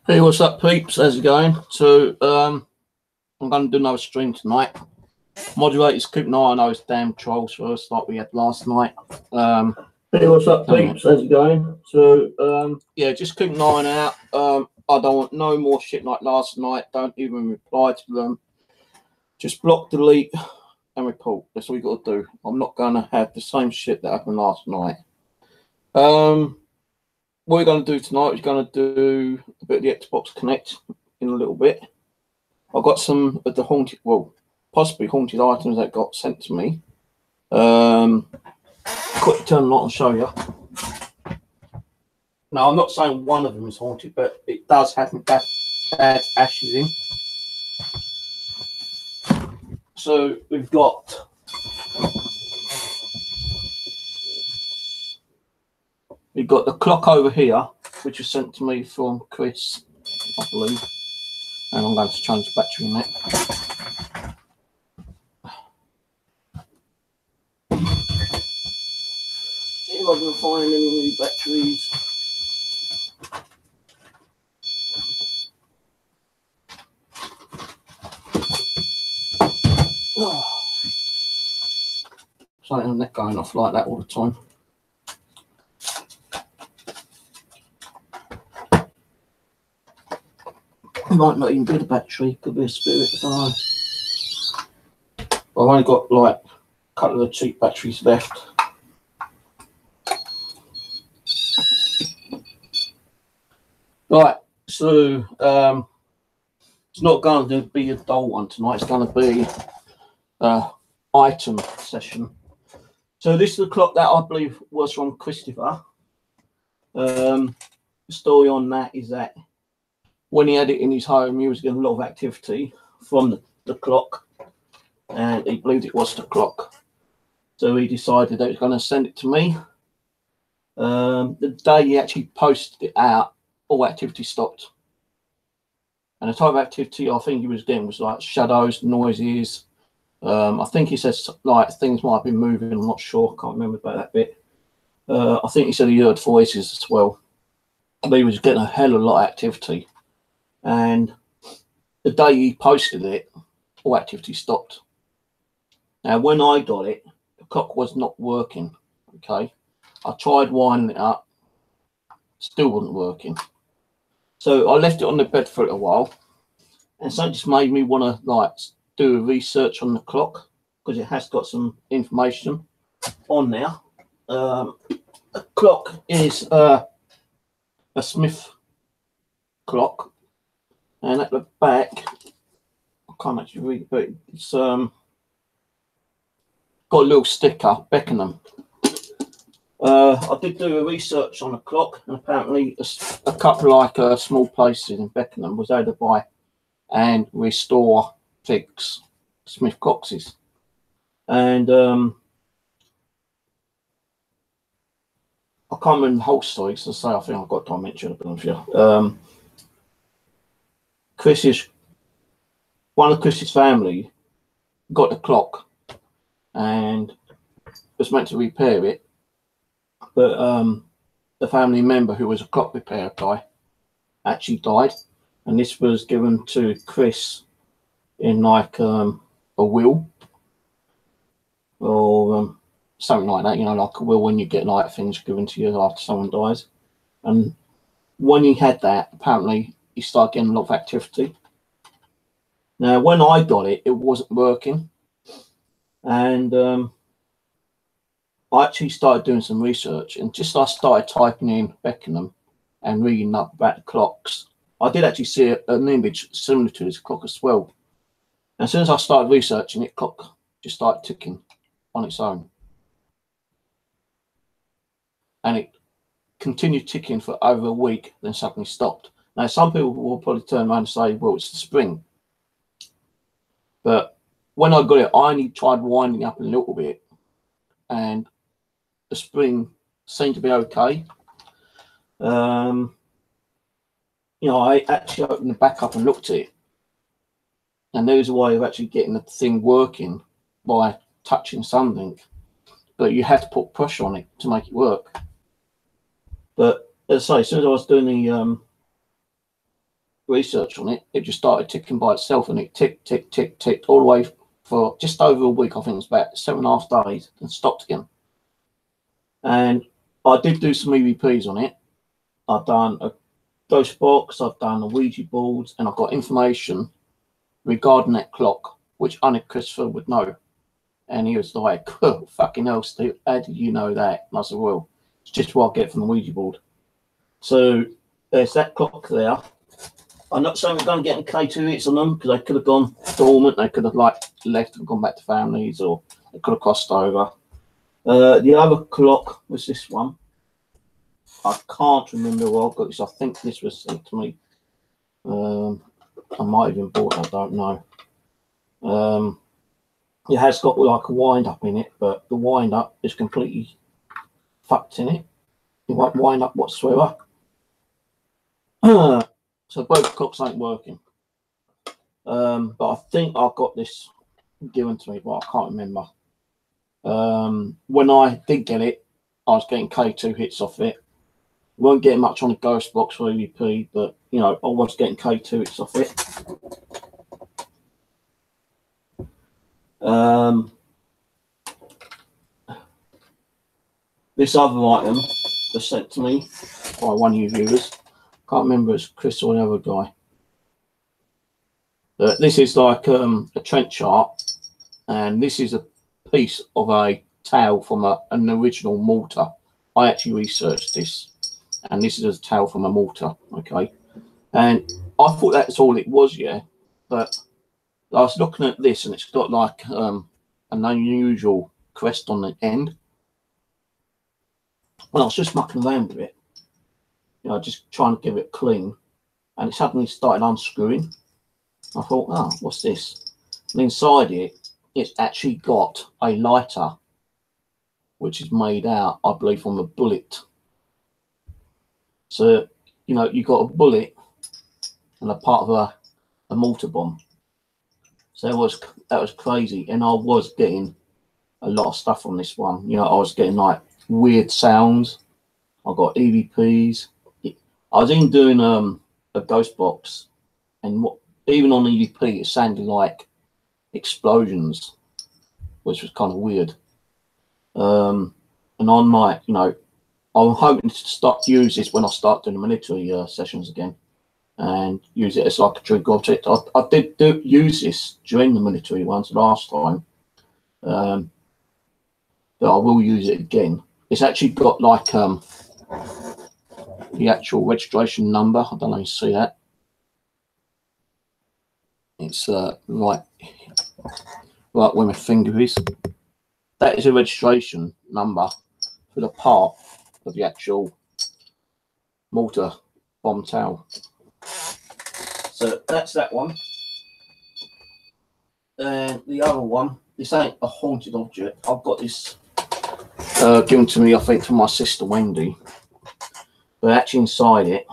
Hey, what's up, peeps? How's it going? So, I'm going to do another stream tonight. Moderators, keep an eye on those damn trolls first, like we had last night. Hey, what's up, peeps? How's it going? So, yeah, just keep an eye out. I don't want no more shit like last night. Don't even reply to them. Just block, delete, and report. That's all you got to do. I'm not going to have the same shit that happened last night. What we're going to do tonight is going to do a bit of the Xbox Kinnet in a little bit. I've got some of the haunted, well, possibly haunted items that got sent to me. Quick turn the light and show you. Now, I'm not saying one of them is haunted, but it does have bad ashes in. So we've got the clock over here, which was sent to me from Chris, I believe. And I'm going to change the battery in it. See if I can find any new batteries. Oh. Something on that going off like that all the time. It might not even be the battery, could be a spirit. I've only got like a couple of the cheap batteries left. Right, so it's not going to be a dull one tonight, it's going to be an item session. So this is the clock that I believe was from Christopher. The story on that is that when he had it in his home, he was getting a lot of activity from the clock, and he believed it was the clock. So he decided that he was going to send it to me. The day he actually posted it out, all activity stopped. And the type of activity I think he was getting was like shadows, noises. I think he says like things might have been moving. I'm not sure. I can't remember about that bit. I think he said he heard voices as well. But he was getting a hell of a lot of activity. And the day he posted it, all activity stopped. Now, when I got it, the clock was not working. Okay, I tried winding it up, still wasn't working. So I left it on the bed for a little while, and so it just made me want to like do a research on the clock because it has got some information on there. The clock is a Smith clock. And at the back, I can't actually read it, but it's got a little sticker, Beckenham. I did do a research on the clock, and apparently a couple like small places in Beckenham was able to buy and restore fix Smith clocks. And I can't remember the whole story, so I think I've got to mention it, but I'm one of Chris's family got the clock and was meant to repair it, but the family member who was a clock repair guy actually died, and this was given to Chris in like a will or something like that, you know, like a will when you get like things given to you after someone dies. And when he had that, apparently he started getting a lot of activity. Now, when I got it, it wasn't working, and I actually started doing some research, and just I started typing in Beckenham and reading up about the clocks. I did actually see an image similar to this clock as well. And as soon as I started researching it, clock just started ticking on its own, and it continued ticking for over a week, then suddenly stopped. Now, some people will probably turn around and say, well, it's the spring. But when I got it, I only tried winding up a little bit, and the spring seemed to be okay. You know, I actually opened the back up and looked at it, and there's a way of actually getting the thing working by touching something, but you have to put pressure on it to make it work. But as I say, as soon as I was doing research on it, it just started ticking by itself, and it ticked, ticked, ticked, ticked all the way for just over a week. I think it was about 7.5 days, and stopped again. And I did do some EVPs on it. I've done a ghost box, I've done the Ouija boards, and I've got information regarding that clock, which only Christopher would know. And he was like, oh, fucking hell, Steve, how did you know that? And I said, well, it's just what I get from the Ouija board. So there's that clock there. I'm not saying we're going to get K2 hits on them, because they could have gone dormant, they could have like left and gone back to families, or they could have crossed over. The other clock was this one. I can't remember where I got this. I think this was sent to me. I might have even bought it, I don't know. It has got like a wind up in it, but the wind up is completely fucked in it. It won't wind up whatsoever. So both clocks ain't working. But I think I got this given to me, but I can't remember. When I did get it, I was getting K2 hits off it. Weren't getting much on the ghost box for EVP, but you know, I was getting K2 hits off it. This other item was sent to me by one of you viewers. Can't remember if it's Chris or another guy. But this is like a trench chart, and this is a piece of a towel from an original mortar. I actually researched this, and this is a towel from a mortar, okay? And I thought that's all it was, yeah, but I was looking at this, and it's got like an unusual crest on the end. Well, I was just mucking around with it, you know, just trying to give it clean, and it suddenly started unscrewing. I thought, oh, what's this? And inside it, it's actually got a lighter, which is made out, I believe, from a bullet. So, you know, you got a bullet and a part of a mortar bomb. So that was crazy, and I was getting a lot of stuff on this one. You know, I was getting like weird sounds. I got EVPs. I was even doing a ghost box, and even on EVP it sounded like explosions, which was kind of weird. And on my, you know, I'm hoping to start to use this when I start doing the military sessions again, and use it as like a trigger object. I did use this during the military ones last time, but I will use it again. It's actually got like the actual registration number. I don't know if you see that. It's right where my finger is. That is a registration number for the part of the actual mortar bomb towel. So that's that one. And the other one, this ain't a haunted object. I've got this given to me, I think, from my sister Wendy. But actually inside it,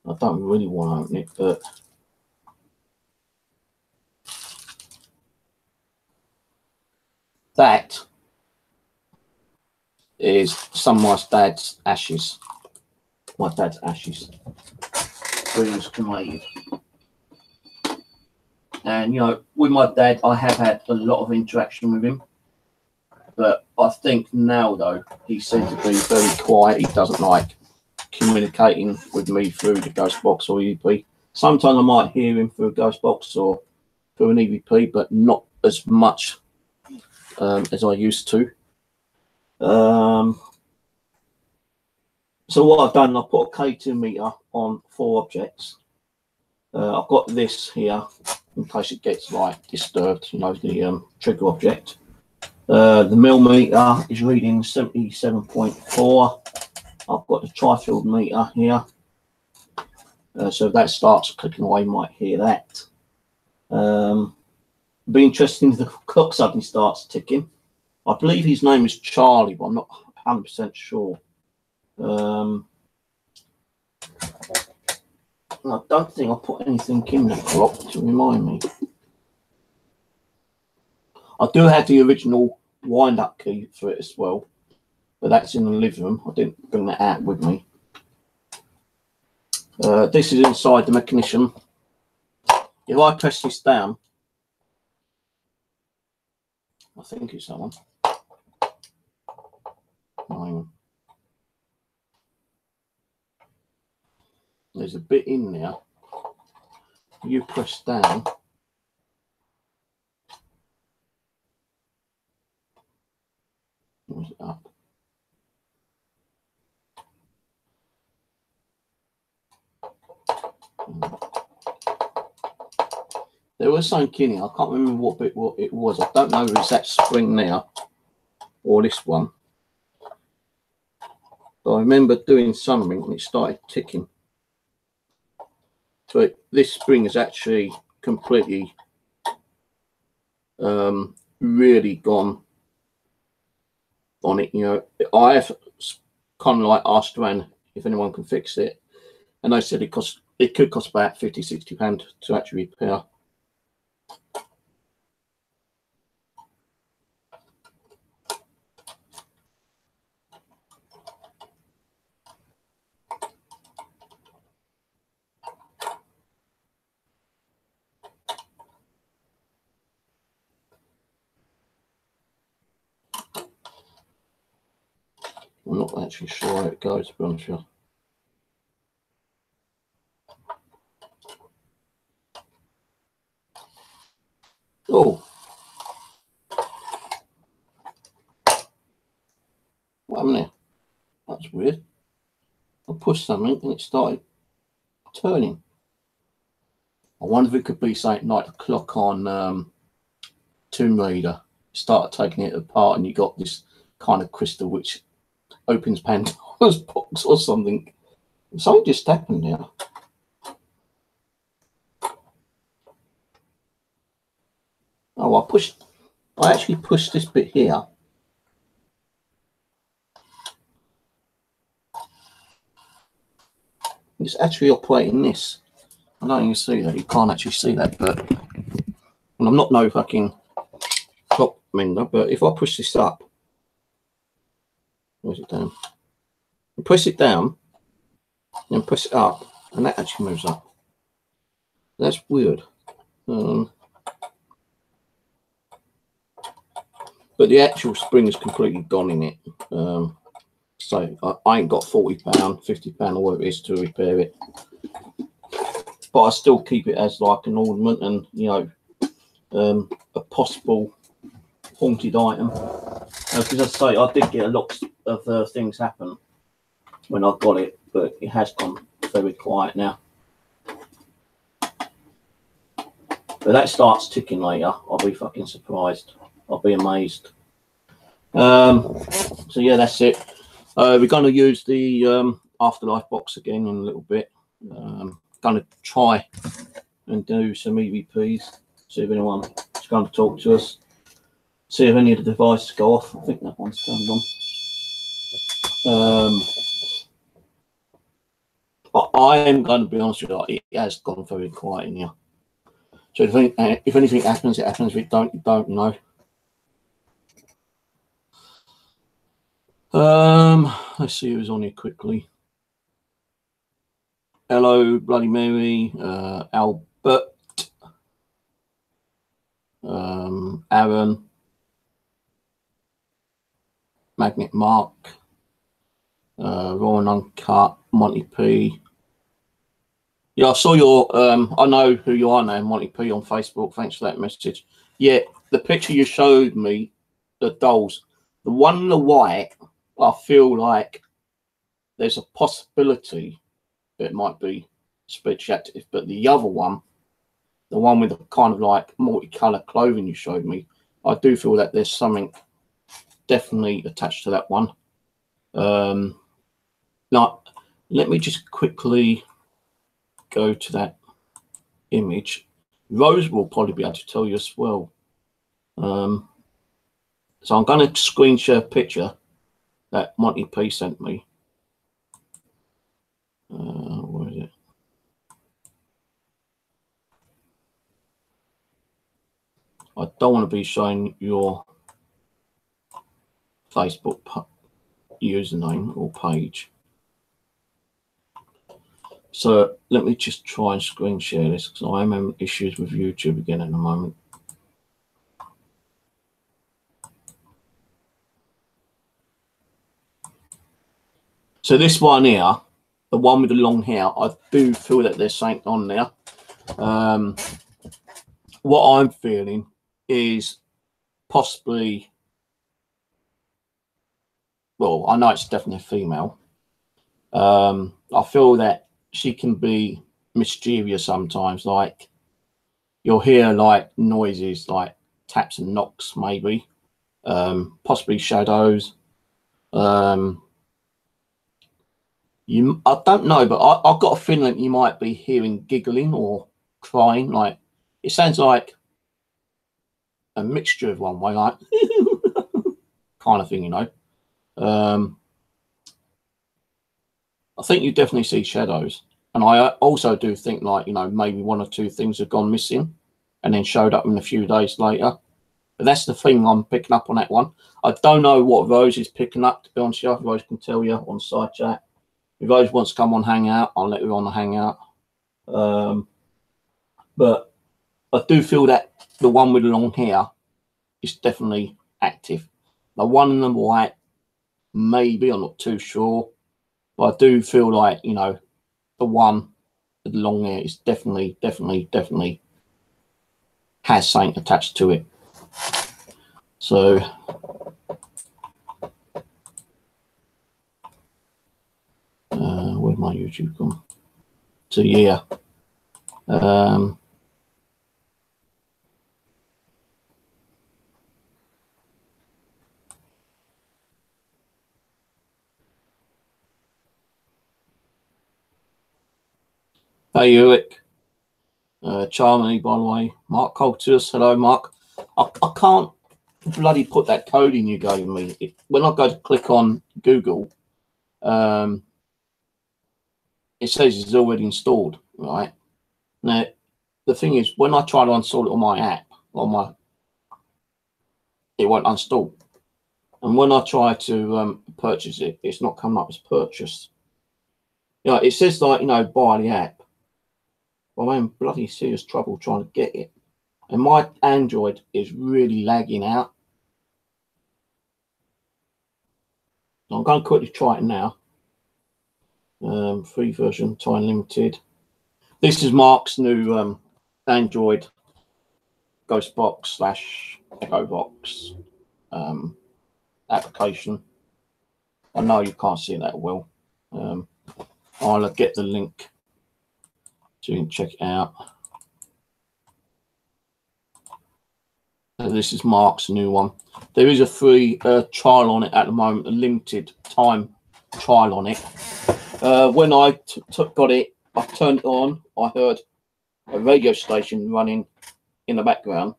I don't really want to open it, but that is some of my dad's ashes. My dad's ashes. So he was cremated. And, you know, with my dad, I have had a lot of interaction with him. But I think now, though, he seems to be very quiet. He doesn't like communicating with me through the ghost box or EVP. Sometimes I might hear him through a ghost box or through an EVP, but not as much as I used to. So what I've done, I've put a K2 meter on 4 objects. I've got this here in case it gets like disturbed, you know, the trigger object. The millimeter is reading 77.4. I've got the tri-field meter here. So if that starts clicking away, you might hear that. Be interesting if the clock suddenly starts ticking. I believe his name is Charlie, but I'm not 100% sure. I don't think I put anything in the clock to remind me. I do have the original wind-up key for it as well, but that's in the living room. I didn't bring that out with me. This is inside the mechanism. If I press this down, I think it's that one. There's a bit in there. You press down. Where's it up? There was something in it. I can't remember what it was. I don't know if it's that spring there or this one. But I remember doing something and it started ticking. So this spring is actually completely really gone on it. You know, I have kind of like asked around if anyone can fix it, and they said it could cost about £50–60 to actually repair. I'm not actually sure how it goes, to be honest with you. Oh, what happened there? That's weird. I pushed something and it started turning. I wonder if it could be something like the clock on Tomb Raider. You started taking it apart and you got this kind of crystal which opens Pandora's box or something. Something just happened there. Oh, I actually pushed this bit here. It's actually operating this. I don't even see that. You can't actually see that, but and I'm not no fucking clock mender, but if I push this up, where's it down? You press it down, then press it up, and that actually moves up. That's weird. But the actual spring is completely gone in it. So I ain't got £40, £50 or whatever it is to repair it. But I still keep it as like an ornament and, you know, a possible haunted item. Because I say, I did get a lot of things happen when I got it, but it has gone very quiet now. But that starts ticking later. I'll be fucking surprised. I'll be amazed. So yeah, that's it. We're going to use the afterlife box again in a little bit. Going to try and do some EVPs. See if anyone is going to talk to us. See if any of the devices go off. I think that one's turned on. I am going to be honest with you, it has gone very quiet in here. So if anything happens, it happens. If it don't, you don't know. Let's see who's on here quickly. Hello, Bloody Mary, Albert, Aaron, Magnet Mark, Ron Uncut, Monty P. Yeah, I saw your, I know who you are now, Monty P on Facebook. Thanks for that message. Yeah, the picture you showed me, the dolls, the one in the white, I feel like there's a possibility it might be speech active, but the other one, the one with the kind of like multicolour clothing you showed me, I do feel that there's something definitely attached to that one. Now, let me just quickly go to that image. Rose will probably be able to tell you as well. So I'm going to screen share a picture that Monty P sent me. Where is it? I don't want to be showing your Facebook username or page. So let me just try and screen share this because I am having issues with YouTube again at the moment. So this one here, the one with the long hair, I do feel that there's something on there. What I'm feeling is possibly, well, I know it's definitely a female. I feel that she can be mischievous sometimes, like you'll hear like noises like taps and knocks, maybe, possibly shadows. I don't know, but I've got a feeling that you might be hearing giggling or crying. Like it sounds like a mixture of one way, like kind of thing, you know. I think you definitely see shadows, and I also do think, like, you know, maybe one or two things have gone missing and then showed up in a few days later. But that's the thing I'm picking up on that one. I don't know what Rose is picking up, to be honest with you. Rose can tell you on side chat. If Rose wants to come on hangout, I'll let her on the hangout. But I do feel that the one with the long hair is definitely active. The one in the white, maybe, I'm not too sure. But I do feel like, you know, the one with the long hair is definitely has something attached to it. So where's my YouTube gone? So yeah. Hey Eric. Charmony, by the way. Mark Coltus, hello Mark. I can't bloody put that code in you gave me. When I go to click on Google, it says it's already installed, right? Now, the thing is, when I try to install it on my app, it won't install. And when I try to purchase it, it's not coming up as purchased. You know, it says, like, you know, buy the app. Well, I'm in bloody serious trouble trying to get it. And my Android is really lagging out. So I'm going to quickly try it now. Free version, time limited. This is Mark's new Android Ghostbox / Echo Box application. I know you can't see that well. I'll get the link so you can check it out. This is Mark's new one. There is a free trial on it at the moment, a limited time trial on it. When I got it, I turned it on. I heard a radio station running in the background,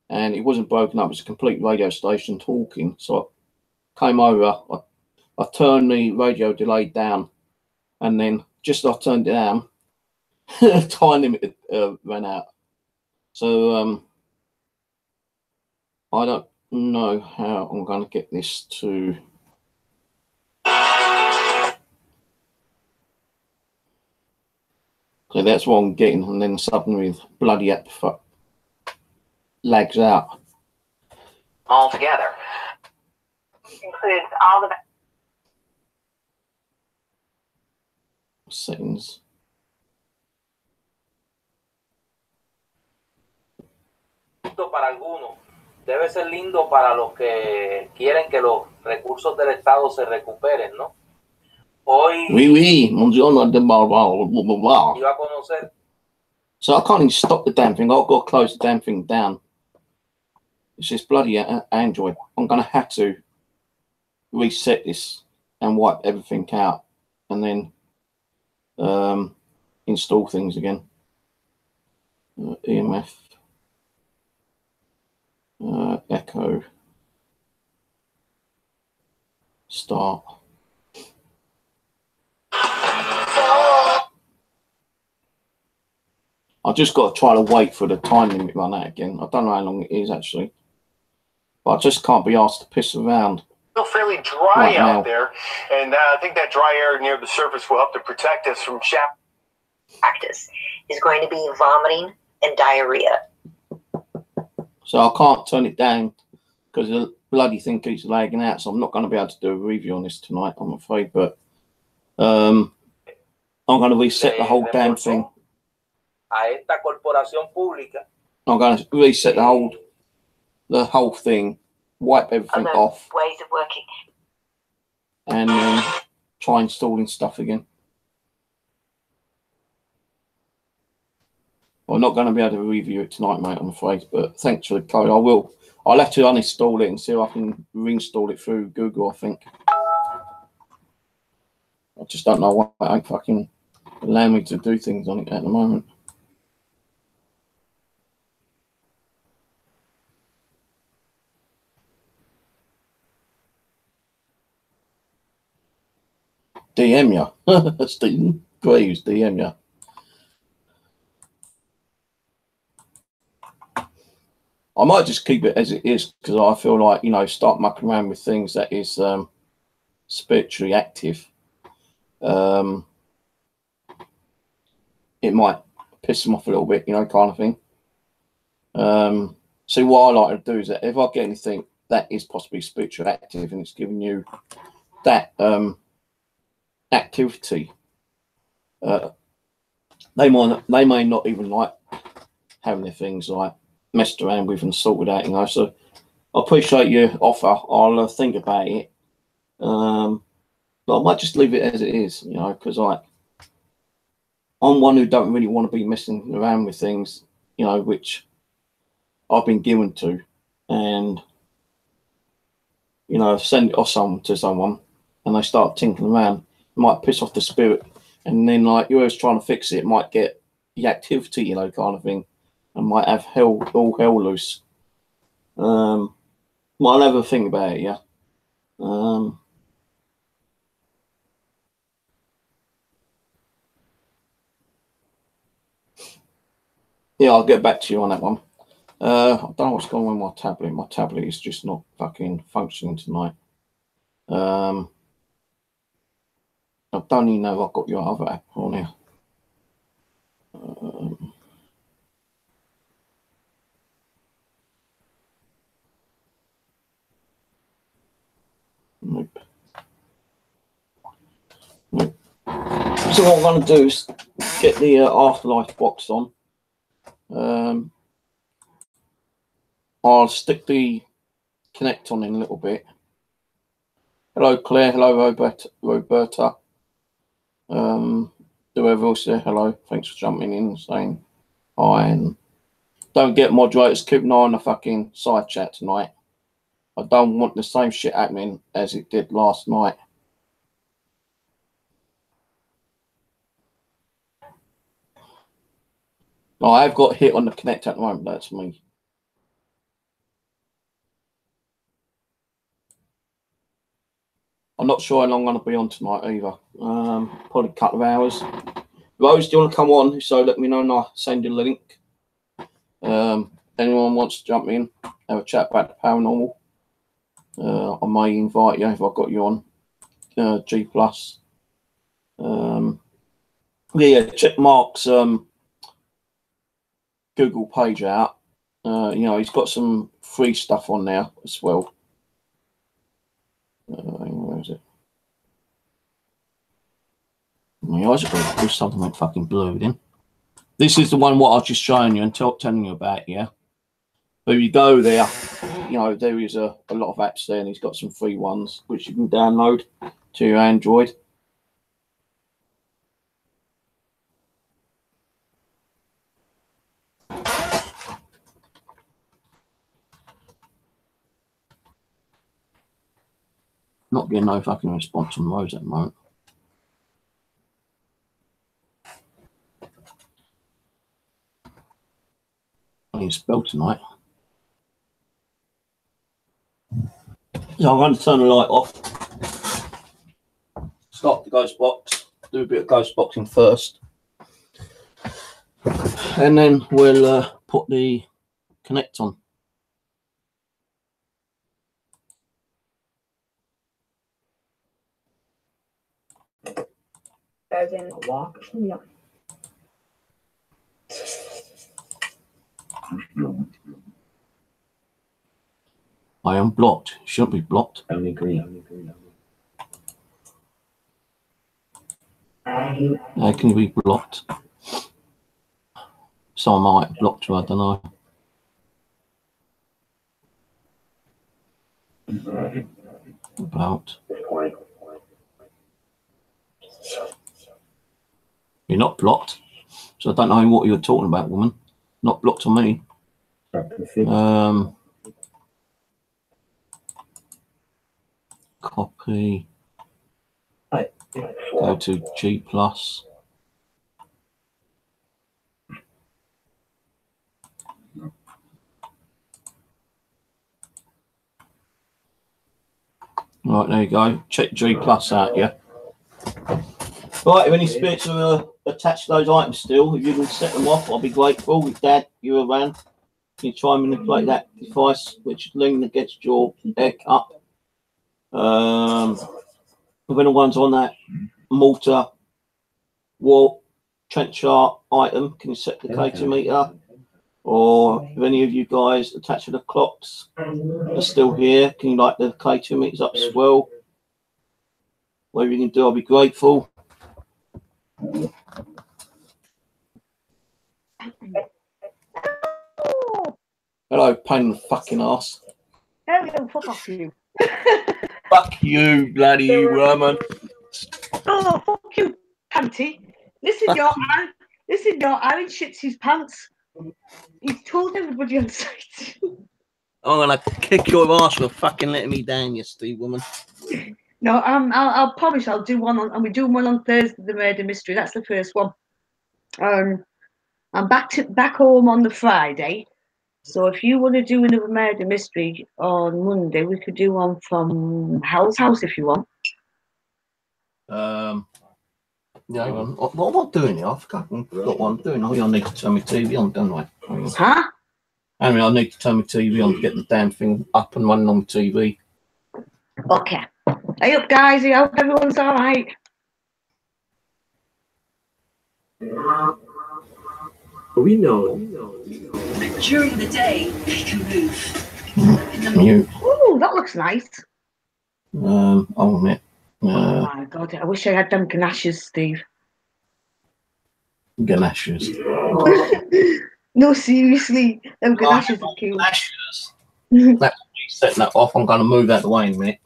and it wasn't broken up. It's a complete radio station talking. So I came over. I turned the radio delay down, and then just as I turned it down, time limit ran out. So I don't know how I'm going to get this to. So that's what I'm getting, and then suddenly bloody app lags out. Altogether. Includes all the settings. Para algunos, debe ser lindo para los que quieren que los recursos del Estado se recuperen, ¿no? Hoy iba a conocer. So I can't even stop the damn thing. I've got to close the damn thing down. It's this bloody Android. I'm going to have to reset this and wipe everything out and then install things again. EMF. Echo. Start. I just got to try to wait for the time limit run out again. I don't know how long it is actually, but I just can't be asked to piss around. Still fairly dry out there, and I think that dry air near the surface will help to protect us from practice is going to be vomiting and diarrhea. So I can't turn it down because the bloody thing keeps lagging out. So I'm not going to be able to do a review on this tonight, I'm afraid. But I'm going to reset the whole damn thing. A esta corporación pública. I'm going to reset the whole thing, wipe everything off, ways of working, and then try installing stuff again. I'm not going to be able to review it tonight, mate, I'm afraid. But thanks for the code. I'll have to uninstall it and see if I can reinstall it through Google, I think. I just don't know why I ain't fucking allowing me to do things on it at the moment. DM ya. Stephen Graves, DM ya. I might just keep it as it is because I feel like, you know, start mucking around with things that is spiritually active. It might piss them off a little bit, you know, kind of thing. So what I like to do is that if I get anything that is possibly spiritually active and it's giving you that activity, they may not even like having their things like messed around with and sorted out, you know. So I appreciate your offer. I'll think about it. But I might just leave it as it is, you know, because I'm one who don't really want to be messing around with things, you know, which I've been given to, and you know, send it off to someone, and they start tinkering around, it might piss off the spirit, and then like whoever's trying to fix it might get the activity, you know, kind of thing, and might have all hell loose. Well, I'll have a think about it, yeah. Yeah, I'll get back to you on that one. I don't know what's going on with my tablet. My tablet is just not fucking functioning tonight. I don't even know if I've got your other app on here. Nope. Nope. So what I'm going to do is get the Afterlife box on. I'll stick the Kinnet on in a little bit. Hello, Claire. Hello, Roberta. Whoever else there, hello. Thanks for jumping in and saying hi. And don't get moderators. Keep an eye on the fucking side chat tonight. I don't want the same shit happening as it did last night. Oh, I've got hit on the Kinect at the moment. That's me. I'm not sure how long I'm going to be on tonight either. Probably a couple of hours. Rose, do you want to come on? So let me know and I'll send you a link. Anyone wants to jump in, have a chat about the paranormal. I may invite you if I've got you on G+. Yeah, check Mark's Google page out. You know, he's got some free stuff on there as well. Where is it? My eyes are going to do something like fucking blue then. This is the one what I was just showing you and telling you about, yeah. But if you go there, you know, there is a lot of apps there, and he's got some free ones which you can download to your Android. Not getting no fucking response from Rose at the moment. I need to spell tonight. So I'm going to turn the light off. Start the ghost box. Do a bit of ghost boxing first. And then we'll put the Kinnet on. As in a walk. Yeah. I am blocked. Shouldn't be blocked. Only green. How can you be blocked? Someone might have blocked you, I don't know. About. You're not blocked. So I don't know what you're talking about, woman. Not blocked on me. Copy. Go to G+. Right, there you go. Check G+ out, yeah. Right, if any spirits are attached to those items still, if you can set them off, I'll be grateful. If Dad, you're around, can you try and manipulate that device which is leaning against your haircut? If anyone's on that mortar, wall, trencher item, can you set the K2 meter? Or if any of you guys attached to the clocks are still here, can you light the K2 meters up as well? Whatever you can do, I'll be grateful. Hello, pain in the fucking ass. There we go, fuck off you. Fuck you, bloody woman. Oh, fuck you, panty. Listen, your Aaron shits his pants. He's told everybody on site. I'm gonna kick your ass for fucking letting me down, you stupid woman. No, I'll promise I'll do one on, and we're doing one on Thursday, the murder mystery. That's the first one. I'm back home on the Friday. So if you want to do another murder mystery on Monday, we could do one from Howell's house if you want. Yeah, what am I doing here? I've forgotten what I'm doing. Oh, yeah, I need to turn my TV on, don't I? Huh? I mean, I need to turn my TV on to get the damn thing up and running on the TV. Okay. Hey up, guys. I hope everyone's all right. We know. During the day, they can move. Mute. Oh, that looks nice. Hold on a minute. Oh my God, I wish I had them ganaches, Steve. Ganaches. No, seriously, them ganaches are cute. Ganaches. That's me setting that off. I'm going to move that away in a minute.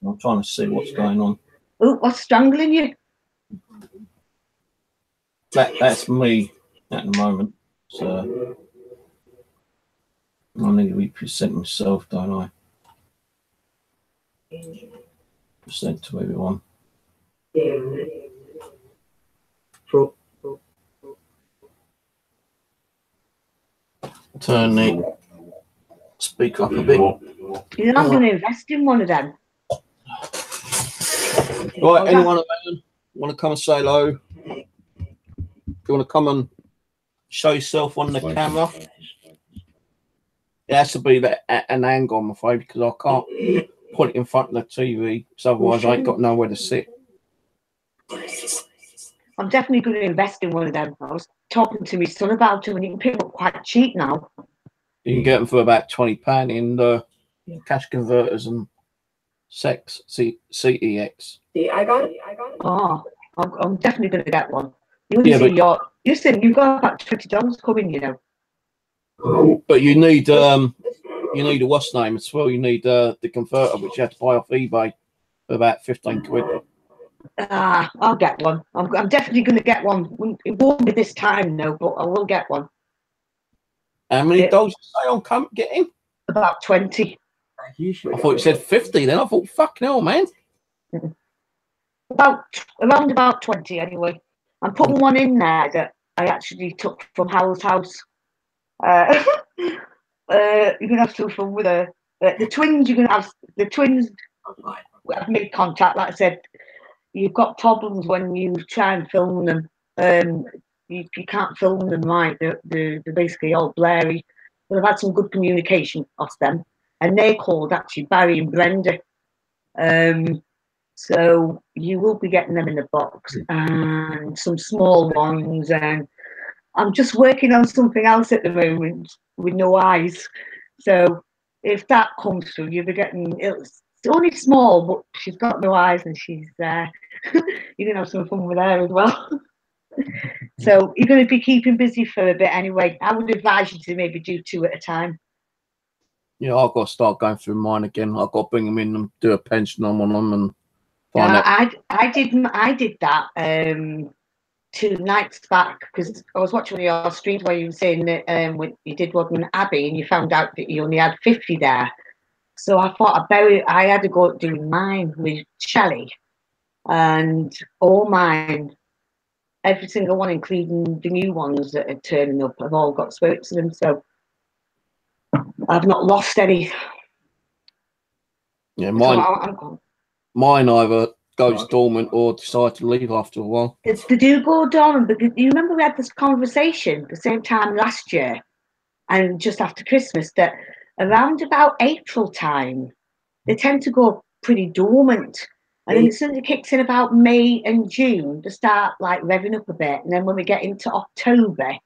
I'm trying to see what's going on. Oh, what's strangling you? That's me at the moment. So I need to represent myself, don't I? Present to everyone. Turn the speaker up a bit. You know, I'm going to invest in one of them. Right, anyone around want to come and say hello? If you want to come and show yourself on the camera, it has to be that at an angle, I'm afraid, because I can't put it in front of the TV, because otherwise I ain't got nowhere to sit. I'm definitely going to invest in one of them. I was talking to my son about them, and you can pick them up quite cheap now. You can get them for about £20 in the cash converters and CEX. I got it. Oh, I'm definitely going to get one. You said you've got about $20 coming, you know. But you need a what's name as well. You need the converter, which you have to buy off eBay for about 15 quid. I'll get one. I'm definitely going to get one. It won't be this time, no, but I will get one. How many dollars you say on getting? About 20. I thought you said 50 then. I thought, fucking hell, man. Around about 20 anyway. I'm putting one in there that I actually took from Howell's house. You can have some fun with her. The twins, you can have the twins. I've made contact. Like I said, you've got problems when you try and film them. You can't film them right. They're basically all blurry. But I've had some good communication off them, and they called actually Barry and Brenda. So you will be getting them in the box, and some small ones, and I'm just working on something else at the moment with no eyes. So if that comes through, you'll be getting it's only small, but she's got no eyes and she's there. You're gonna have some fun with her as well. So you're going to be keeping busy for a bit anyway. I would advise you to maybe do 2 at a time. Yeah, I've got to start going through mine again. I've got to bring them in and do a pension on them and find out. I did that 2 nights back because I was watching one of your streams where you were saying that when you did one with Abby and you found out that you only had 50 there. So I thought I had to go doing mine with Shelley, and all mine, every single one, including the new ones that are turning up, I've all got spoke to them. So I've not lost any. Yeah, mine either goes dormant or decide to leave after a while. It's the do go dormant, because you remember we had this conversation the same time last year and just after Christmas that around about April time they tend to go pretty dormant, and then it suddenly kicks in about May and June to start like revving up a bit, and then when we get into October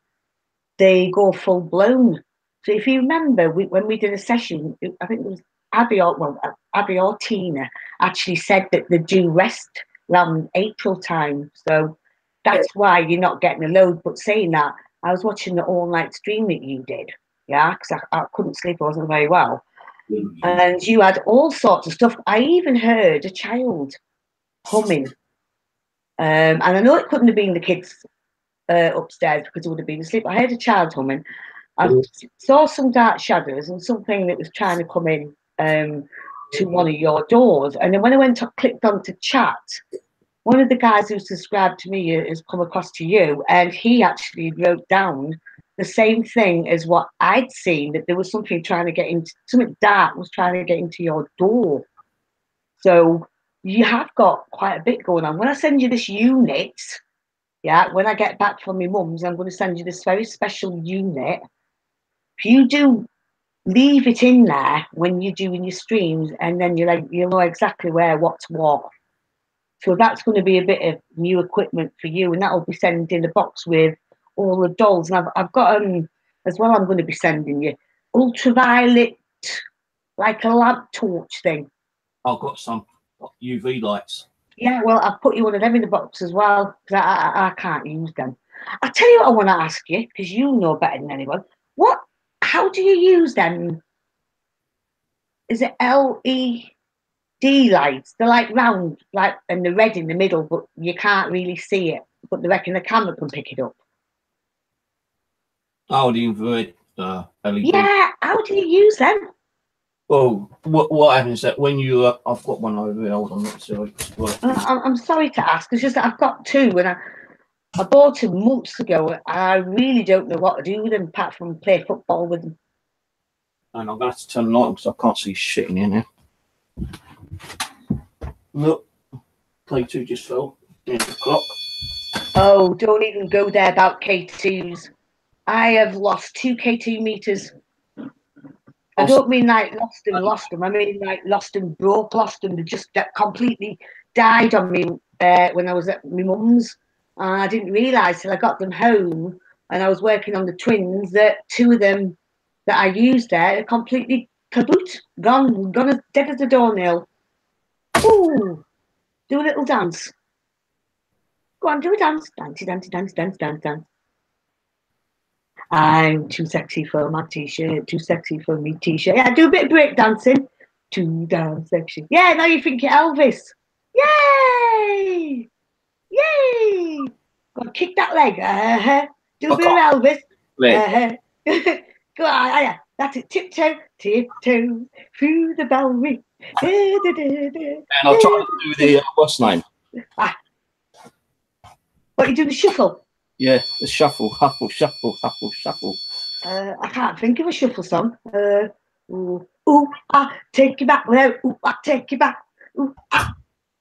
they go full blown. So if you remember, when we did a session, I think it was Abby or Tina actually said that they do rest around April time. So that's why you're not getting a load. But saying that, I was watching the all-night stream that you did, yeah, because I couldn't sleep, I wasn't very well. And you had all sorts of stuff. I even heard a child humming. And I know it couldn't have been the kids upstairs because it would have been asleep. I heard a child humming. I saw some dark shadows and something that was trying to come in to one of your doors. And then when I clicked on to chat, one of the guys who subscribed to me has come across to you, and he actually wrote down the same thing as what I'd seen, that there was something trying to get into, something dark was trying to get into your door. So you have got quite a bit going on. When I send you this unit, yeah, when I get back from my mum's, I'm going to send you this very special unit. If you do leave it in there when you're doing your streams, and then you'll know exactly what's what. So that's going to be a bit of new equipment for you, and that'll be sent in a box with all the dolls. And I've got as well. I'm going to be sending you ultraviolet, like a lamp torch thing. I've got some UV lights. Yeah, well, I've put you one of them in the box as well, because I can't use them. I'll tell you what I want to ask you, because you know better than anyone. How do you use them? Is it LED lights? They're like round, like, and the red in the middle, but you can't really see it. But they reckon the camera can pick it up. Oh, the infrared LED. Yeah, how do you use them? Well, what happens is that when you, I've got one over there. Hold on, let's see. I'm sorry to ask. It's just that I've got 2, and I bought them months ago, and I really don't know what to do with them apart from play football with them. And I'm going to have to turn the light on because I can't see shit in here now. Look, K2 just fell. There's the clock. Oh, don't even go there about K2s. I have lost 2 K2 meters. I don't mean like lost them. I mean like lost them. They just completely died on me when I was at my mum's. And I didn't realise till I got them home and I was working on the twins that 2 of them that I used there are completely kaboot, gone as dead as a doornail. Ooh, do a little dance. Go on, do a dance. Dance. I'm too sexy for my t-shirt, too sexy for me t-shirt. Yeah, do a bit of break dancing. Too damn sexy. Yeah, now you think you're Elvis. Yay! Yay! Go on, kick that leg. Do a bit of Elvis. Go on, yeah. That's it. Tiptoe through the bell ring. And I'll try to do the what's name? What, you do the shuffle? Yeah, the shuffle, huffle, shuffle, huffle, shuffle. I can't think of a shuffle song. Ooh, take you back. Ooh, take you back. Ooh, I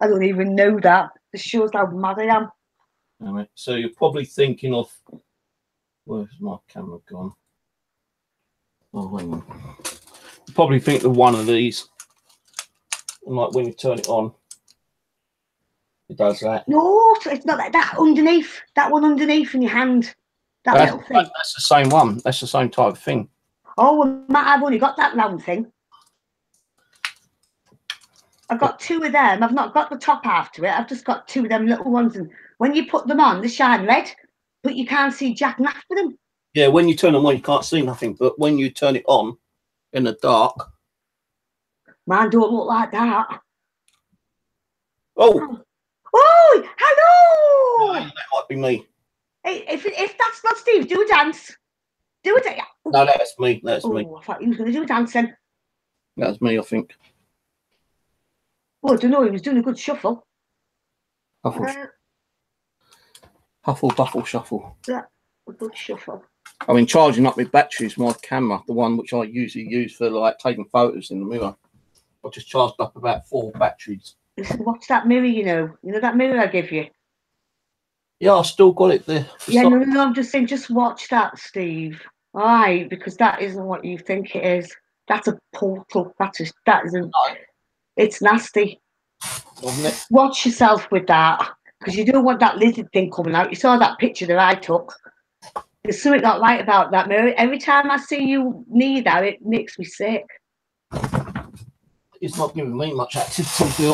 don't even know that. This shows how mad I am. Right, so you're probably thinking of, where's my camera gone? Oh, hang on. You probably think of one of these. And like when you turn it on, it does that. No, it's not like that. Underneath, that one underneath in your hand. That little thing. That's the same one. That's the same type of thing. Oh, well, Matt, I've only got that round thing. I've got 2 of them. I've not got the top half to it. I've just got 2 of them little ones. And when you put them on, they shine red, but you can't see jack naff with them. Yeah, when you turn them on, you can't see nothing. But when you turn it on in the dark. Mine don't look like that. Oh! Oh, hello! No, that might be me. Hey, if that's not Steve, do a dance. Do a dance. No, that's me. That's Oh, me. I thought he was going to do a dance then. That's me, I think. Oh, I don't know. He was doing a good shuffle. Huffle, buffle, shuffle. Yeah, a good shuffle. I mean, charging up my batteries, my camera, the one which I usually use for like taking photos in the mirror. I just charged up about 4 batteries. Listen, watch that mirror, you know that mirror I give you? Yeah, I still got it there. Yeah, no, I'm just saying, just watch that, Steve. All right, because that isn't what you think it is. That's a portal. That isn't. It's nasty. It? Watch yourself with that, because you don't want that lizard thing coming out. You saw that picture that I took. There's something not right about that mirror. Every time I see you near that, it makes me sick. It's not giving me much activity.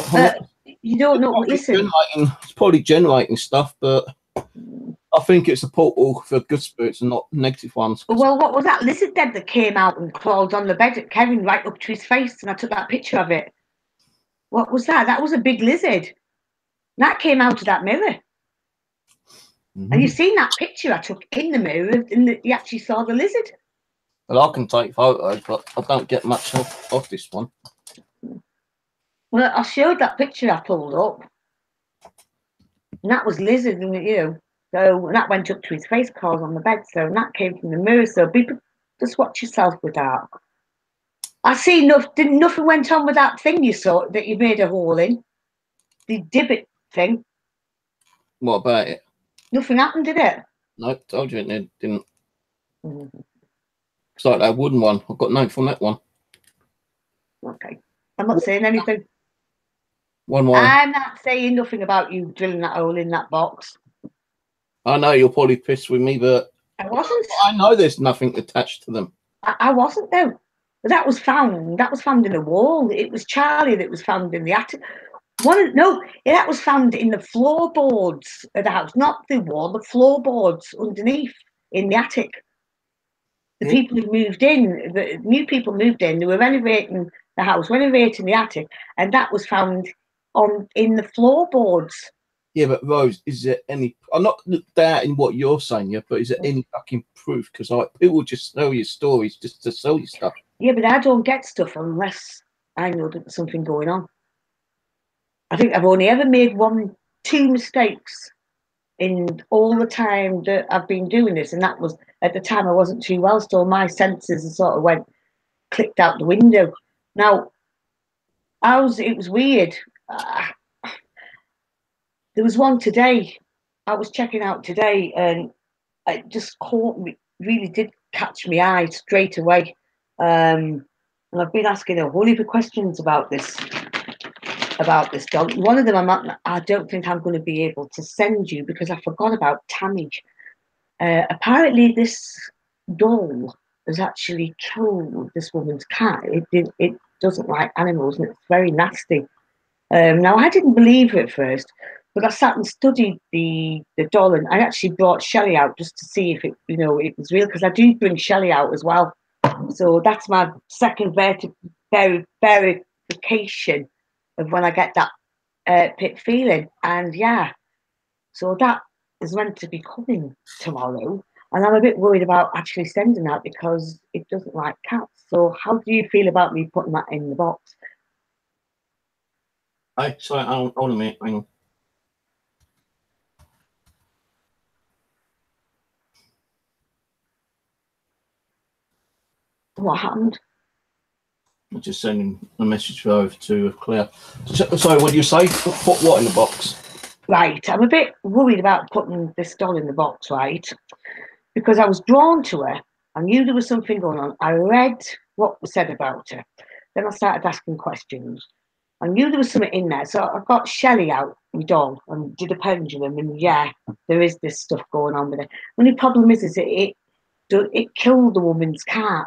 You don't know. Listen, it's probably generating stuff, but I think it's a portal for good spirits and not negative ones. Well, what was that lizard then that came out and crawled on the bed at Kevin right up to his face, and I took that picture of it. What was that? That was a big lizard. That came out of that mirror. And you've seen that picture I took in the mirror, and you actually saw the lizard. Well, I can take photos, but I don't get much of this one. Well, I showed that picture I pulled up, and that was lizard, and so and that went up to his face, crawled on the bed. So and that came from the mirror. So people, just watch yourself with that. I see nothing went on with that thing you saw that you made a hole in, the divot thing. What about it? Nothing happened, did it? No, told you it didn't. It's like that wooden one. I've got note from that one. Okay, I'm not saying anything. One more. I'm not saying nothing about you drilling that hole in that box. I know you're probably pissed with me, but I wasn't. I know there's nothing attached to them. I wasn't though. But that was found. That was found in a wall. It was Charlie that was found in the attic. That was found in the floorboards of the house, not the wall. The floorboards underneath in the attic. The people who moved in, the new people moved in. They were renovating the house, renovating the attic, and that was found in the floorboards. Yeah, but Rose, is there any? I'm not doubting what you're saying, yeah, but is there any fucking proof? Because like people just sell you stories just to sell you stuff. Yeah, but I don't get stuff unless I know that there's something going on. I think I've only ever made 2 mistakes in all the time that I've been doing this, and that was at the time I wasn't too well, so my senses sort of clicked out the window. Now, it was weird. There was one today. I was checking out today, and it just caught me. Really did catch my eye straight away. And I've been asking a whole heap of questions about this dog. One of them I don't think I'm going to be able to send you because I forgot about Tammy. Apparently, this doll has actually killed this woman's cat. It doesn't like animals, and it's very nasty. Now, I didn't believe it at first, but I sat and studied the doll, and I actually brought Shelley out just to see if it was real, because I do bring Shelley out as well. So that's my second verification of when I get that pit feeling. And yeah, so that is meant to be coming tomorrow. And I'm a bit worried about actually sending that because it doesn't like cats. So how do you feel about me putting that in the box? Sorry, hold on a minute. Hang on. What happened? I'm just sending a message over to Claire. Sorry, what do you say? Put what in the box? Right, I'm a bit worried about putting this doll in the box, right? Because I was drawn to her. I knew there was something going on. I read what was said about her. Then I started asking questions. I knew there was something in there. So I got Shelley out, my doll, and did a pendulum. And yeah, there is this stuff going on with it. The only problem is it killed the woman's cat,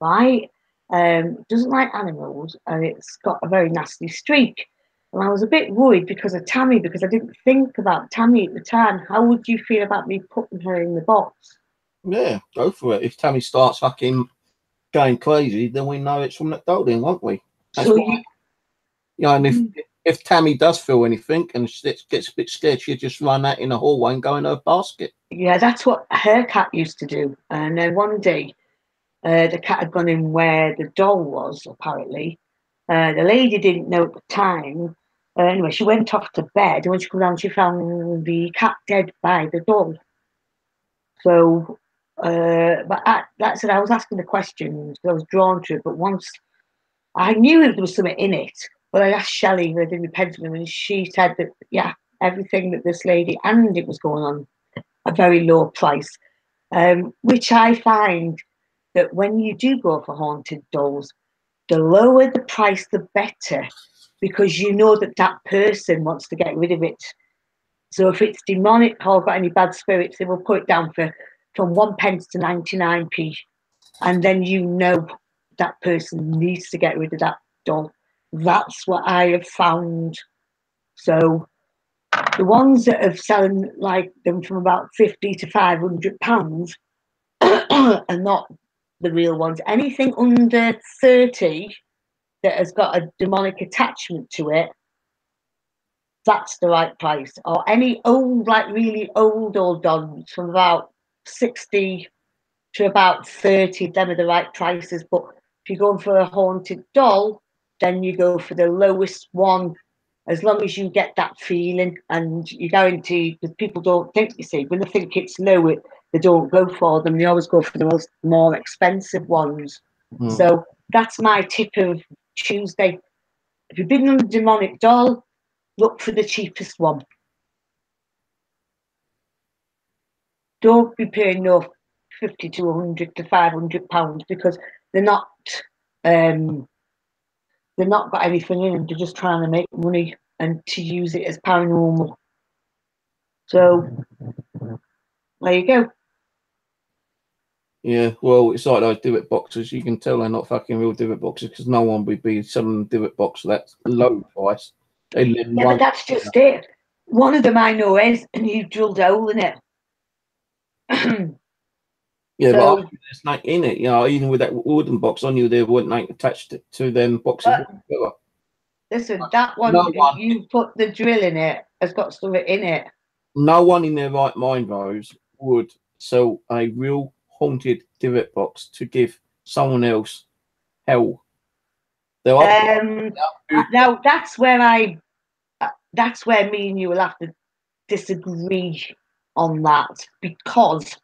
right? Doesn't like animals, and it's got a very nasty streak. And I was a bit worried because of Tammy, because I didn't think about Tammy at the time. How would you feel about me putting her in the box? Yeah, go for it. If Tammy starts fucking going crazy, then we know it's from that doll, then, won't we? That's So why, and if Tammy does feel anything and gets a bit scared, she'll just run out in the hallway and go in her basket. yeah, that's what her cat used to do. And then one day, the cat had gone in where the doll was, apparently. The lady didn't know at the time. Anyway, she went off to bed, and when she came down, she found the cat dead by the doll. So, but that said, I was asking the questions, I was drawn to it, but once I knew there was something in it, but I asked Shelley, who did the pendulum, and she said that, yeah, everything that this lady, and it was going on a very low price, which I find that when you do go for haunted dolls, the lower the price, the better, because you know that that person wants to get rid of it. So if it's demonic or got any bad spirits, they will put it down from 1 pence to 99p. And then you know that person needs to get rid of that doll. That's what I have found. So the ones that are selling like them from about £50 to £500 are not the real ones. Anything under 30 that has got a demonic attachment to it, that's the right price. Or any old, like really old dolls from about 60 to about 30, them are the right prices. But if you're going for a haunted doll, then you go for the lowest one, as long as you get that feeling and you guarantee, because people don't think, you see, when they think it's low, they don't go for them. They always go for the more expensive ones. So that's my tip of Tuesday. If you've been on a demonic doll, look for the cheapest one. Don't be paying no 50 to 100 to £500 because they're not got anything in them. They're just trying to make money and to use it as paranormal. So there you go. Yeah, well, it's like those divot boxes. You can tell they're not fucking real divot boxes because no one would be selling a divot box for that low price. Yeah, but that's just it. One of them I know is, and you drilled a hole in it. Yeah, So, but there's nothing in it. You know, even with that wooden box, I knew there wasn't nothing attached to them boxes. Listen, that one, you put the drill in it, has got something in it. No one in their right mind, Rose, would sell a real haunted divot box to give someone else hell. Now that's where me and you will have to disagree on that, because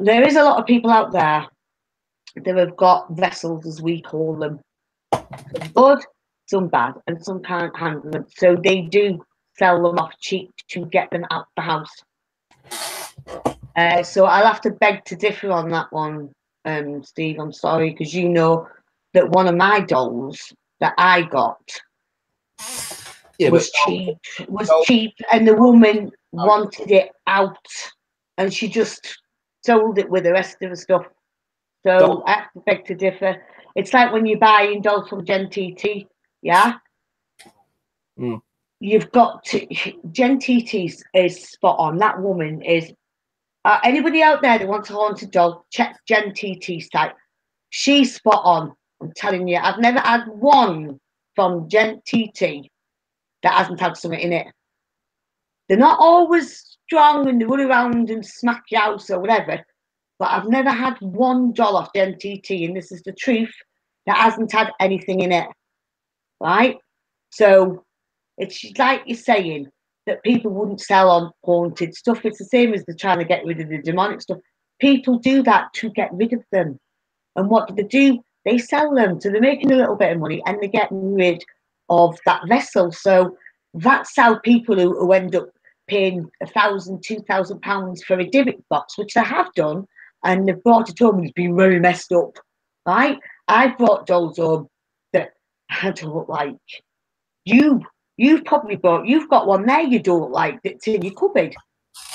there is a lot of people out there that have got vessels, as we call them, some good, some bad, and some can't handle them. So they do sell them off cheap to get them out the house. So I'll have to beg to differ on that one, Steve. I'm sorry, because you know that one of my dolls that I got was cheap, and the woman wanted it out, and she just sold it with the rest of the stuff. So I have to beg to differ. It's like when you're buying dolls from Gen TT, yeah? You've got to, Gen TT is spot on. That woman is, anybody out there that wants a haunted doll, check Gen TT's site. She's spot on. I'm telling you, I've never had one from Gen TT that hasn't had something in it. They're not always strong and they run around and smack your house or whatever, but I've never had one doll off Gen TT, and this is the truth, that hasn't had anything in it, right? So it's like you're saying that people wouldn't sell on haunted stuff. It's the same as they're trying to get rid of the demonic stuff. People do that to get rid of them. And what do? They sell them. So they're making a little bit of money and they're getting rid of that vessel. So that's how people who end up paying £1,000, £2,000 for a divot box, which they have done, and they've brought it home and it's been very messed up, right? I've brought dolls home that I don't like. You've probably you've got one there you don't like that's in your cupboard.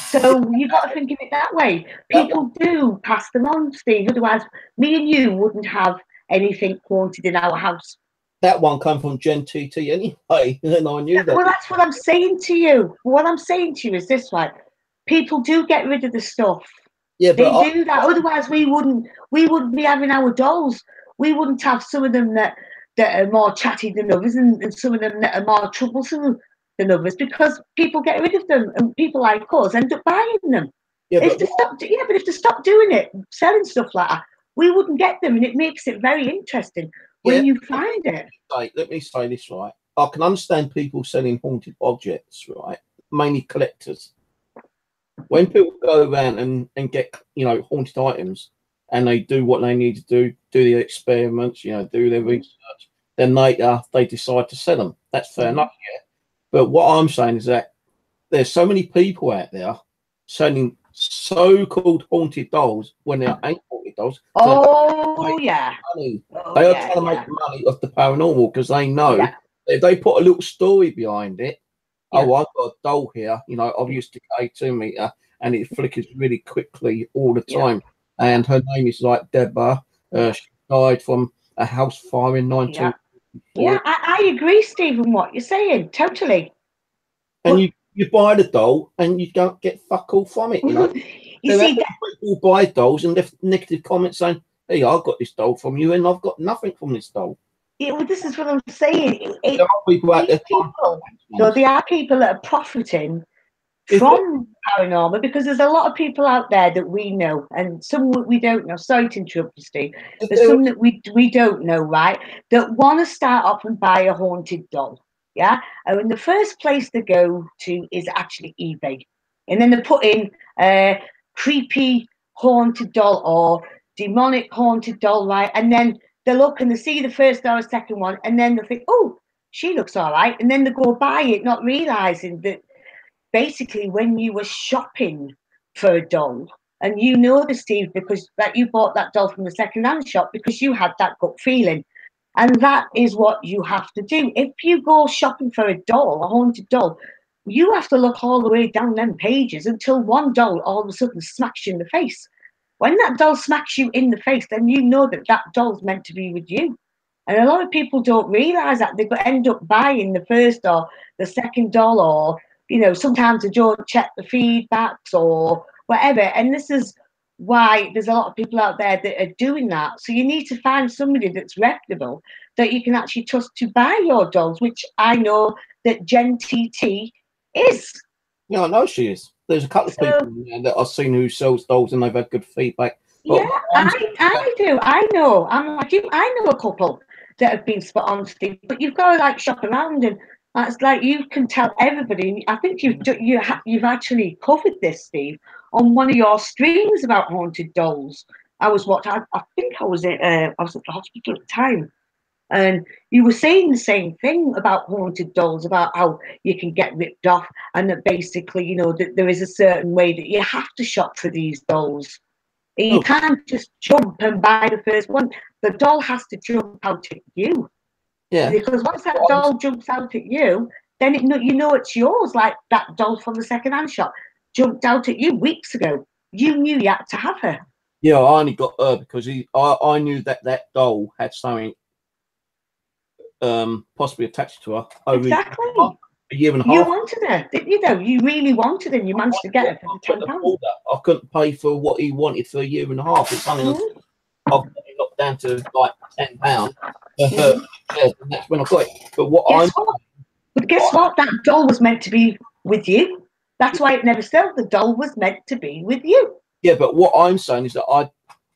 So you've got to think of it that way. People do pass them on, Steve. Otherwise, me and you wouldn't have anything haunted in our house. That one come from Gen TT anyway, and I knew that. Well, that's what I'm saying to you. What I'm saying to you is this: way, people do get rid of the stuff. Yeah, They but do that. Otherwise, we wouldn't be having our dolls. We wouldn't have some of them that are more chatty than others, and some of them that are more troublesome than others, because people get rid of them, and people like us end up buying them. yeah, If but if they stop doing it, selling stuff like that, we wouldn't get them, and it makes it very interesting when you find it. let me say this right. I can understand people selling haunted objects, right? Mainly collectors. When people go around and get, you know, haunted items, and they do what they need to do the experiments, you know, do their research, then later they decide to sell them. That's fair enough, yeah. But what I'm saying is that there's so many people out there selling so-called haunted dolls when they ain't haunted dolls. Oh yeah, Money. They are trying to make money off the paranormal because they know if they put a little story behind it. Oh, I've got a doll here. You know, I've used to get 2 meter, and it flickers really quickly all the time. And her name is like Deborah. She died from a house fire in 19. Yeah, I agree, Stephen. What you're saying, totally. And you buy the doll, and you don't get fuck all from it. You know, you see, people buy dolls and left negative comments saying, "Hey, I got this doll from you, and I've got nothing from this doll." Yeah, well, this is what I'm saying. There are people out there. There are people that are profiting from paranormal, because there's a lot of people out there that we know and some we don't know. Sorry to interrupt you, Steve. There's some that we don't know, right? That want to start off and buy a haunted doll. Yeah. And the first place they go to is actually eBay. And then they put in creepy haunted doll or demonic haunted doll, right? And then they look and they see the first or second one, and then they think, oh, she looks all right. And then they go buy it, not realizing that basically when you were shopping for a doll, and you know this, Steve, because that you bought that doll from the second-hand shop because you had that gut feeling. And that is what you have to do. If you go shopping for a doll, a haunted doll, you have to look all the way down them pages until one doll all of a sudden smacks you in the face. When that doll smacks you in the face, then you know that that doll's meant to be with you. And a lot of people don't realise that. They end up buying the first or the second doll, or, you know, sometimes they don't check the feedbacks or whatever. And this is why there's a lot of people out there that are doing that. So you need to find somebody that's reputable that you can actually trust to buy your dolls, which I know that Jen TT is. Yeah, I know she is. There's a couple of people that I've seen who sells dolls and they've had good feedback. But yeah, I do. I know. I'm like you. I know a couple that have been spot on, Steve. But you've got to like shop around, and that's like you can tell everybody. I think you've actually covered this, Steve, on one of your streams about haunted dolls. I think I was at the hospital at the time, and you were saying the same thing about haunted dolls, about how you can get ripped off, and that basically, you know, that there is a certain way that you have to shop for these dolls. You can't just jump and buy the first one. The doll has to jump out at you. Yeah. Because once that doll jumps out at you, then you know it's yours. Like that doll from the second-hand shop jumped out at you weeks ago. You knew you had to have her. Yeah, I only got her because I knew that doll had something possibly attached to her over a year and a half. You wanted her, you know. You really wanted her. And you managed to get her for the £10. I couldn't pay for what he wanted for a year and a half. It's something I've got down to like £10. And that's when I got it. But guess what? That doll was meant to be with you. That's why it never sold. The doll was meant to be with you. Yeah, but what I'm saying is that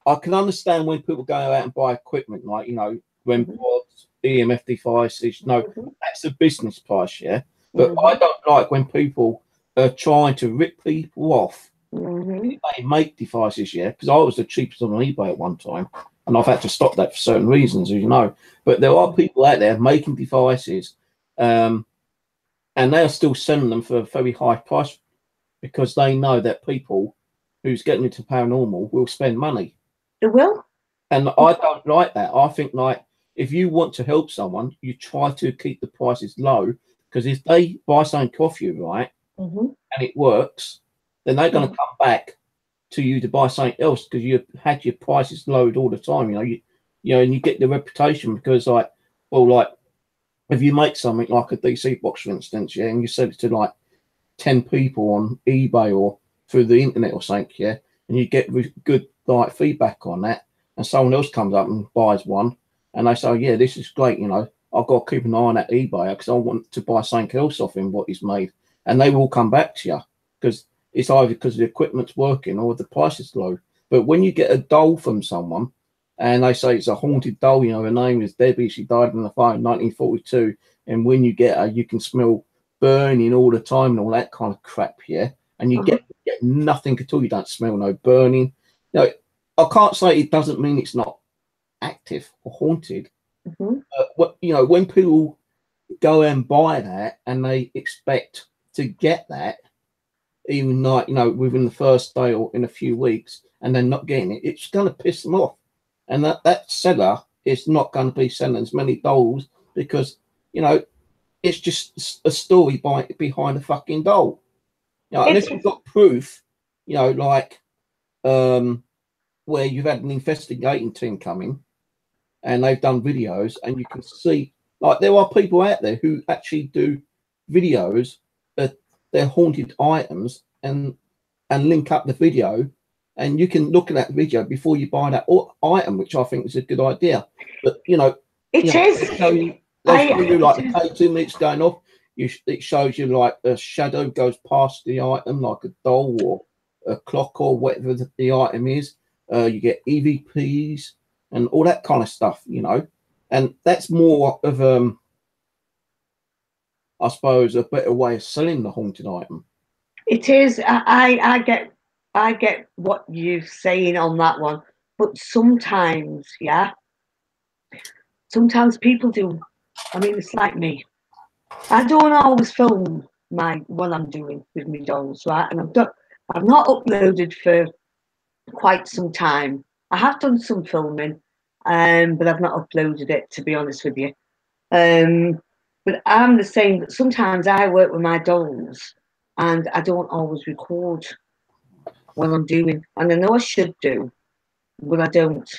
I can understand when people go out and buy equipment, like, you know, when pods, EMF devices. No, that's a business price, yeah. But I don't like when people are trying to rip people off. They make devices, yeah, because I was the cheapest on eBay at one time, and I've had to stop that for certain reasons, as you know. But there are people out there making devices, and they are still selling them for a very high price because they know that people who's getting into paranormal will spend money. They will. And I don't like that. I think, like, if you want to help someone, you try to keep the prices low, because if they buy something off you, right, and it works, then they're going to come back to you to buy something else because you had your prices lowered all the time. You know, and you get the reputation because, like, well, like if you make something like a DC box, for instance, yeah, and you sell it to like 10 people on eBay or through the internet or something, yeah, and you get good like feedback on that, and someone else comes up and buys one, and they say, oh, yeah, this is great, you know, I've got to keep an eye on that eBay because I want to buy something else off him, what he's made, and they will come back to you because it's either because the equipment's working or the price is low. But when you get a doll from someone and they say it's a haunted doll, you know, her name is Debbie, she died in the fire in 1942, and when you get her, you can smell burning all the time and all that kind of crap, yeah, and you get nothing at all. You don't smell no burning. You know, I can't say it doesn't mean it's not active or haunted. But you know, when people go and buy that and they expect to get that, even like, you know, within the first day or in a few weeks, and they're not getting it, it's going to piss them off. And that seller is not going to be selling as many dolls because, you know, it's just a story behind a fucking doll. You know, and if you've got proof, you know, like where you've had an investigating team coming and they've done videos and you can see, like, there are people out there who actually do videos of their haunted items and link up the video, and you can look at that video before you buy that item, which I think is a good idea. But, you know, It is. They show you like the K2 minutes going off. It shows you like a shadow goes past the item, like a doll or a clock or whatever the item is. You get EVPs and all that kind of stuff, you know, and that's more of I suppose, a better way of selling the haunted item. It is. I get what you're saying on that one, but sometimes, yeah, sometimes people do. I mean, it's like me. I don't always film what I'm doing with my dolls, right? And I've not uploaded for quite some time. I have done some filming, but I've not uploaded it, to be honest with you. But I'm the same. But sometimes I work with my dolls, and I don't always record what I'm doing. And I know I should do, but I don't.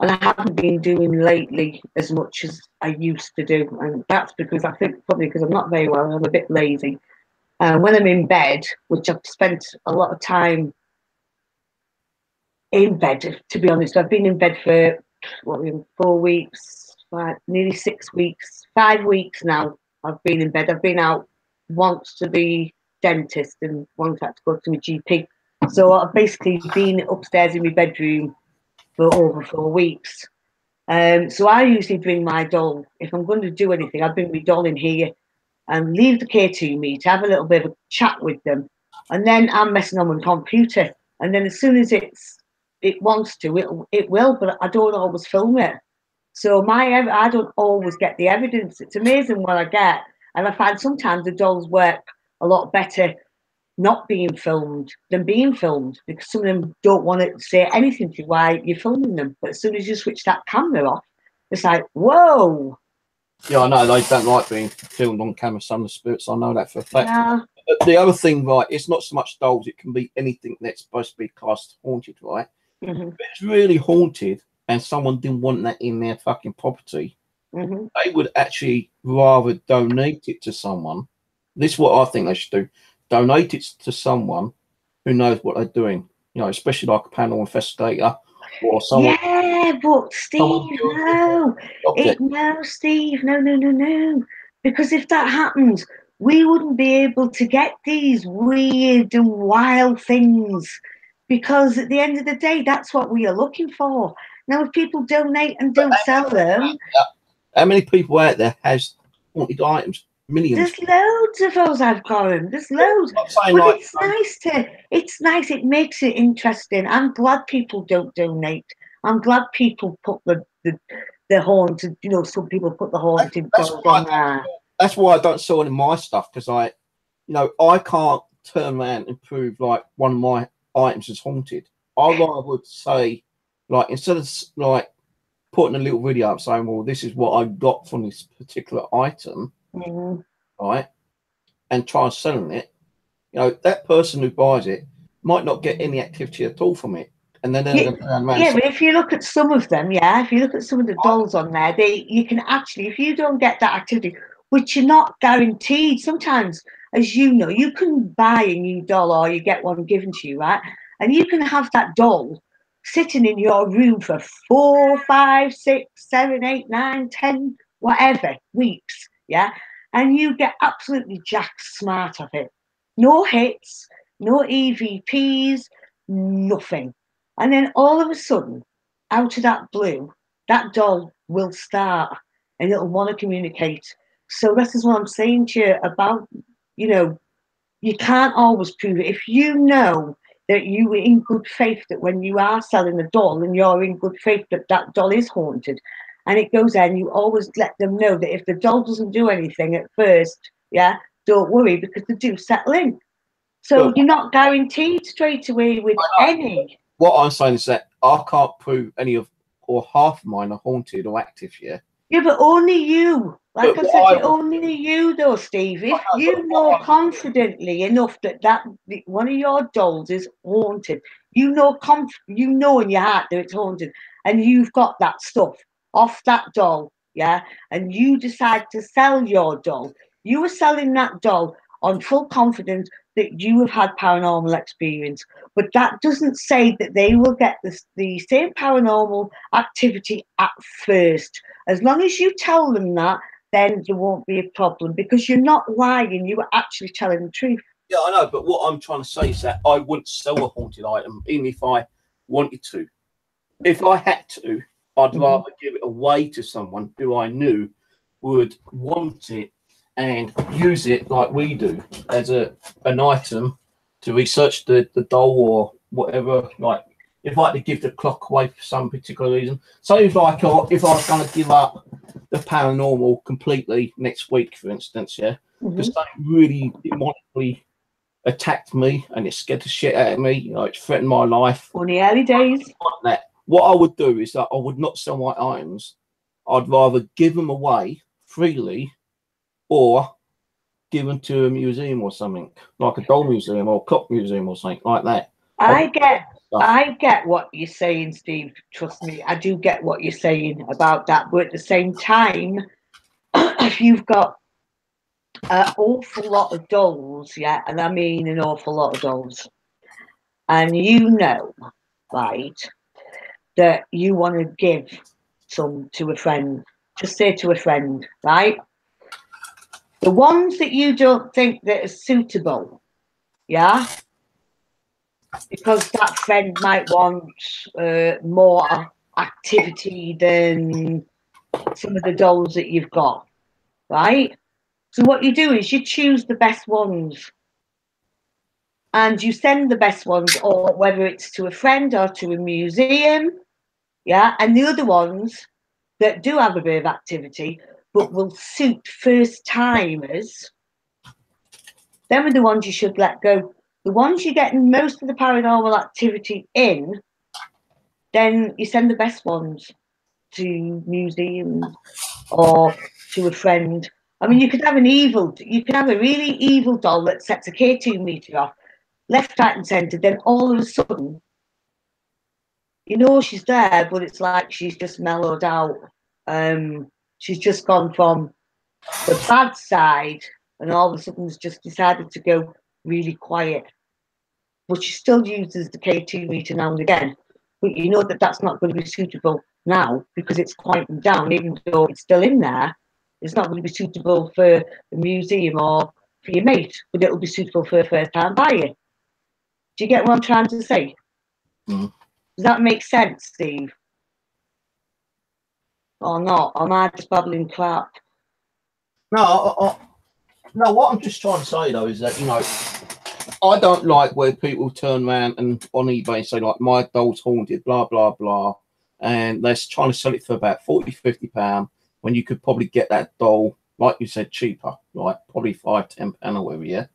And I haven't been doing lately as much as I used to do. And that's because I think probably because I'm not very well, I'm a bit lazy. When I'm in bed, which I've spent a lot of time in bed, to be honest, I've been in bed for 4 weeks, nearly 6 weeks, 5 weeks now. I've been in bed. I've been out once to the dentist and once had to go to my GP. So I've basically been upstairs in my bedroom for over 4 weeks. So I usually bring my doll. If I'm going to do anything, I bring my doll in here and leave the K2 meet, have a little bit of a chat with them, and then I'm messing on with the computer. And then as soon as it wants to, it will, but I don't always film it. So I don't always get the evidence. It's amazing what I get, and I find sometimes the dolls work a lot better not being filmed than being filmed, because some of them don't want to say anything to you while you're filming them. But as soon as you switch that camera off, it's like, whoa. Yeah, I know they don't like being filmed on camera. Some of the spirits, I know that for a fact. Yeah. The other thing, right, it's not so much dolls. It can be anything that's supposed to be classed haunted, right? If it's really haunted and someone didn't want that in their fucking property, they would actually rather donate it to someone. This is what I think they should do. Donate it to someone who knows what they're doing, you know, especially like a panel investigator or someone. Yeah, but Steve, no, Steve, no. Because if that happens, we wouldn't be able to get these weird and wild things. Because at the end of the day, that's what we are looking for. Now, if people donate and don't sell them, how many people out there has haunted items? Millions. There's loads of those I've got them. There's loads. But like, it's nice. It makes it interesting. I'm glad people don't donate. I'm glad people put the haunted, you know, some people put the haunted dolls on there. That's why I don't sell any of my stuff, because I can't turn around and prove like one of my items is haunted. I would say, like, instead of like putting a little video up saying, well, this is what I got from this particular item, right, and try selling it, you know, that person who buys it might not get any activity at all from it. And then they're going to turn around. Yeah, but if you look at some of them, if you look at some of the dolls on there, you can actually, if you don't get that activity, which you're not guaranteed, sometimes, as you know, you can buy a new doll or you get one given to you, right? And you can have that doll sitting in your room for 4, 5, 6, 7, 8, 9, 10, whatever weeks, and you get absolutely jack smart of it. No hits, no EVPs, nothing. And then all of a sudden, out of that blue, that doll will start and it'll want to communicate. So this is what I'm saying to you about, you know, you can't always prove it. If you know that you were in good faith that when you are selling a doll and you're in good faith that that doll is haunted, and it goes there, and you always let them know that if the doll doesn't do anything at first, don't worry, because they do settle in. So you're not guaranteed straight away with any. What I'm saying is that I can't prove any of or half of mine are haunted or active yet. Yeah, but only you. Like I said, only you though, Steve. If you know confidently enough that one of your dolls is haunted, you know in your heart that it's haunted, and you've got that stuff off that doll, and you decide to sell your doll, you are selling that doll on full confidence that you have had paranormal experience. But that doesn't say that they will get the same paranormal activity at first. As long as you tell them that, then there won't be a problem, because you're not lying, you are actually telling the truth. Yeah, I know, but what I'm trying to say is that I wouldn't sell a haunted item even if I wanted to. If I had to, I'd rather give it away to someone who I knew would want it and use it like we do as an item to research the doll or whatever. Like if I had to give the clock away for some particular reason, say if I was going to give up the paranormal completely next week, for instance, because they really demonically attacked me and it scared the shit out of me, you know, it threatened my life. On the early days. What I would do is that I would not sell my items. I'd rather give them away freely or give them to a museum or something, like a doll museum or a clock museum or something like that. I get what you're saying, Steve. Trust me, I do get what you're saying about that. But at the same time, if you've got an awful lot of dolls, and I mean an awful lot of dolls, and you know, right, that you want to give some to a friend, just say to a friend, right? The ones that you don't think that are suitable, because that friend might want more activity than some of the dolls that you've got, right? So what you do is you choose the best ones and you send the best ones, or whether it's to a friend or to a museum, and the other ones that do have a bit of activity but will suit first timers, them are the ones you should let go. The ones you're getting most of the paranormal activity in, then you send the best ones to museums or to a friend. I mean, you could have a really evil doll that sets a K2 meter off, left, right, and centre. Then all of a sudden, you know she's there, but it's like she's just mellowed out. She's just gone from the bad side, and all of a sudden has just decided to go really quiet. But she still uses the K2 meter now and again. But you know that that's not going to be suitable now because it's quieting down, even though it's still in there. It's not going to be suitable for a museum or for your mate, but it'll be suitable for a first-time buyer. Do you get what I'm trying to say? Does that make sense, Steve? Or not? Or am I just babbling crap? No, what I'm just trying to say, though, is that, you know, I don't like where people turn around and on eBay and say, like, my doll's haunted, blah, blah, blah, and they're trying to sell it for about £40–50 when you could probably get that doll, like you said, cheaper, like probably £5–10 or whatever, Yeah,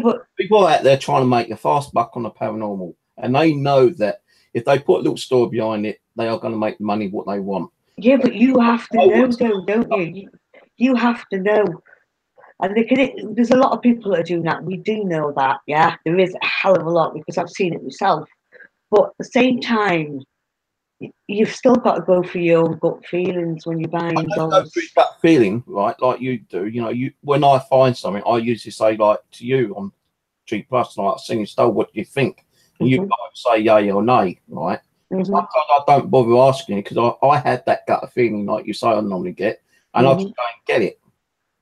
but people out there trying to make a fast buck on the paranormal, and they know that if they put a little story behind it, they are going to make the money what they want. Yeah, but you have to know, though, don't you? You have to know. And there's a lot of people that are doing that. We do know that, yeah. There is a hell of a lot because I've seen it myself. But at the same time, you've still got to go for your own gut feelings when you're buying dolls. Gut feeling, right? Like you do. You know, when I find something, I usually say like to you on G Plus, like, "Sing your stole, what do you think?" And you say yay or nay, right? Sometimes I don't bother asking it because I had that gut feeling like you say I normally get, and I just go and get it.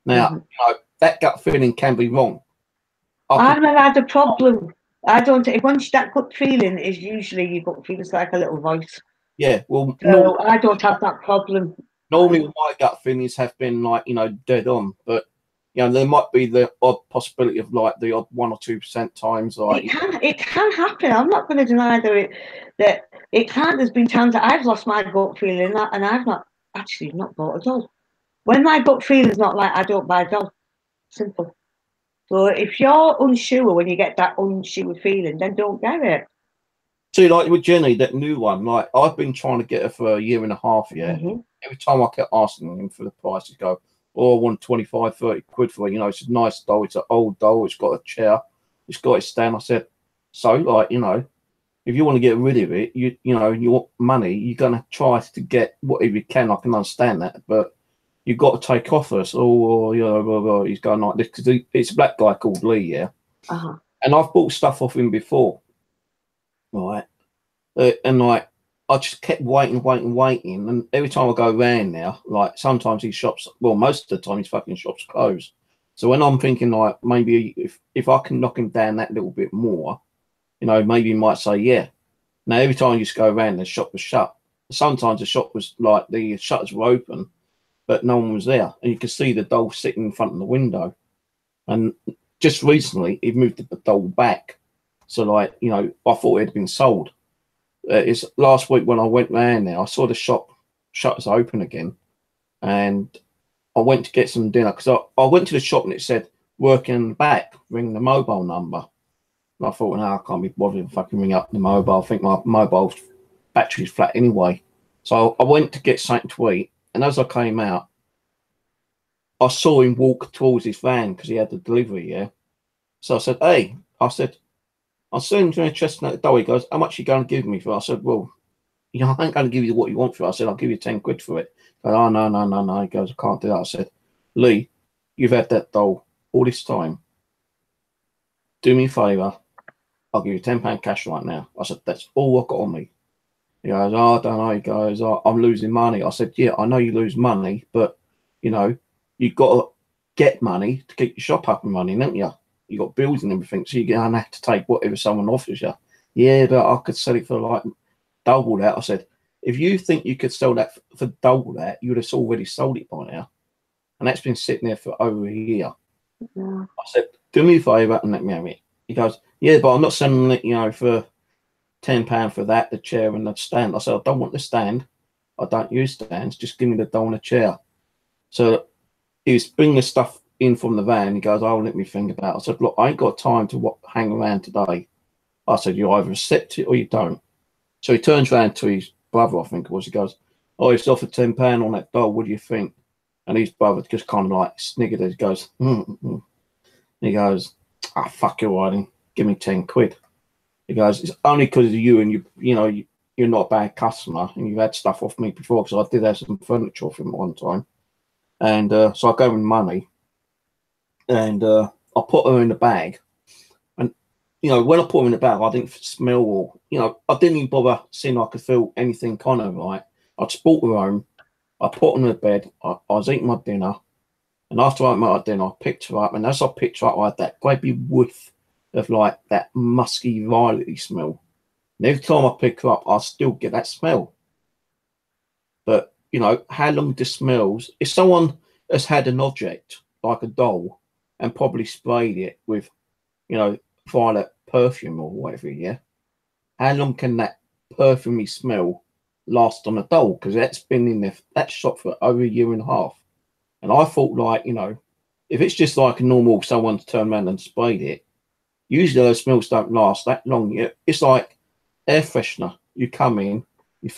Now, you know, that gut feeling can be wrong. I've never had a problem. I don't. Once that gut feeling is usually your gut feeling is like a little voice. Yeah, well, So I don't have that problem. Normally, my gut feelings have been like, you know, dead on, but you know, there might be the odd possibility of like the odd 1 or 2% times. Like it can happen. I'm not going to deny that it can. There's been times that I've lost my gut feeling and I've not bought a doll. When my gut feeling's not like, I don't buy a doll. Simple. So if you're unsure when you get that unsure feeling, then don't get it. See, like with Jenny, that new one, like I've been trying to get her for 1.5 years. Yeah. Every time I kept asking him for the price, he'd go, "Oh, I want 25, 30 quid for it." You know, it's a nice doll. It's an old doll. It's got a chair. It's got its stand. I said, so, like, you know, if you want to get rid of it, you know, you want money, you're gonna try to get whatever you can. I can understand that, but you've got to take offers. Oh, you know, blah, blah. He's going like this because it's a black guy called Lee, yeah. And I've bought stuff off him before, right? And like I just kept waiting, and every time I go around now, like sometimes his shops, well, most of the time his fucking shops close. So when I'm thinking like maybe if I can knock him down that little bit more, you know, maybe he might say yeah. Now every time you just go around, the shop was shut. Sometimes the shop was like the shutters were open, but no one was there, and you could see the doll sitting in front of the window. And just recently, he moved the doll back, so like, you know, I thought it had been sold. It's last week when I went round there, I saw the shop shutters open again, and I went to get some dinner because I went to the shop and it said working in the back, ring the mobile number. And I thought, no, I can't be bothered to fucking ring up the mobile. I think my mobile battery's flat anyway. So I went to get something to eat, and as I came out, I saw him walk towards his van because he had the delivery, yeah. So I said, hey, I said, I'm sitting to a chestnut doll. He goes, how much are you going to give me for it? I said, well, you know, I ain't going to give you what you want for it. I said, I'll give you 10 quid for it. He goes, oh, no. He goes, I can't do that. I said, Lee, you've had that doll all this time. Do me a favour. I'll give you £10 cash right now. I said, that's all I've got on me. He goes, oh, I don't know. He goes, oh, I'm losing money. I said, yeah, I know you lose money, but, you know, you've got to get money to keep your shop up and running, don't you? You got bills and everything, so you're gonna have to take whatever someone offers you. Yeah, but I could sell it for like double that. I said, if you think you could sell that for double that, you would have already sold it by now. And that's been sitting there for over a year. I said, do me a favour and let me have it. He goes, yeah, but I'm not selling it, you know, for £10 for that, the chair and the stand. I said, I don't want the stand. I don't use stands. Just give me the doll and a chair. So he was bringing the stuff in from the van. He goes, oh, let me think about it. I said, look, I ain't got time to hang around today. I said, you either accept it or you don't. So he turns around to his brother, I think it was. He goes, oh, he's offered £10 on that doll. What do you think? And his brother just kind of like sniggered. He goes, He goes, ah, fuck you, Riding. Give me 10 quid. He goes, it's only because of you, and you know, you're not a bad customer, and you've had stuff off me before, because I did have some furniture off him one time. And so I gave him money. And I put her in the bag, and you know, when I put her in the bag, I didn't smell or, you know, I didn't even bother seeing I could feel anything on her, right? I just brought her home, I put her in the bed, I was eating my dinner, and after I ate my dinner, I picked her up, and as I picked her up, I had that great big whiff of like that musky, violety smell. And every time I pick her up, I still get that smell. But you know, how long this smells, if someone has had an object like a doll and probably sprayed it with, you know, violet perfume or whatever, yeah, how long can that perfumey smell last on a doll? Because that's been in that shop for over 1.5 years. And I thought, like, you know, if it's just like a normal someone's turned around and sprayed it, usually those smells don't last that long. It's like air freshener. You come in, you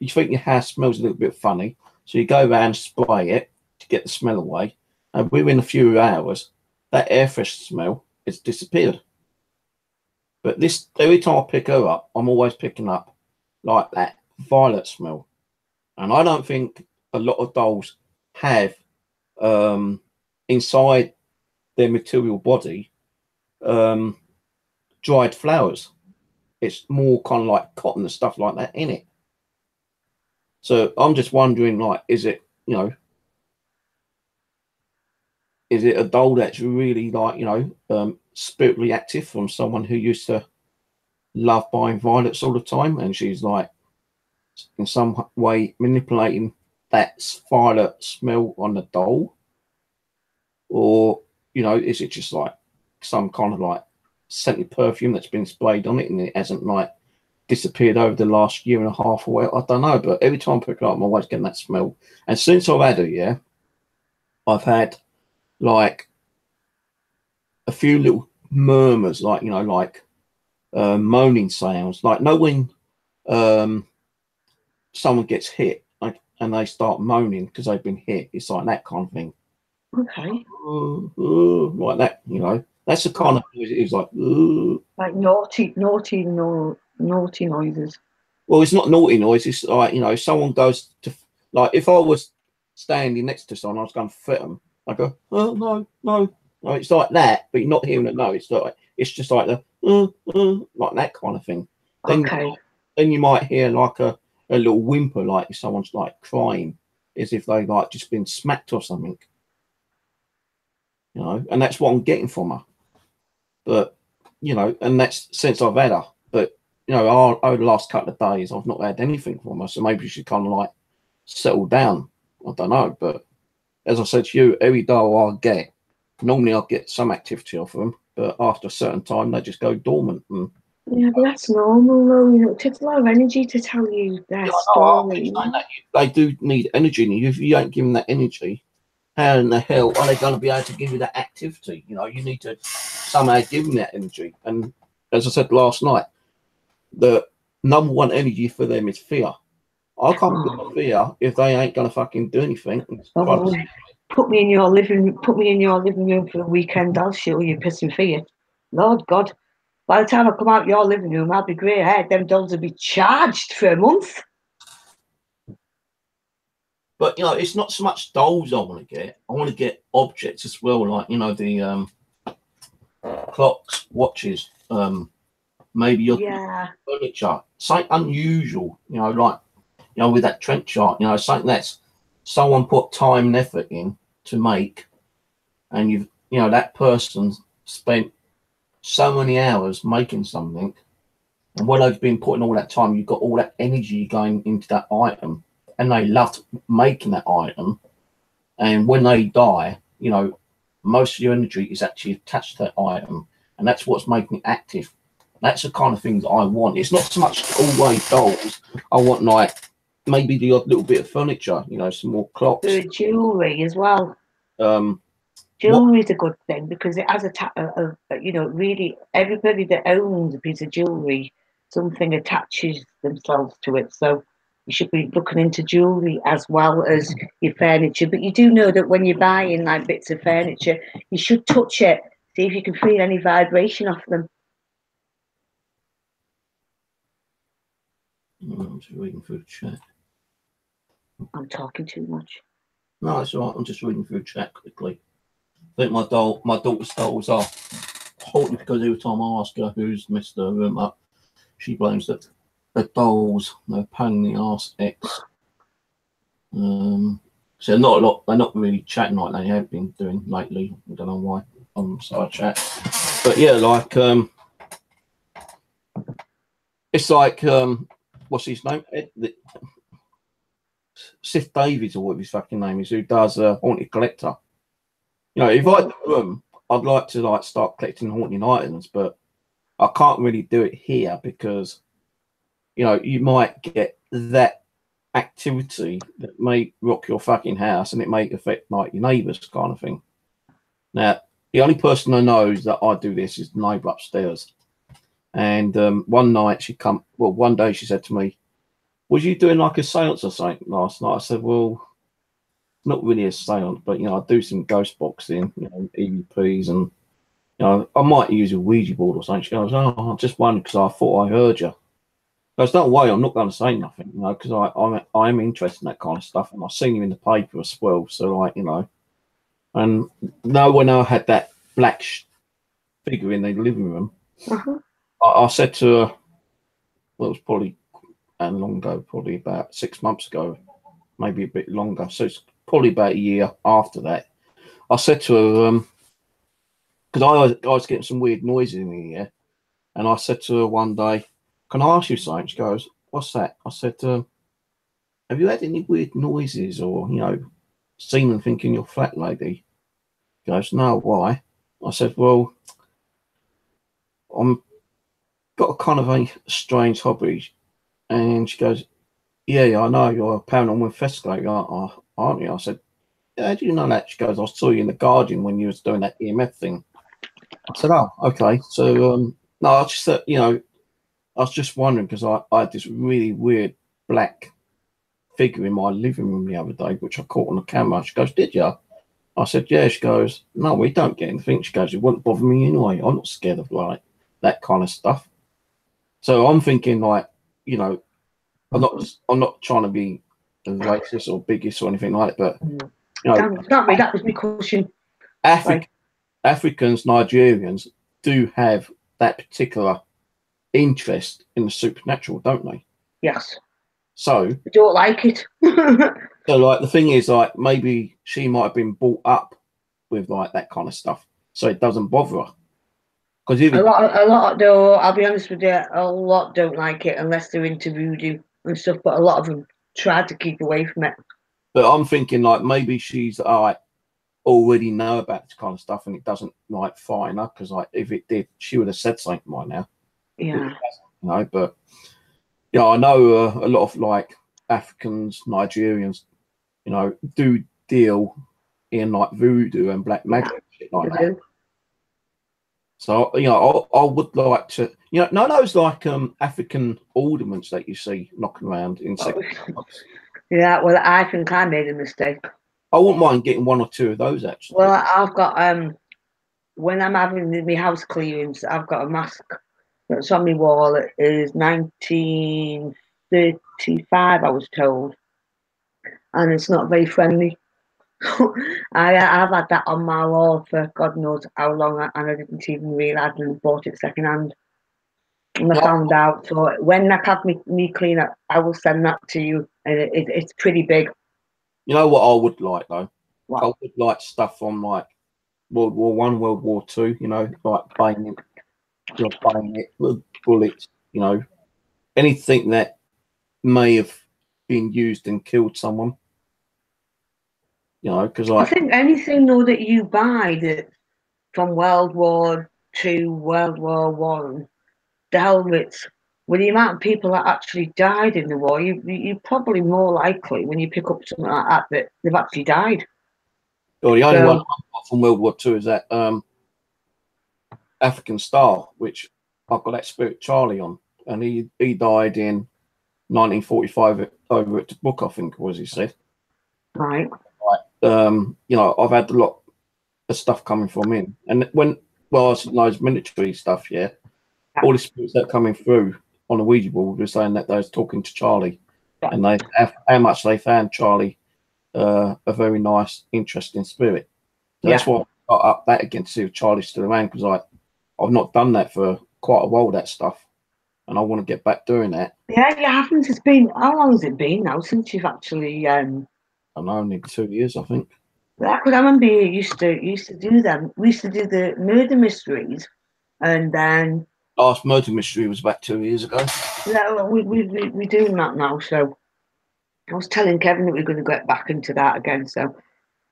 think your house smells a little bit funny, So you go around, spray it to get the smell away, and within a few hours, that air fresh smell has disappeared. But this, every time I pick her up, I'm always picking up like that violet smell. And I don't think a lot of dolls have inside their material body dried flowers. It's more kind of like cotton and stuff like that in it. So I'm just wondering, like, is it, you know, is it a doll that's really like, you know, spiritually active from someone who used to love buying violets all the time, and she's like in some way manipulating that violet smell on the doll? Or, you know, is it just like some kind of like scented perfume that's been sprayed on it and it hasn't like disappeared over the last year and a half or whatever? I don't know, but every time I pick it up, I'm always getting that smell. And since I've had it, yeah, I've had like a few little murmurs, like, you know, like moaning sounds, like know when someone gets hit, like, and they start moaning because they've been hit. It's like that kind of thing. Okay. Like that, you know. That's the kind of noise it is, like naughty noises. Well, it's not naughty noise. It's like, you know, someone goes to, like, if I was standing next to someone, I was going to fit them. I go, oh no, no, no. It's like that, but you're not hearing it. No, it's like, it's just like the like that kind of thing. Okay. Then you might hear like a little whimper, like if someone's like crying, as if they like just been smacked or something. You know, and that's what I'm getting from her. But, you know, and that's since I've had her. But, you know, over the last couple of days, I've not had anything from her. So maybe she kind of like settled down. I don't know. But as I said to you, every doll I get, normally I'll get some activity off them. But after a certain time, they just go dormant. And, yeah, but that's normal, though. You know, it takes a lot of energy to tell you their story. They do need energy. And if you ain't giving that energy, how in the hell are they going to be able to give you that activity? You know, you need to somehow give them that energy. And as I said last night, the number one energy for them is fear. I can't get fear if they ain't going to fucking do anything. Put me in your living room for the weekend. I'll show you pissing fear. Lord God, by the time I come out your living room, I'll be grey haired. Them dolls will be charged for a month. But, you know, it's not so much dolls I want to get. I want to get objects as well, like, you know, the clocks, watches, maybe your furniture, something unusual, you know, like, you know, with that trench chart, you know, something that's someone put time and effort in to make, and you know, that person spent so many hours making something, and when they've been putting all that time, you've got all that energy going into that item. And they loved making that item, and when they die, you know, most of your energy is actually attached to that item, and that's what's making it active. That's the kind of things I want. It's not so much always dolls. I want like maybe the odd little bit of furniture, you know, some more clocks, jewelry as well. Jewelry is a good thing because it has you know, really everybody that owns a piece of jewelry, something attaches themselves to it. So you should be looking into jewelry as well as your furniture. But you do know that when you're buying like bits of furniture, you should touch it, see if you can feel any vibration off them. I'm just reading through the chat. I'm talking too much. No, it's all right. I'm just reading through the chat quickly. I think my daughter's dolls are haunted because every time I ask her who's messed her room up, she blames that the dolls, they're pain in the arse ex. So not a lot. They're not really chatting like they have been doing lately. I don't know why on side chat, but yeah, like it's like what's his name? Sith Davies or what his fucking name is, who does Haunted Collector. You know, if I had the room, I'd like to like start collecting haunting items, but I can't really do it here because, you know, you might get that activity that may rock your fucking house and it may affect like your neighbours kind of thing. Now, the only person I know that I do this is the neighbour upstairs. And one day she said to me, was you doing like a seance or something last night? I said, well, not really a seance, but I do some ghost boxing, EVPs, and I might use a Ouija board or something. She goes, "Oh, I just wondered because I thought I heard you." There's no way I'm not going to say nothing, because I'm interested in that kind of stuff, and I've seen you in the paper as well. So, and no one else had that black figure in the living room. I said to her, well, it was probably long ago, probably about 6 months ago, maybe a bit longer. So it's probably about a year after that. I said to her, because I was getting some weird noises in the ear, and I said to her one day, "Can I ask you something?" She goes, "What's that?" I said, "Have you had any weird noises or, seen anything in your flat, lady?" She goes, "No, why?" I said, "Well, I'm got a kind of a strange hobby." And she goes, yeah, I know, you're a paranormal investigator, aren't you? I said, "Yeah, how do you know that?" She goes, "I saw you in The Guardian when you was doing that EMF thing." I said, "Oh, okay." So, no, I just said, I was just wondering because I had this really weird black figure in my living room the other day, which I caught on the camera. She goes, "Did you?" I said, "Yeah." She goes, "No, we don't get anything." She goes, "It wouldn't bother me anyway. I'm not scared of that kind of stuff." So I'm thinking I'm not trying to be racist or biggest or anything like that, but that was my question. Africans, Nigerians do have that particular interest in the supernatural, don't they? Yes. So I don't like it. so the thing is, maybe she might have been brought up with that kind of stuff, so it doesn't bother her. Because a lot though, I'll be honest with you, a lot don't like it unless they're into voodoo and stuff, but a lot of them try to keep away from it. But I'm thinking maybe she's already know about this kind of stuff and it doesn't frighten her, because if it did, she would have said something by now. Yeah. But I know a lot of Africans, Nigerians, do deal in voodoo and black magic, shit like that. So I would like to, know those African ornaments that you see knocking around in Yeah, well, I think I made a mistake. I wouldn't mind getting one or two of those actually. Well, I've got when I'm having my house clearance, I've got a mask that's on my wall. It is 1935, I was told, and it's not very friendly. I've had that on my wall for God knows how long, and I didn't even realise and bought it secondhand. And I found out. So when I have me clean up, I will send that to you. And it's pretty big. You know what I would like though? What? I would like stuff from World War One, World War Two. Bayonet, bullets. Anything that may have been used and killed someone. Because I think anything though that you buy that from World War Two, World War One, the helmets, with the amount of people that actually died in the war, you're probably more likely when you pick up something like that they've actually died. the only one I got from World War Two is that African Star, which I've got that Spirit Charlie on, and he died in 1945 over at Book, I think was he said. Right. I've had a lot of stuff coming from him, and when I knows military stuff, all the spirits that are coming through on the Ouija board were saying that they was talking to Charlie, and how much they found Charlie a very nice, interesting spirit. So that's why I got up that again to see if Charlie's still around, because I've not done that for quite a while, that stuff, and I want to get back doing that. Yeah, you haven't. It's been, how long has it been now since you've actually? I don't know, only 2 years, I think. I remember you used to do them. We used to do the murder mysteries, and then Last murder mystery was about 2 years ago. Yeah, we're doing that now. So I was telling Kevin that we're going to get back into that again. So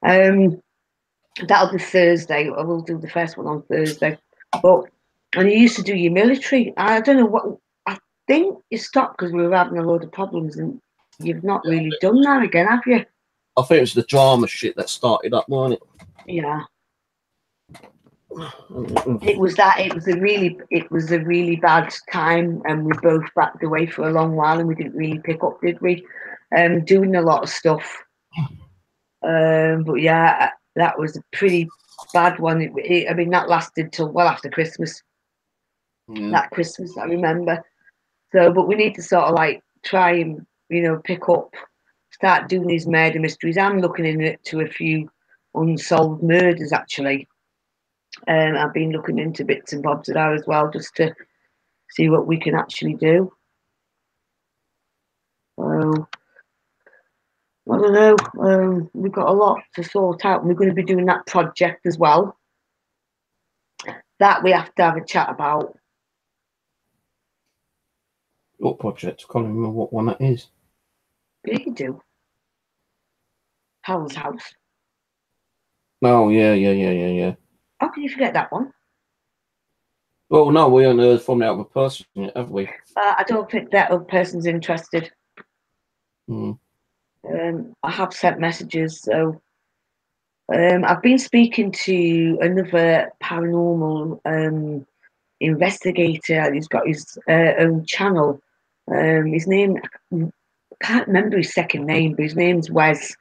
that'll be Thursday. I will do the first one on Thursday. And you used to do your military. I don't know what. I think you stopped because we were having a load of problems, and you've not really done that again, have you? I think it was the drama shit that started up, wasn't it? Yeah. It was that. It was a really bad time, and we both backed away for a long while, and we didn't really pick up, did we? Doing a lot of stuff, But yeah, that was a pretty bad one. I mean, that lasted till well after Christmas. Yeah. That Christmas, I remember. So, but we need to sort of like try and pick up, start doing these murder mysteries. I'm looking into a few unsolved murders actually. I've been looking into bits and bobs of that as well, just to see what we can actually do. So, I don't know. We've got a lot to sort out, and we're going to be doing that project as well. That we have to have a chat about. What project? I can't remember what one that is. You can do Howell's House. Oh, yeah. How can you forget that one? Well, no, we haven't heard from the other person yet, have we? I don't think that other person's interested. Mm. I have sent messages, so I've been speaking to another paranormal investigator. He's got his own channel. His name, I can't remember his second name, but his name's Wes.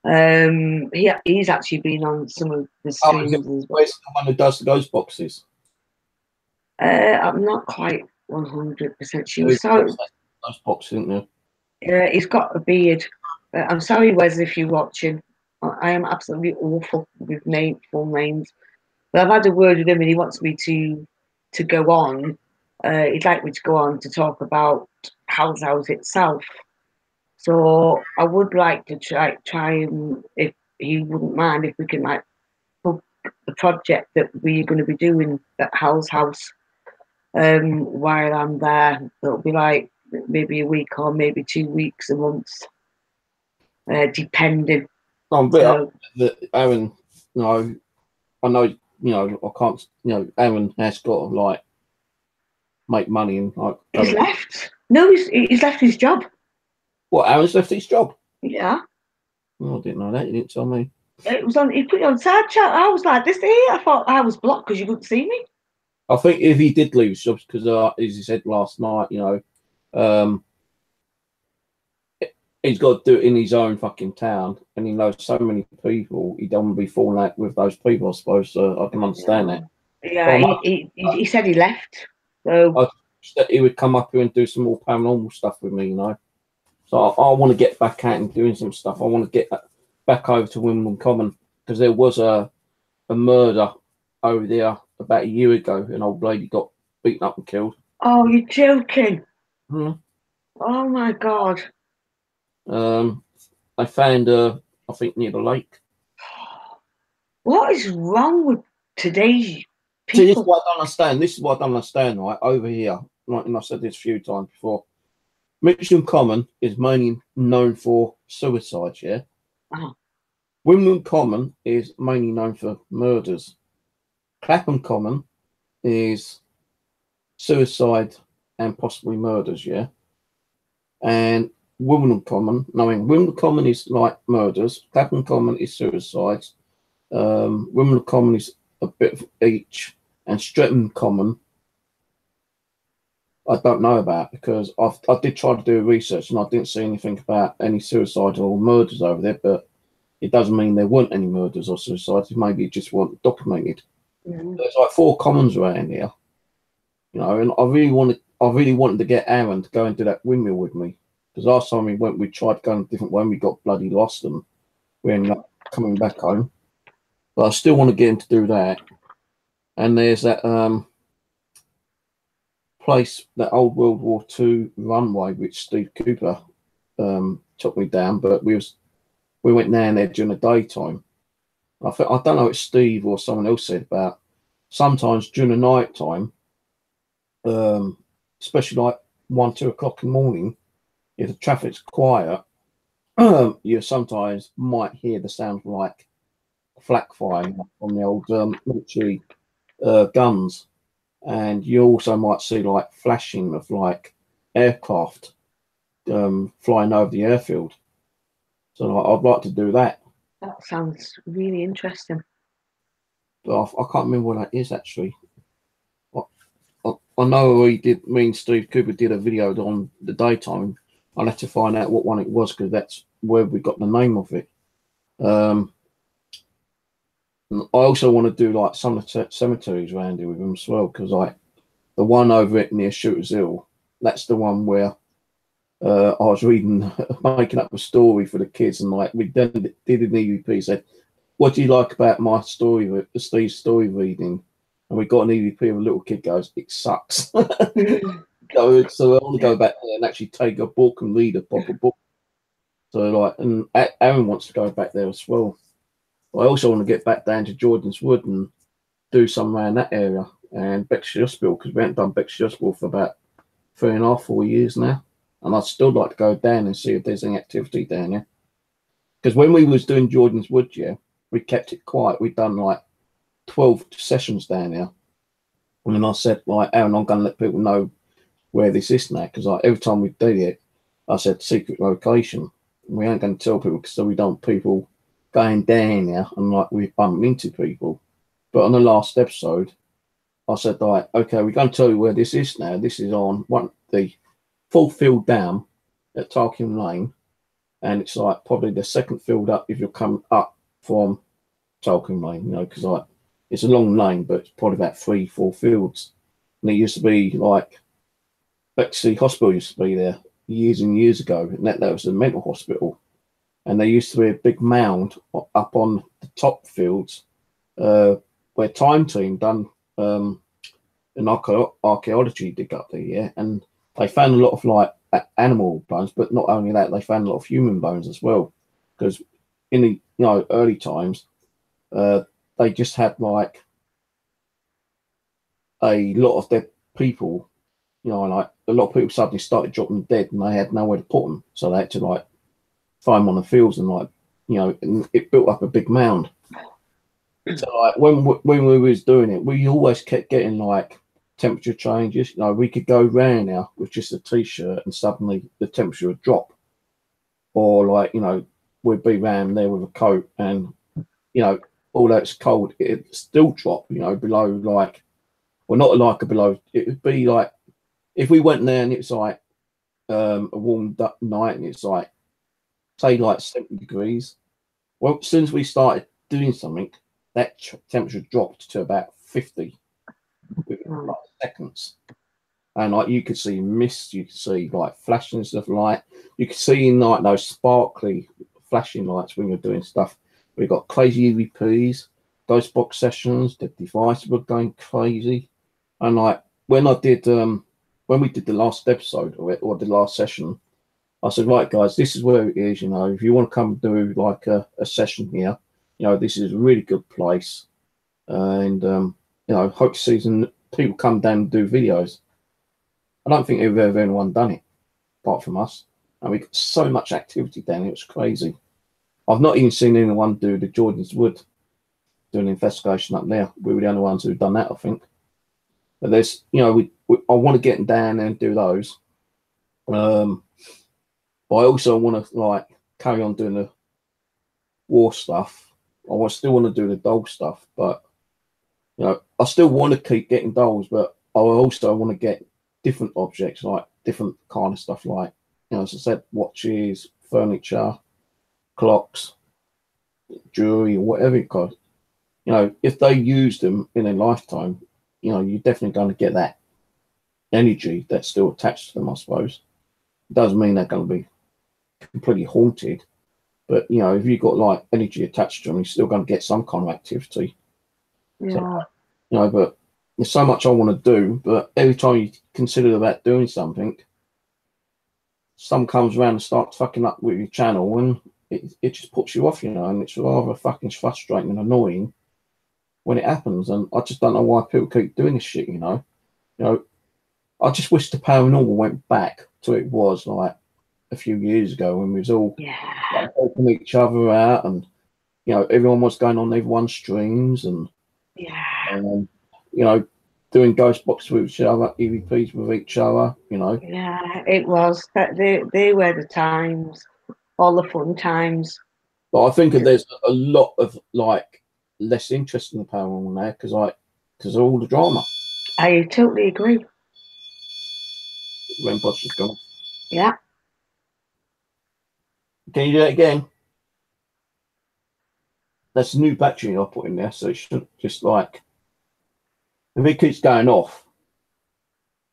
He's actually been on some of the streams as well. Where's the one who does the ghost boxes? I'm not quite 100% sure. Sorry, Ghost boxes, isn't there? he's got a beard. I'm sorry, Wes, if you're watching. I am absolutely awful with full names. But I've had a word with him, and he wants me to go on. He'd like me to go on to talk about House itself. So I would like to try and, if he wouldn't mind, if we can like book the project that we're going to be doing at House. While I'm there, it'll be like maybe a week or maybe 2 weeks, a month, depending. I'm a bit up that Aaron, I know, I can't, Aaron has got to like make money and like. He's left. No, he's left his job. What? Aaron's left his job? Yeah. Oh, I didn't know that. You didn't tell me. It was on. He put it on side chat. I was like, "This here." I thought I was blocked because you couldn't see me. I think if he did lose jobs, because as he said last night, he's got to do it in his own fucking town, and he knows so many people. He don't want to be falling out with those people, I suppose. So I can understand that. Yeah, he said he left. So he would come up here and do some more paranormal stuff with me, So I want to get back out and doing some stuff. I want to get back over to Wimbledon Common, because there was a murder over there about a year ago. An old lady got beaten up and killed. Oh, you're joking! Hmm. Oh my god! I found her, I think, near the lake. What is wrong with today's people? See, this is what I don't understand. This is what I don't understand, right? Over here, right, and I've said this a few times before. Mitcham Common is mainly known for suicides, yeah? Uh-huh. Wimbledon Common is mainly known for murders. Clapham Common is suicide and possibly murders, yeah? And Wimbledon Common, Wimbledon Common is like murders. Clapham Common is suicides. Wimbledon Common is a bit of each. And Streatham Common, I don't know about, because I did try to do research and I didn't see anything about any suicides or murders over there, but it doesn't mean there weren't any murders or suicides. Maybe it just weren't documented. Mm-hmm. There's like 4 commons around here, and I really wanted to get Aaron to go and do that windmill with me, because last time we tried going a different way and we got bloody lost and we ended up coming back home. But I still want to get him to do that. And there's that place, that old World War II runway, which Steve Cooper took me down, but we went down there during the daytime. I don't know if Steve or someone else said about sometimes during the night time, especially like 1-2 o'clock in the morning, if the traffic's quiet, you sometimes might hear the sound like flak firing on the old military guns, and you also might see like flashing of like aircraft flying over the airfield. So I'd like to do that. That sounds really interesting. But I can't remember what that is actually. I know me and Steve Cooper did a video on the daytime. I'll have to find out what one it was, because that's where we got the name of it. And I also want to do like some of the cemeteries around here with them as well, because like the one over it near Shooters Hill, that's the one where I was reading, making up a story for the kids, and like we then did an EVP, said, "What do you like about my story, Steve's story reading?" And we got an EVP where a little kid goes, "It sucks." So I want to go back there and actually take a book and read a proper book. So like, and Aaron wants to go back there as well. I also want to get back down to Jordan's Wood and do some around that area and Bexley Hospital, because we haven't done Bexley Hospital for about 3.5, 4 years now. And I'd still like to go down and see if there's any activity down there. Because when we was doing Jordan's Wood, yeah, we kept it quiet. We'd done like 12 sessions down there. And then I said, like, Aaron, I'm going to let people know where this is now. Because like, every time we do it, I said secret location. We ain't going to tell people because we don't want people going down there and like we bump into people. But on the last episode, I said, like, okay, we're going to tell you where this is now. This is on the full field down at Tarkin Lane, and it's like probably the second field up if you're coming up from Tarkin Lane, you know, because like it's a long lane, but it's probably about 3-4 fields. And it used to be like Bexley Hospital used to be there years and years ago, and that was a mental hospital. And there used to be a big mound up on the top fields where Time Team done an archaeology dig up there, yeah, and they found a lot of like animal bones, but not only that, they found a lot of human bones as well. Because in the early times, they just had like a lot of dead people. Like a lot of people suddenly started dropping dead, and they had nowhere to put them, so they had to like find them on the fields, and like and it built up a big mound. So like when we was doing it, we always kept getting like temperature changes. We could go round now with just a t-shirt and suddenly the temperature would drop, or like we'd be round there with a coat and although it's cold, it'd still drop below, like, well, not like a below, it would be like if we went there and it's like a warm night and it's like say like 70 degrees, well, as soon as we started doing something, that temperature dropped to about 50 within like seconds. And like you could see mist, you could see like flashes of light, you could see like those sparkly flashing lights when you're doing stuff. We got crazy EVPs, ghost box sessions, the devices were going crazy. And like when we did the last episode of it, or the last session, I said, right guys, this is where it is, if you want to come do like a session here, this is a really good place. And hope to see some people come down and do videos. I don't think we've ever anyone done it apart from us. And we got so much activity down here, it's crazy. I've not even seen anyone do the Jordan's Wood, do an investigation up there. We were the only ones who've done that, I think. But there's, I want to get down there and do those. But I also want to like carry on doing the war stuff. I still want to do the doll stuff, but I still want to keep getting dolls, but I also want to get different objects, like different kind of stuff, like as I said, watches, furniture, clocks, jewelry, or whatever you call it. If they use them in a lifetime, you're definitely going to get that energy that's still attached to them, I suppose. It doesn't mean they're going to be completely haunted, but if you've got like energy attached to them, you're still going to get some kind of activity. Yeah. So, but there's so much I want to do, but every time you consider about doing something, some comes around and starts fucking up with your channel, and it just puts you off, and it's rather fucking frustrating and annoying when it happens. And I just don't know why people keep doing this shit, I just wish the paranormal went back to what it was like a few years ago when we was all like, helping each other out, and everyone was going on everyone's streams, and doing ghost boxes with each other, EVPs with each other, Yeah, it was. They were the times, all the fun times. But I think there's a lot of like less interest in the paranormal now because of all the drama. I totally agree. When Bosch is gone. Yeah. Can you do it again? that's a new battery I put in there, so it shouldn't just like, if it keeps going off,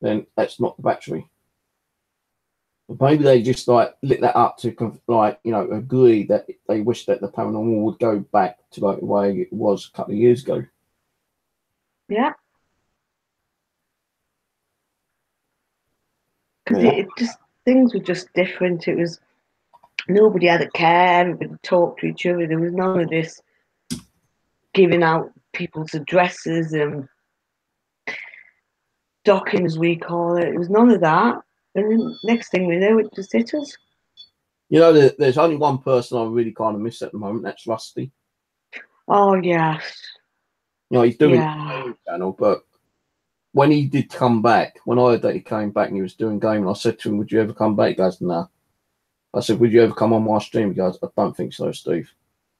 then that's not the battery. But maybe they just like lit that up to like, you know, agree that they wish that the paranormal would go back to like the way it was a couple of years ago. Yeah. Because Yeah. it just, things were just different. It was, nobody had a care, everybody talked to each other. There was none of this giving out people's addresses and docking, as we call it. It was none of that. And then next thing we know, it just hit us. You know, there's only one person I really kind of miss at the moment. That's Rusty. Oh, yes. You know, he's doing Yeah. the channel, but when he did come back, when I heard that he came back and he was doing gaming, I said to him, "Would you ever come back?" He goes, "No." I said, "Would you ever come on my stream?" He goes, "I don't think so, Steve.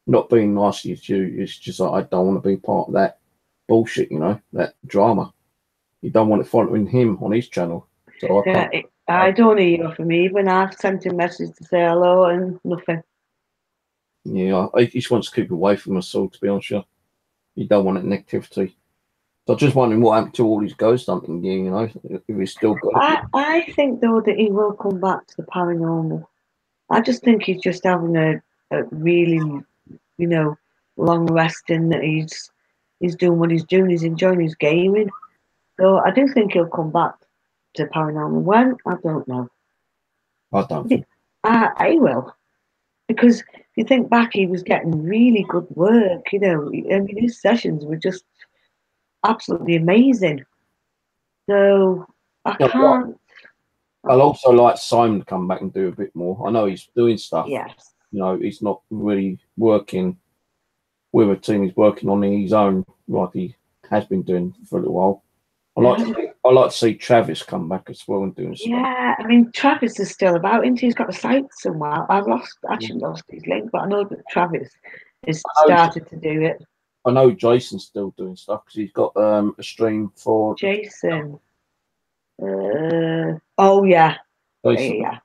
Not being nice to you, it's just like I don't want to be part of that bullshit, you know, that drama. You don't want it following him on his channel." So I don't hear from him even. I've sent him messages to say hello and nothing. Yeah, he just wants to keep away from us all, to be honest with you. You don't want that negativity. So I'm just wondering what happened to all his ghost hunting gear, you know, if he's still got it. I think, though, that he will come back to the paranormal. I just think he's just having a really, you know, long resting, that he's doing what he's doing. He's enjoying his gaming. So I do think he'll come back to paranormal. When? I don't know. I don't think. I will. Because if you think back, he was getting really good work, you know. I mean, his sessions were just absolutely amazing. So I You know, can't. I'll also like Simon to come back and do a bit more. I know he's doing stuff. Yes. You know, he's not really working with a team. He's working on his own, like he has been doing for a little while. I like to see Travis come back as well and doing stuff. Yeah, I mean, Travis is still about, isn't he? He's got a site somewhere. I've actually lost his link, but I know that Travis has started to do it. I know Jason's still doing stuff because he's got a stream for Jason. Oh yeah, Jason. yeah.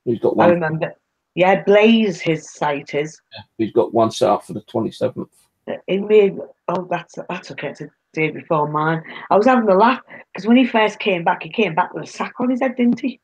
He's got I one. remember. Yeah, Blaze, his site is. Yeah, he's got one set up for the 27th. It made. Oh, that's okay. It's a day before mine. I was having a laugh because when he first came back with a sack on his head, didn't he?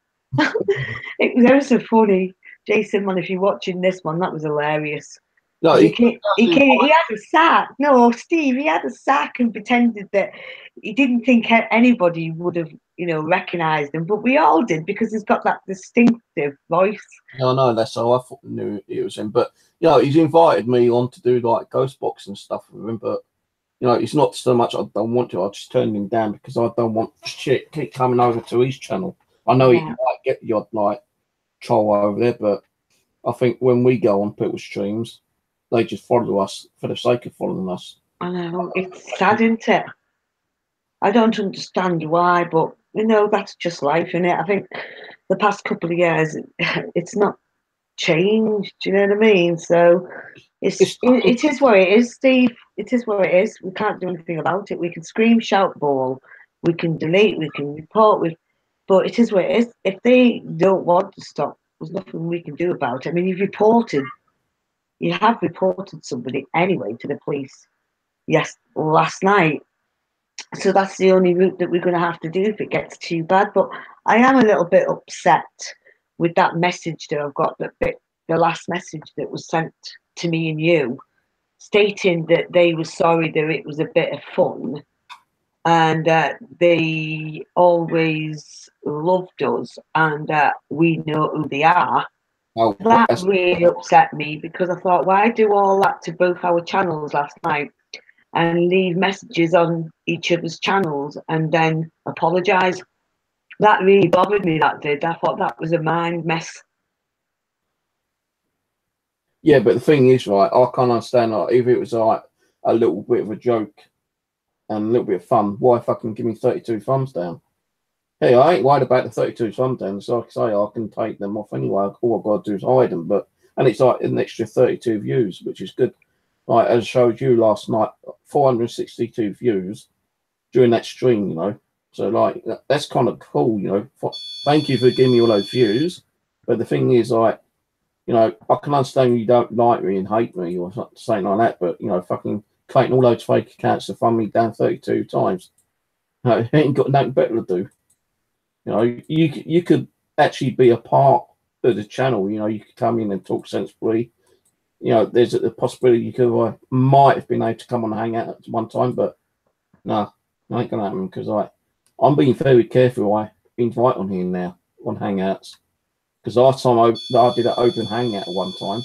It was ever so funny. Jason, man, if you're watching this one, that was hilarious. No, He had a sack. No, Steve, he had a sack and pretended that he didn't think anybody would have, you know, recognised him, but we all did because he's got that distinctive voice. No, that's how I thought, knew it was him. But you know, he's invited me on to do like ghost box and stuff with him. But you know, it's not so much I don't want to. I just turned him down because I don't want shit keep coming over to his channel. I know he might get the odd like troll over there, but I think when we go on people's streams, they just follow us for the sake of following us. I know, it's sad, isn't it? I don't understand why, but you know, that's just life, isn't it? I think the past couple of years, it's not changed. Do you know what I mean? So it is what it is, Steve. It is what it is. We can't do anything about it. We can scream, shout, bawl. We can delete. We can report. But it is what it is. If they don't want to stop, there's nothing we can do about it. I mean, you have reported somebody anyway to the police. Yes, last night. So that's the only route that we're going to have to do if it gets too bad. But I am a little bit upset with that message that I've got, the last message that was sent to me and you, stating that they were sorry that it was a bit of fun and they always loved us and we know who they are. Oh, that really upset me because I thought, why do all that to both our channels last night and leave messages on each other's channels and then apologise? That really bothered me, that did. I thought that was a mind mess. Yeah, but the thing is, right, I can't understand, like, if it was like a little bit of a joke and a little bit of fun, why fucking give me 32 thumbs down? Hey, I ain't worried about the 32 thumbs down. So like I say, I can take them off anyway. All I've got to do is hide them. And it's like an extra 32 views, which is good. Like, as I showed you last night, 462 views during that stream, you know. So, like, that's kind of cool, you know. Thank you for giving me all those views. But the thing is, like, you know, I can understand you don't like me and hate me or something like that, but, you know, fucking creating all those fake accounts to fund me down 32 times. You know, ain't got nothing better to do. You know, you could actually be a part of the channel. You know, you could come in and talk sensibly. You know, there's a possibility you could might have been able to come on and hang out at one time, but no, ain't gonna happen because I'm being very careful. I invite on here now on Hangouts because last time I did an open hangout at one time,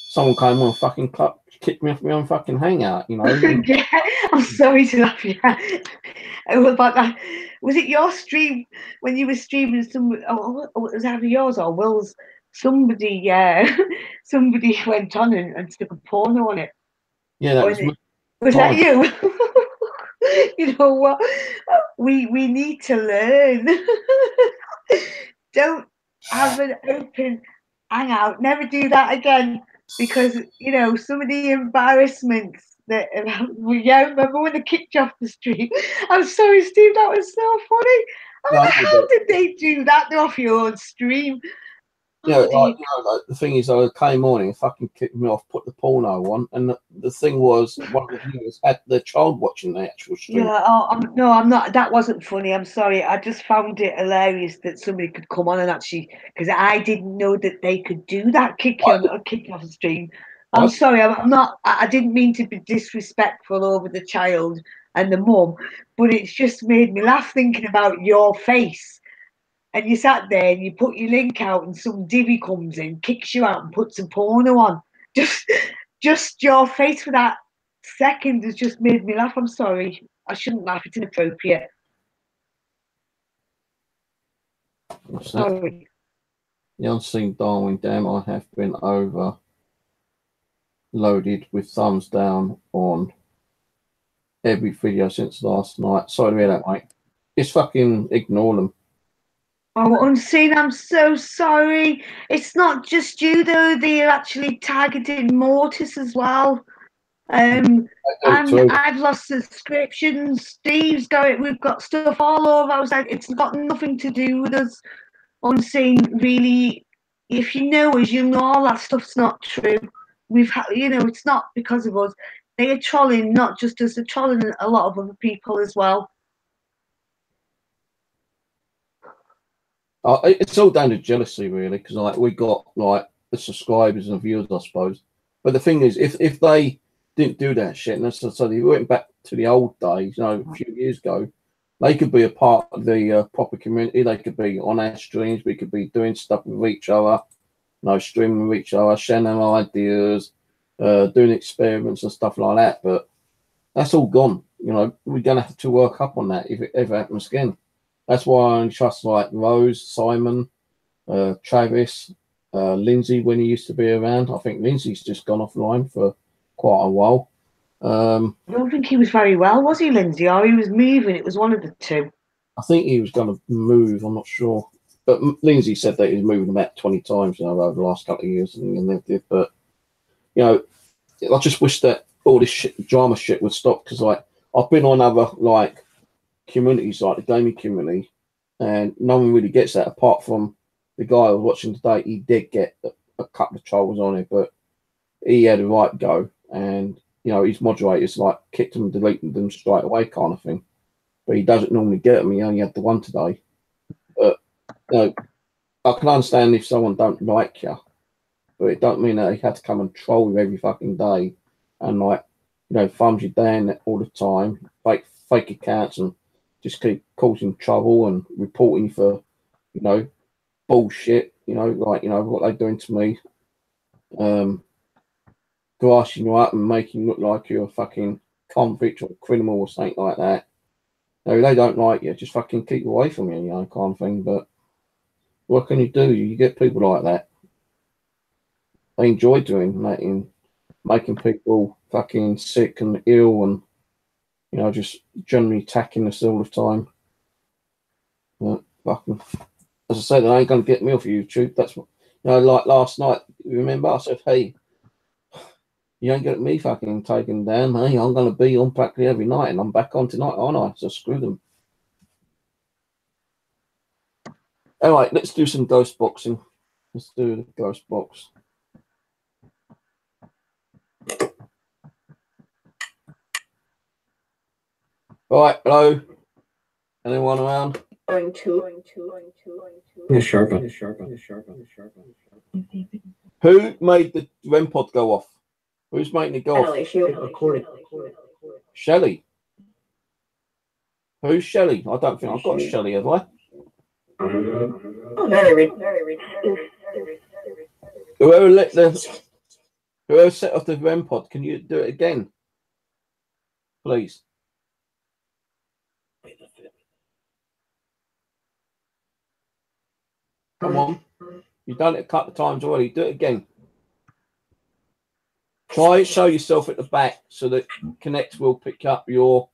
someone came on and fucking kicked me off my own fucking hangout. You know, Yeah, I'm sorry to laugh. Yeah, about that. Was it your stream when you were streaming? Was that yours or Will's? Somebody, yeah, somebody went on and stuck a porno on it. yeah, that was that you? You know what? We need to learn. Don't have an open hangout. Never do that again, because you know some of the embarrassments that. Yeah, remember when they kicked you off the stream? I'm sorry, Steve. That was so funny. How did they do that off your own stream? Yeah, like, you know, like, the thing is, I came on and fucking kicked me off, put the porno on, and the thing was, one of the viewers had the child watching the actual stream. Yeah, no, I'm not. That wasn't funny. I'm sorry. I just found it hilarious that somebody could come on and actually, because I didn't know that they could do that, kick you off the stream. I'm sorry. I'm not. I didn't mean to be disrespectful over the child and the mum, but it's just made me laugh thinking about your face. And you sat there and you put your link out and some divvy comes in, kicks you out and puts a porno on. Just your face for that second has just made me laugh. I'm sorry. I shouldn't laugh. It's inappropriate. Sorry. The unseen Darwin, damn, I have been overloaded with thumbs down on every video since last night. Sorry to hear that, mate. Just fucking ignore them. Oh, Unseen, I'm so sorry. It's not just you, though. They're actually targeting Mortis as well. And I've lost subscriptions. Steve's going. We've got stuff all over. I was like, it's got nothing to do with us. Unseen, really. If you know us, you know all that stuff's not true. You know, it's not because of us. They are trolling not just us. They're trolling a lot of other people as well. It's all down to jealousy, really, because like we got like the subscribers and the viewers, I suppose. But the thing is, if they didn't do that shit, and so they went back to the old days, you know, a few years ago, they could be a part of the proper community. They could be on our streams. We could be doing stuff with each other, you know, streaming with each other, sharing our ideas, doing experiments and stuff like that. But that's all gone. You know, we're gonna have to work up on that if it ever happens again. That's why I only trust like Rose, Simon, Travis, Lindsay when he used to be around. I think Lindsay's just gone offline for quite a while. I don't think he was very well, was he, Lindsay? Or he was moving. It was one of the two. I think he was going to move. I'm not sure. But Lindsay said that he was moving about 20 times, you know, over the last couple of years. And they did. But, you know, I just wish that all this drama shit would stop because, like, I've been on other, like, communities like the gaming community, and no one really gets that apart from the guy I was watching today. He did get a couple of trolls on it, but he had a right go, and you know his moderators like kicked them and deleted them straight away, kind of thing. But he doesn't normally get them. He only had the one today. But you know, I can understand if someone don't like you, but it don't mean that he had to come and troll you every fucking day and like you know thumbs you down all the time, like fake accounts and just keep causing trouble and reporting for, you know, bullshit, you know, like, you know, what they're doing to me. Grassing you up and making you look like you're a fucking convict or criminal or something like that. No, they don't like you. Just fucking keep away from you, you know, kind of thing. But what can you do? You get people like that. They enjoy doing that in making people fucking sick and ill and, you know, just generally attacking us all the time. But fucking, as I said, they ain't going to get me off YouTube. That's what, you know, like last night, remember I said, hey, you ain't getting me fucking taken down. Hey, I'm going to be on practically every night and I'm back on tonight, aren't I? So screw them. All right, let's do some ghost boxing. Let's do the ghost box. Right, hello. Anyone around? Yeah, sharp on. Who made the REM pod go off? Who's making it go off? Shelley. Who's Shelley? I don't think I've got Shelley, have I? Whoever set off the REM pod, can you do it again? Please. Come on. You've done it a couple of times already. Do it again. Try show yourself at the back so that Kinnet will pick up your...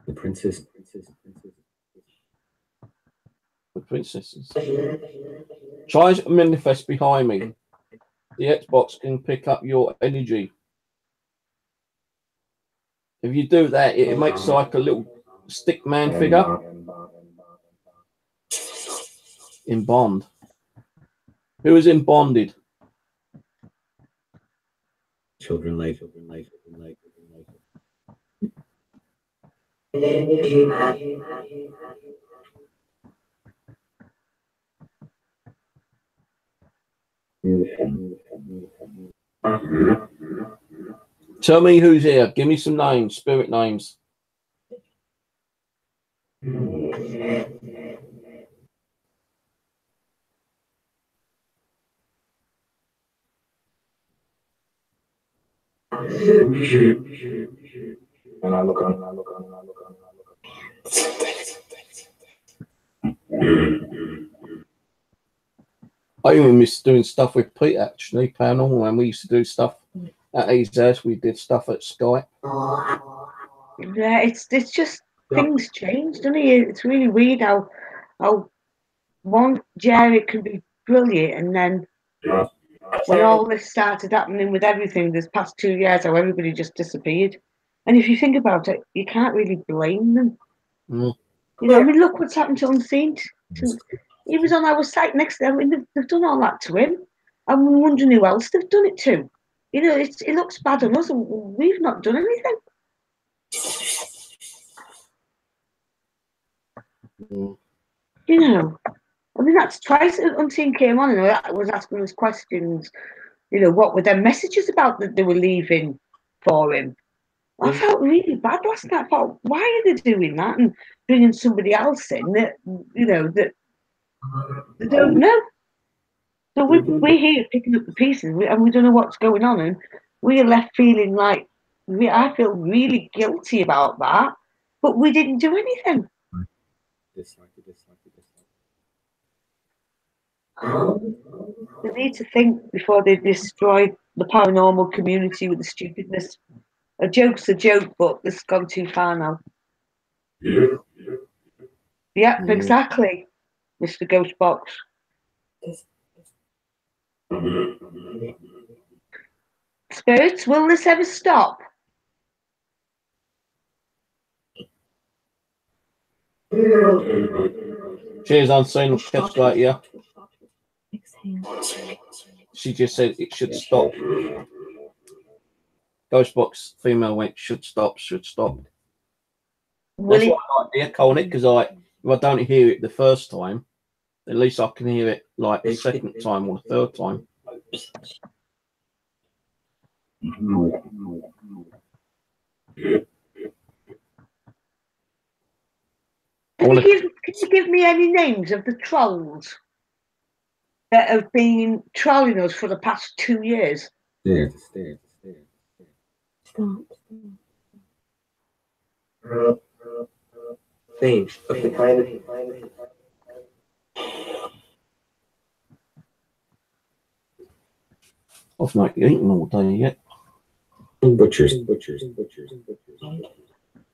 The princess. The princesses. Try to manifest behind me. The Xbox can pick up your energy. If you do that, it makes like a little stick man figure in Bond. Who is in Bonded? Children late. Tell me who's here. Give me some names, spirit names. I even miss doing stuff with Pete, actually, paranormal, and we used to do stuff at his house. We did stuff at Skype. Yeah, it's just things change, don't it? It's really weird how one Jerry can be brilliant, and then when all this started happening with everything this past 2 years, how everybody just disappeared. And if you think about it, you can't really blame them. Mm. You know, I mean, look what's happened to Unseen. He was on our site next to them. I mean, they've done all that to him. I'm wondering who else they've done it to. You know, it looks bad on us, and we've not done anything. Mm. You know, I mean, that's twice Unseen came on and was asking us questions. You know, what were their messages about that they were leaving for him? I felt really bad last night. I thought, why are they doing that and bringing somebody else in that, you know, that they don't know? So we're here picking up the pieces and we don't know what's going on. And we are left feeling like, I feel really guilty about that, but we didn't do anything. They need to think before they destroy the paranormal community with the stupidness. A joke's a joke, but this has gone too far now. Yeah, exactly, Mr. Ghostbox. Spirits, will this ever stop? Cheers, Unseen. Catch like you. She just said it should stop. Ghostbox female went should stop. That's what I like the echo on it, because if I don't hear it the first time, at least I can hear it like the second time or the third time. Can you give me any names of the trolls that have been trolling us for the past 2 years? Names of the kind of I've not eaten all day yet. butchers.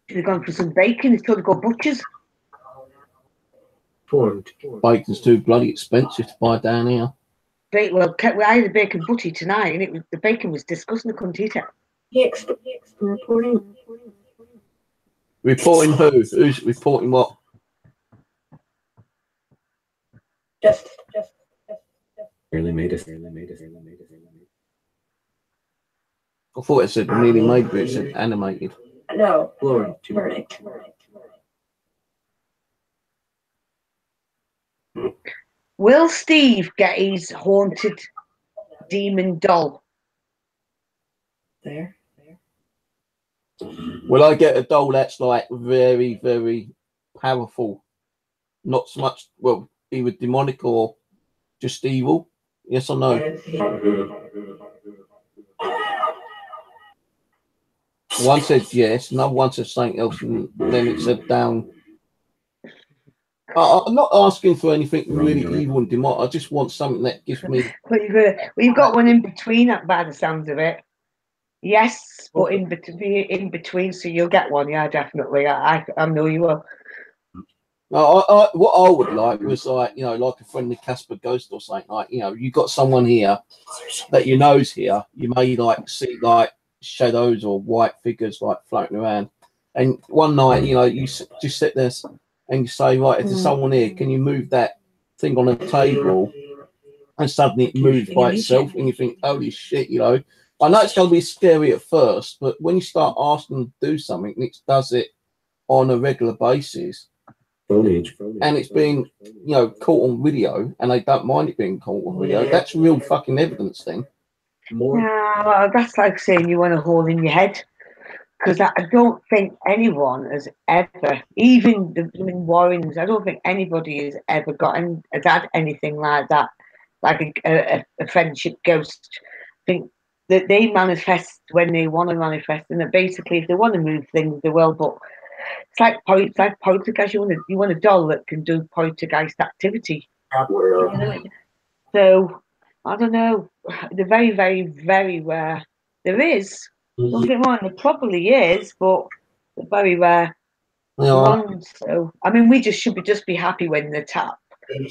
Should have gone for some bacon. It's got to go butchers. Formed. Bacon's too bloody expensive to buy down here. Well, I had a bacon butty tonight, and the bacon was disgusting. I couldn't eat it. Reporting. Reporting who? Who's reporting what? thought it said nearly made, but it said animated. No, Glory to turmeric. Will Steve get his haunted demon doll? There. Will I get a doll that's like very, very powerful? Not so much, well, either demonic or just evil? Yes or no? One said yes, another one said something else, and then it said down. I'm not asking for anything really evil and demonic. I just want something that gives me. Well, you've got one in between, by the sounds of it. Yes, but in between, so you'll get one. Yeah, definitely. I know you will. What I would like was like, you know, like a friendly Casper ghost or something. Like, you know, you got someone here that you know's here. You may like see like shadows or white figures like floating around, and one night, you know, you just sit there and you say, right, if there's someone here, can you move that thing on a table? And suddenly it moves by itself, and you think, holy shit, you know. I know it's going to be scary at first, but when you start asking them to do something, it does it on a regular basis. Foliage. And it's being, you know, caught on video, and they don't mind it being caught on video. That's real fucking evidence then. Yeah, well, that's like saying you want a hole in your head. Because I don't think anyone has ever, even the Warrens, I don't think anybody has ever has had anything like that, like a friendship ghost. I think that they manifest when they want to manifest, and that basically, if they want to move things, they will. But it's like poltergeist. You want a doll that can do poltergeist activity. You know? So I don't know. They're very, very, very rare. There is. Don't get me wrong, there probably is, but they're very rare. Ones. So I mean, we should be happy when they tap,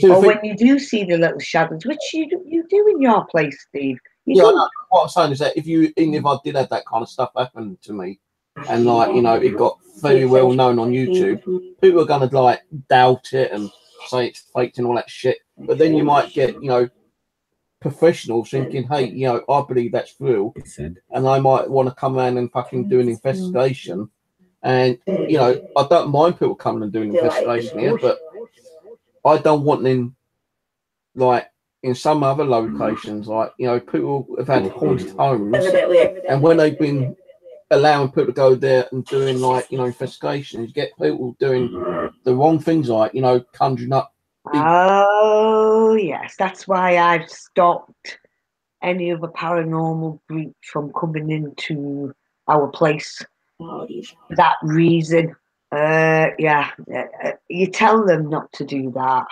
or when you do see the little shadows, which you do in your place, Steve. What I'm saying is that even if I did have that kind of stuff happen to me, and like, you know, it got very well known on YouTube, people are gonna like doubt it and say it's faked and all that shit. But then you might get, you know, professionals thinking, hey, you know, I believe that's real, and I might want to come around and fucking do an investigation. And you know, I don't mind people coming and doing an investigation here, but I don't want them like in some other locations, like, you know, people have had haunted homes, and when they've been allowing people to go there and doing like, you know, investigations, you get people doing the wrong things, like, you know, conjuring up. Oh yes, that's why I've stopped any of the paranormal group from coming into our place. For that reason. You tell them not to do that,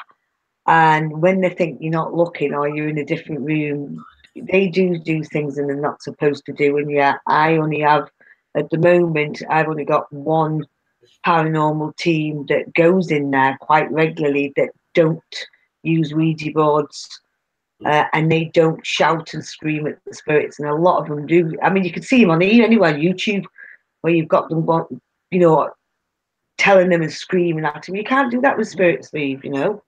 and when they think you're not looking or you're in a different room, they do things and they're not supposed to do. And yeah, I only have, at the moment, I've only got one paranormal team that goes in there quite regularly that don't use Ouija boards, and they don't shout and scream at the spirits, and a lot of them do. I mean, you can see them on anywhere on YouTube where you've got them, you know, telling them and screaming at them. You can't do that with spirits, Steve, you know,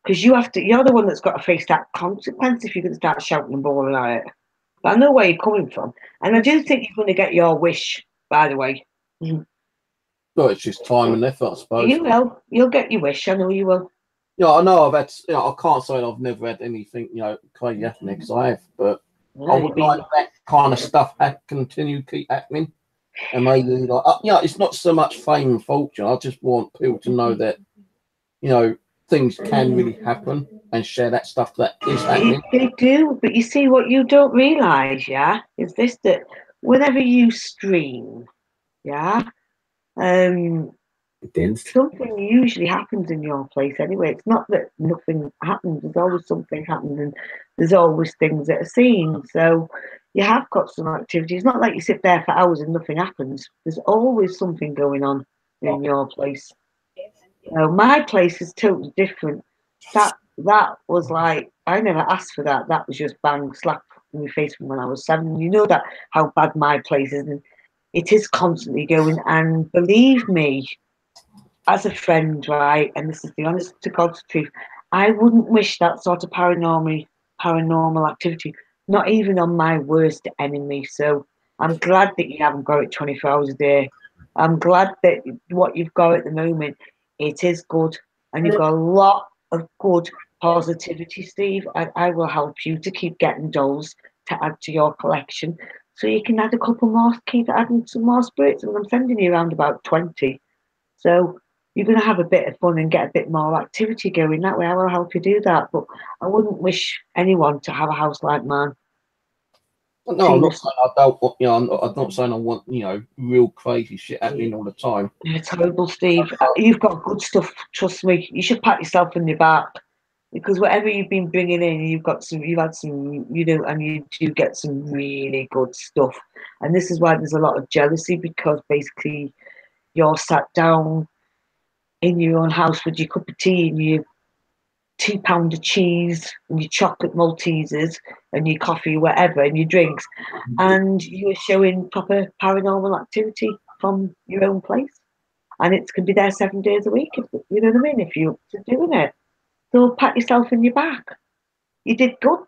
because you're the one that's got to face that consequence if you're going to start shouting and bawling at it. But I know where you're coming from, and I do think you're going to get your wish, by the way. Well, it's just time and effort, I suppose. You will. You'll get your wish. I know you will. Yeah, I know I've had, you know, I can't say I've never had anything, you know, crazy happening, because I have, but I would like that kind of stuff keep happening. And maybe, like, you know, it's not so much fame and fortune. I just want people to know that, you know, things can really happen and share that stuff that is happening. They do, but you see, what you don't realise, yeah, is this, that whenever you stream, yeah, something usually happens in your place anyway. It's not that nothing happens. There's always something happening, and there's always things that are seen. So you have got some activity. It's not like you sit there for hours and nothing happens. There's always something going on in your place. So my place is totally different. That was like, I never asked for that. That was just bang, slap in my face when I was 7. You know that how bad my place is, and it is constantly going. And believe me, as a friend, right, and this is the honest to God's truth, I wouldn't wish that sort of paranormal activity, not even on my worst enemy. So I'm glad that you haven't got it 24 hours a day. I'm glad that what you've got at the moment, it is good. And you've got a lot of good positivity, Steve. And I will help you to keep getting dolls to add to your collection. So you can add a couple more, keep adding some more spirits. And I'm sending you around about 20. So you're going to have a bit of fun and get a bit more activity going. That way I will help you do that. But I wouldn't wish anyone to have a house like mine. No, I'm not saying I don't want, you know, I'm not saying I want, you know, real crazy shit happening all the time. It's horrible, Steve. You've got good stuff. Trust me. You should pat yourself in your back because whatever you've been bringing in, you've had some, you know, and you do get some really good stuff. And this is why there's a lot of jealousy because basically you're sat down in your own house with your cup of tea and your £2 of cheese and your chocolate Maltesers and your coffee, whatever, and your drinks, and you're showing proper paranormal activity from your own place, and it can be there 7 days a week. You know what I mean? If you're up to doing it, so pat yourself in your back. You did good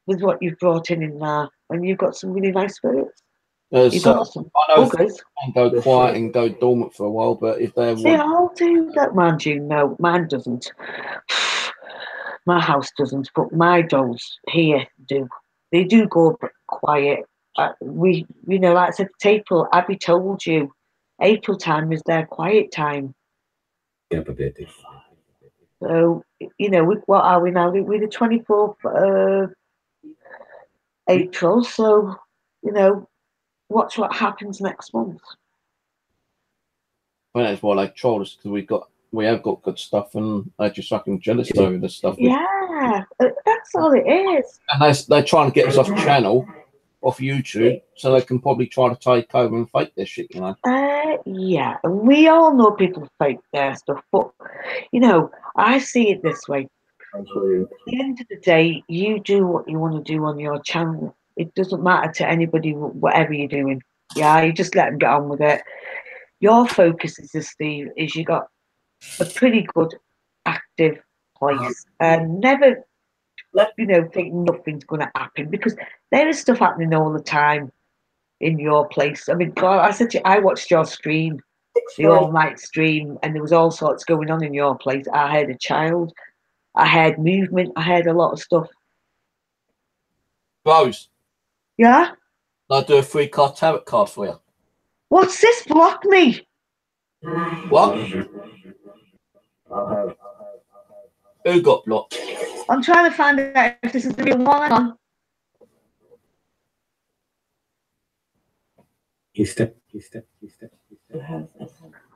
with what you've brought in there, and you've got some really nice spirits. You've got some buggers. I know go quiet and go dormant for a while, but if they all do that, mind you. No, mine doesn't. My house doesn't, but my dolls here do. They do go quiet. You know, like I said, it's April. Abby told you, April time is their quiet time. So, you know, what are we now? We're the 24th of April. So, you know, watch what happens next month. Well, that's why they troll us because we have got good stuff, and they're just fucking jealous over the stuff. Yeah, that's all it is. And they're trying to get us off channel, off YouTube, so they can probably try to take over and fake their shit, you know. Yeah, and we all know people fake their stuff, but you know, I see it this way. At the end of the day, you do what you want to do on your channel. It doesn't matter to anybody whatever you're doing. Yeah, you just let them get on with it. Your focus is, Steve, is you got a pretty good active place, and never think nothing's going to happen because there is stuff happening all the time in your place. I mean, I said to you, I watched your stream, the all-night stream, and there was all sorts going on in your place. I heard a child, I heard movement, I heard a lot of stuff. Rose. Yeah? I'll do a free tarot card for you. What's this? Block me. What? Who got blocked? I'm trying to find out if this is the real one. Hang on. You step.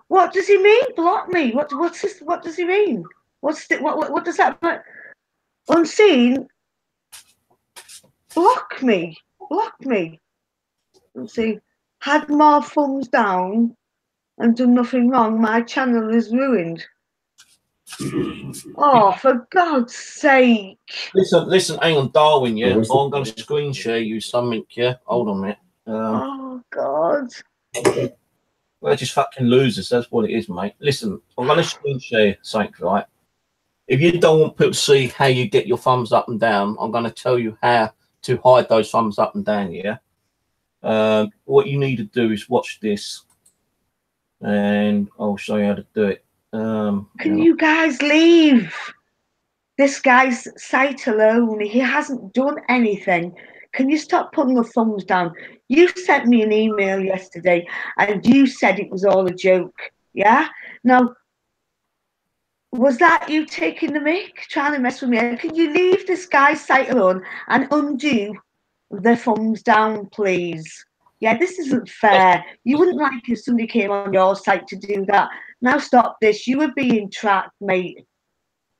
What does he mean? Block me? What's this? What does he mean? What does that mean? Unseen? Block me. Let's see. Had more thumbs down and done nothing wrong. My channel is ruined. Oh, for God's sake. Listen, hang on, Darwin, yeah? I'm going to screen share you something, yeah? Hold on a minute. Oh, God. We're just fucking losers, that's what it is, mate. Listen, I'm going to screen share something, right? If you don't want people to see how you get your thumbs up and down, I'm going to tell you how to hide those thumbs up and down, yeah? What you need to do is watch this, and I'll show you how to do it. Can you guys leave this guy's site alone? He hasn't done anything. Can you stop putting the thumbs down? You sent me an email yesterday and you said it was all a joke. Yeah? Now, was that you taking the mic, trying to mess with me? Can you leave this guy's site alone and undo the thumbs down, please? Yeah, this isn't fair. You wouldn't like if somebody came on your site to do that. Now stop this. You were being tracked, mate.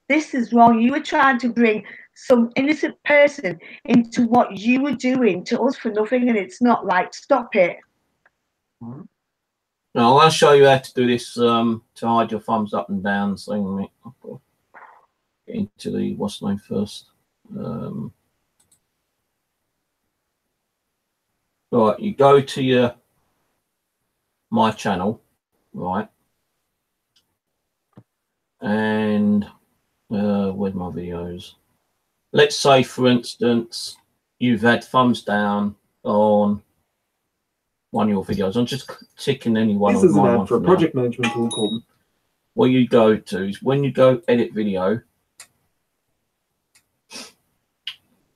This is wrong. You were trying to bring some innocent person into what you were doing to us for nothing, and it's not right. Stop it. Now, I'm going to show you how to do this to hide your thumbs up and down. So I'll get into the what's the name first. Right, you go to my channel, right, and where's my videos? Let's say, for instance, you've had thumbs down on one of your videos. I'm just ticking any one This of is an my ad ones for a for now. project management tool called. What you go to is when you go edit video,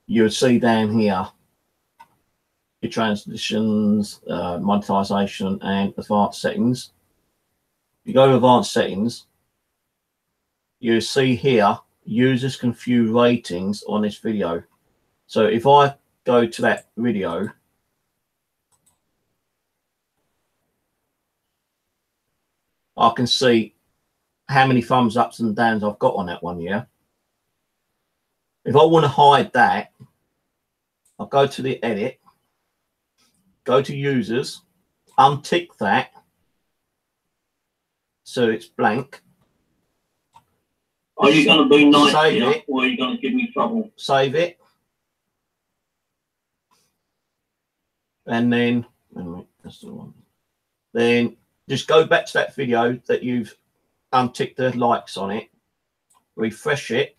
you'll see down here your transitions, monetization, and advanced settings. You go to advanced settings, you see here users can view ratings on this video. So if I go to that video, I can see how many thumbs ups and downs I've got on that one. Yeah. If I want to hide that, I'll go to the edit, go to users, untick that so it's blank. Are you going to be nice Save here, it. or are you going to give me trouble? Save it. And then, that's the one. Then just go back to that video that you've unticked the likes on it, refresh it,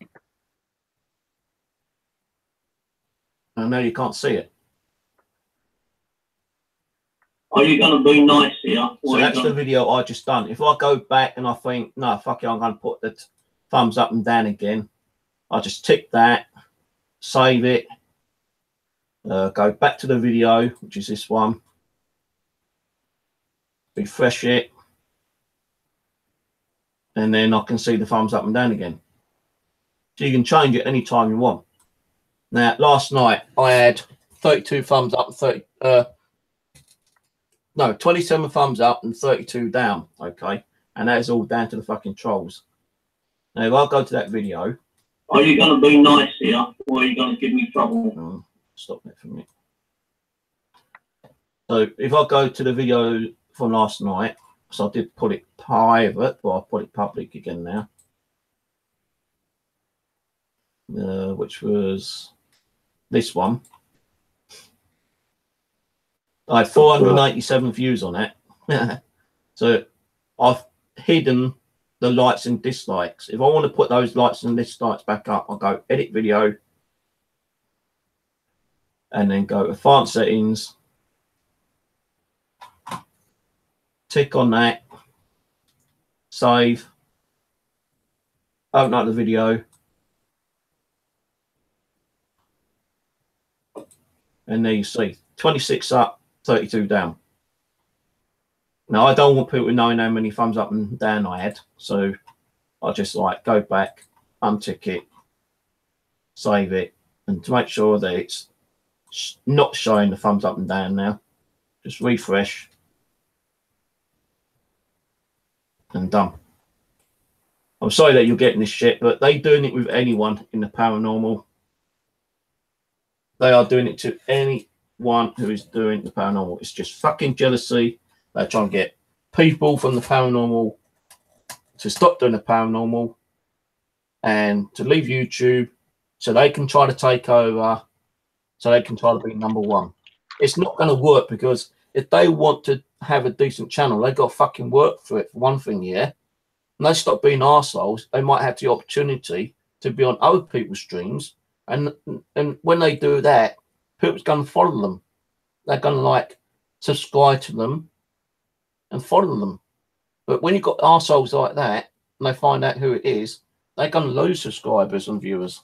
and now you can't see it. Are you going to be nice here? So that's the video I just done. If I go back and I think, no, fuck it, I'm going to put the thumbs up and down again, I just tick that, save it, go back to the video, which is this one, refresh it, and then I can see the thumbs up and down again. So you can change it anytime you want. Now, last night I had 32 thumbs up and 27 thumbs up and 32 down. Okay, and that is all down to the fucking trolls. Now, if I go to that video, are you going to be nice here, or are you going to give me trouble? Stop that for me. So if I go to the video from last night, so I did put it private, but I'll put it public again now. Which was this one. I had 487 views on it. So I've hidden the likes and dislikes. If I want to put those likes and dislikes back up, I'll go edit video and then go advanced settings, tick on that, save, open up the video, and there you see 26 up, 32 down. Now I don't want people knowing how many thumbs up and down I had, so I just like go back, untick it, save it, and to make sure that it's not showing the thumbs up and down now, just refresh and done. I'm sorry that you're getting this shit, but they doing it with anyone in the paranormal. They are doing it to anyone who is doing the paranormal. It's just fucking jealousy. They're trying to get people from the paranormal to stop doing the paranormal and to leave YouTube so they can try to take over, so they can try to be number one. It's not going to work, because if they want to have a decent channel, they've got to fucking work for it, for one thing, yeah? And they stop being arseholes, they might have the opportunity to be on other people's streams, and when they do that, people's going to follow them. They're going to like subscribe to them and follow them. But when you've got arseholes like that and they find out who it is, they're going to lose subscribers and viewers.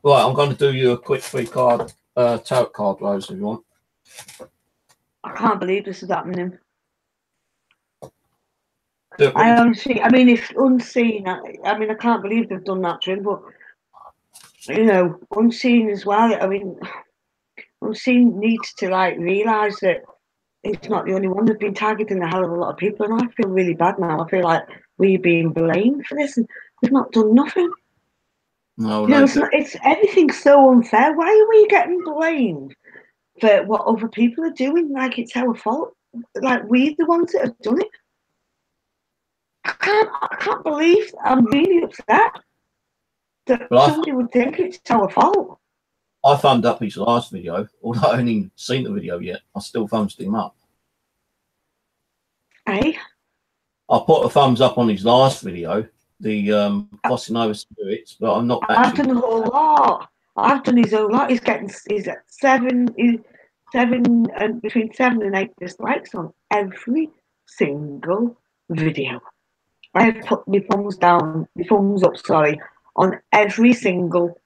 Right, I'm going to do you a quick free card, tarot card, Rose, if you want. I can't believe this is happening. Do I honestly, I mean, if unseen, I mean, I can't believe they've done that to him, but, you know, unseen as well. I mean, unseen needs to, like, realise that it's not the only one. They've been targeting a hell of a lot of people, and I feel really bad now. I feel like we're being blamed for this, and we've not done nothing. No, You know, it's everything's so unfair. Why are we getting blamed for what other people are doing? Like it's our fault. Like we're the ones that have done it. I can't believe. I'm really upset that somebody would think it's our fault. I thumbed up his last video, although I haven't even seen the video yet. I still thumbs him up. Eh? I put a thumbs up on his last video, the crossing over spirits, but I'm not actually. I've done a whole lot. I've done his whole lot. He's at between 7 and 8 dislikes on every single video. I have put my thumbs up, sorry, on every single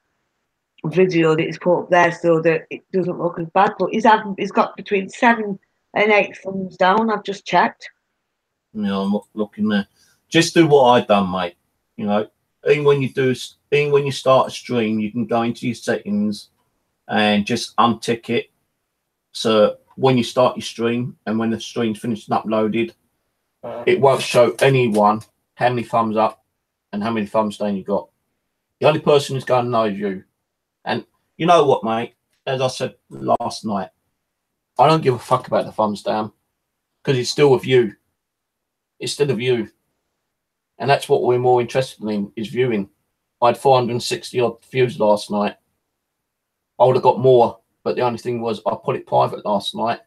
video that he's put up there so that it doesn't look as bad. But he's got between 7 and 8 thumbs down. I've just checked. Yeah, I'm looking there. Just do what I've done, mate. You know, even when you start a stream, you can go into your settings and just untick it. So when you start your stream and when the stream's finished and uploaded, it won't show anyone how many thumbs up and how many thumbs down you got. The only person who's going to know is you. And you know what, mate? As I said last night, I don't give a fuck about the thumbs down because it's still of you. It's still of you. And that's what we're more interested in, is viewing. I had 460 odd views last night. I would have got more, but the only thing was I put it private last night.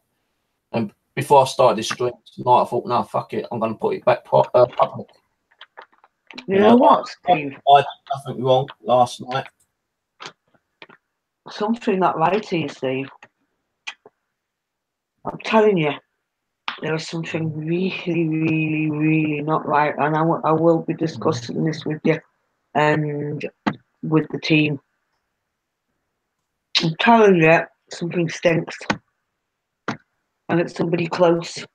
And before I started this stream tonight, I thought, no, fuck it, I'm going to put it back public. You know what, Steve? I did nothing wrong last night. Something not right here, Steve. I'm telling you, there is something really, really, really not right, and I will be discussing this with you and with the team. I'm telling you, something stinks, and it's somebody close.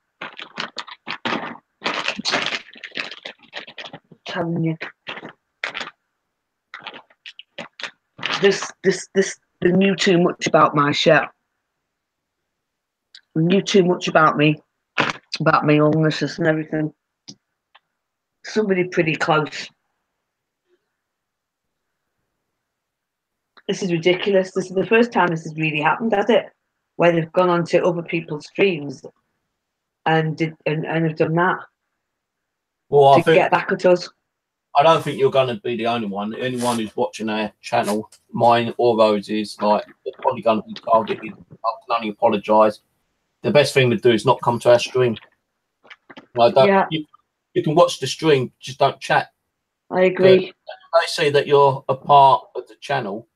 I'm telling you, they knew too much about my shit. They knew too much about me, about my illnesses and everything. Somebody pretty close. This is ridiculous. This is the first time this has really happened, has it? Where they've gone onto other people's streams and have done that. Well, to get back at us. I don't think you're going to be the only one. Anyone who's watching our channel, mine or Rose's, like, they're probably going to be targeted. I can only apologise. The best thing to do is not come to our stream. You can watch the stream, just don't chat. I agree. But they see that you're a part of the channel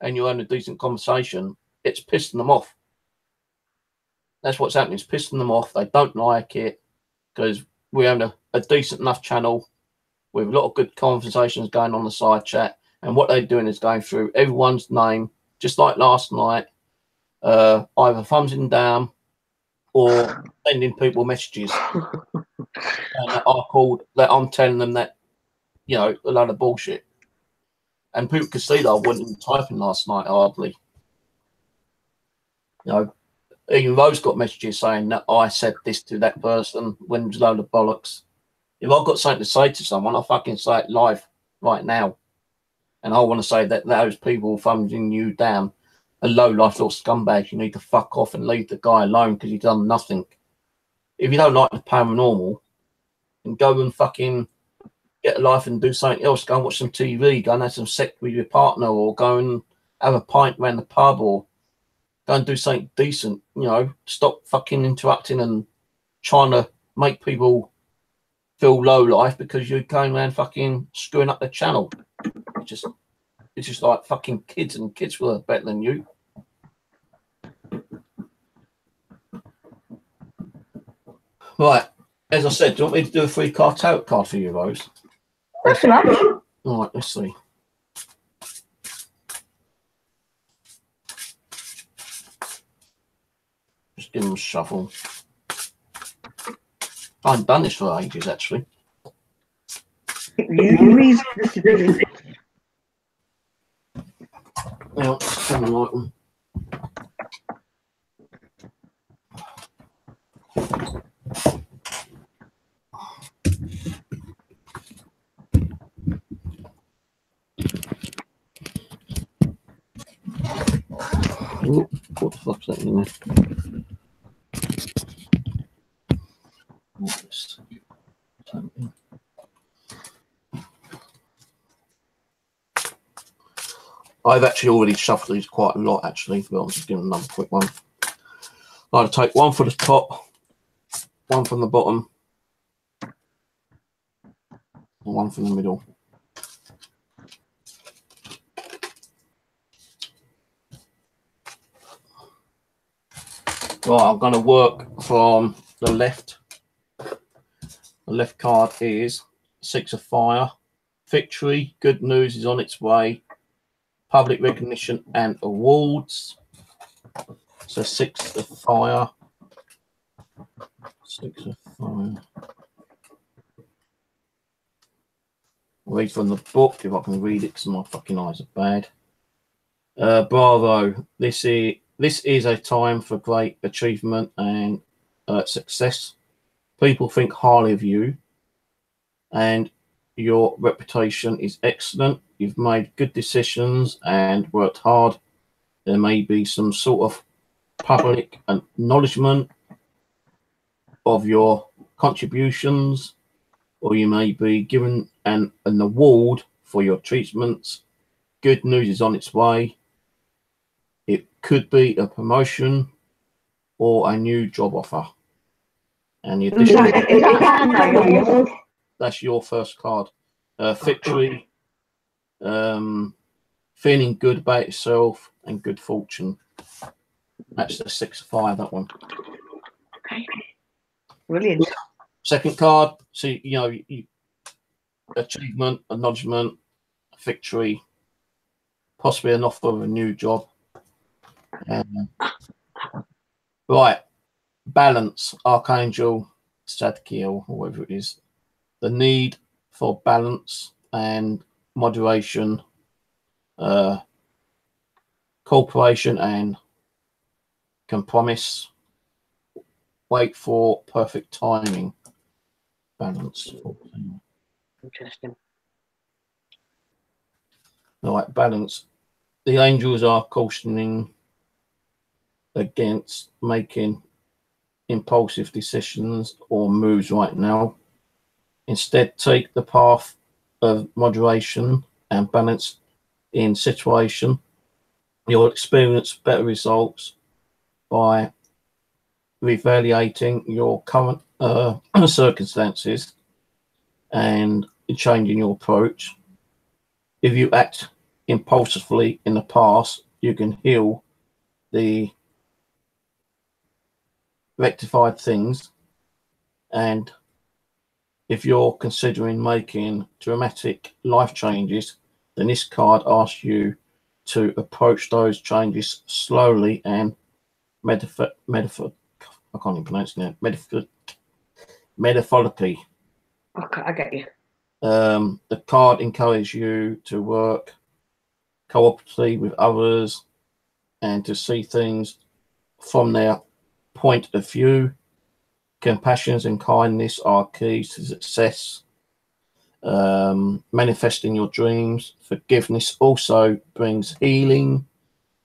and you're having a decent conversation, it's pissing them off. That's what's happening. It's pissing them off. They don't like it because we're having a decent enough channel with a lot of good conversations going on the side chat. And what they're doing is going through everyone's name, just like last night, either thumbsing down or sending people messages. And I'm telling them that, you know, a lot of bullshit. And people could see that I wasn't even typing last night, hardly. You know, even Rose got messages saying that I said this to that person when it was a load of bollocks. If I've got something to say to someone, I'll fucking say it live right now. And I want to say that those people thumbing you down, a low-life little scumbag, you need to fuck off and leave the guy alone because he's done nothing. If you don't like the paranormal, then go and fucking get a life and do something else. Go and watch some TV, go and have some sex with your partner, or go and have a pint around the pub, or go and do something decent. You know, stop fucking interrupting and trying to make people feel low life because you're going around fucking screwing up the channel. It's just like fucking kids, and kids were better than you. Right, as I said, do you want me to do a free card tarot card for you, Rose? That's right. All right, let's see. Just give them a shuffle. I haven't done this for ages, actually. Well, something like them. Ooh, what the fuck's that in there? What's something? I've actually already shuffled these quite a lot, actually, but I'll just give them another quick one. I'll take one for the top, one from the bottom, and one from the middle. Right, I'm going to work from the left. The left card is 6 of Fire. Victory, good news is on its way. Public recognition and awards. So 6 of Fire. 6 of Fire. I'll read from the book if I can read it because my fucking eyes are bad. Bravo. This is a time for great achievement and success. People think highly of you and your reputation is excellent. You've made good decisions and worked hard. There may be some sort of public acknowledgement of your contributions, or you may be given an award for your treatments. Good news is on its way. It could be a promotion or a new job offer. And the additional, that's your first card. Victory, feeling good about yourself, and good fortune. That's the 6 of Fire, that one. Okay. Brilliant. Second card, so you know, achievement, acknowledgement, victory, possibly an offer of a new job. Right, balance, Archangel Zadkiel, or whatever it is. The need for balance and moderation, cooperation and compromise. Wait for perfect timing. Balance. Interesting. Right, balance. The angels are cautioning against making impulsive decisions or moves right now. Instead, take the path of moderation and balance in situation. You'll experience better results by reevaluating your current circumstances and changing your approach. If you act impulsively in the past, you can heal the rectified things, and if you're considering making dramatic life changes, then this card asks you to approach those changes slowly and I can't even pronounce it now. Methodically. Okay, I get you. The card encourages you to work cooperatively with others and to see things from their point of view. Compassion and kindness are keys to success. Manifesting your dreams. Forgiveness also brings healing,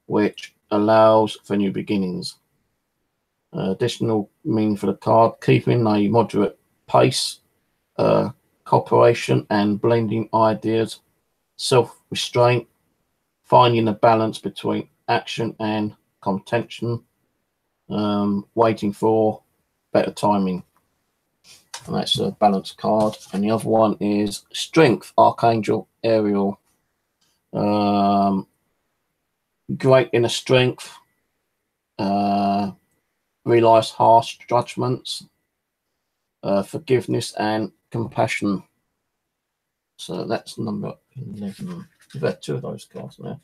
which allows for new beginnings. Additional meaning for the card: keeping a moderate pace, cooperation and blending ideas, self-restraint, finding a balance between action and contention, waiting for better timing. And that's a balance card. And the other one is Strength, Archangel Ariel. Great inner strength, realize harsh judgments, forgiveness and compassion. So that's number 11. We've had 2 of those cards now.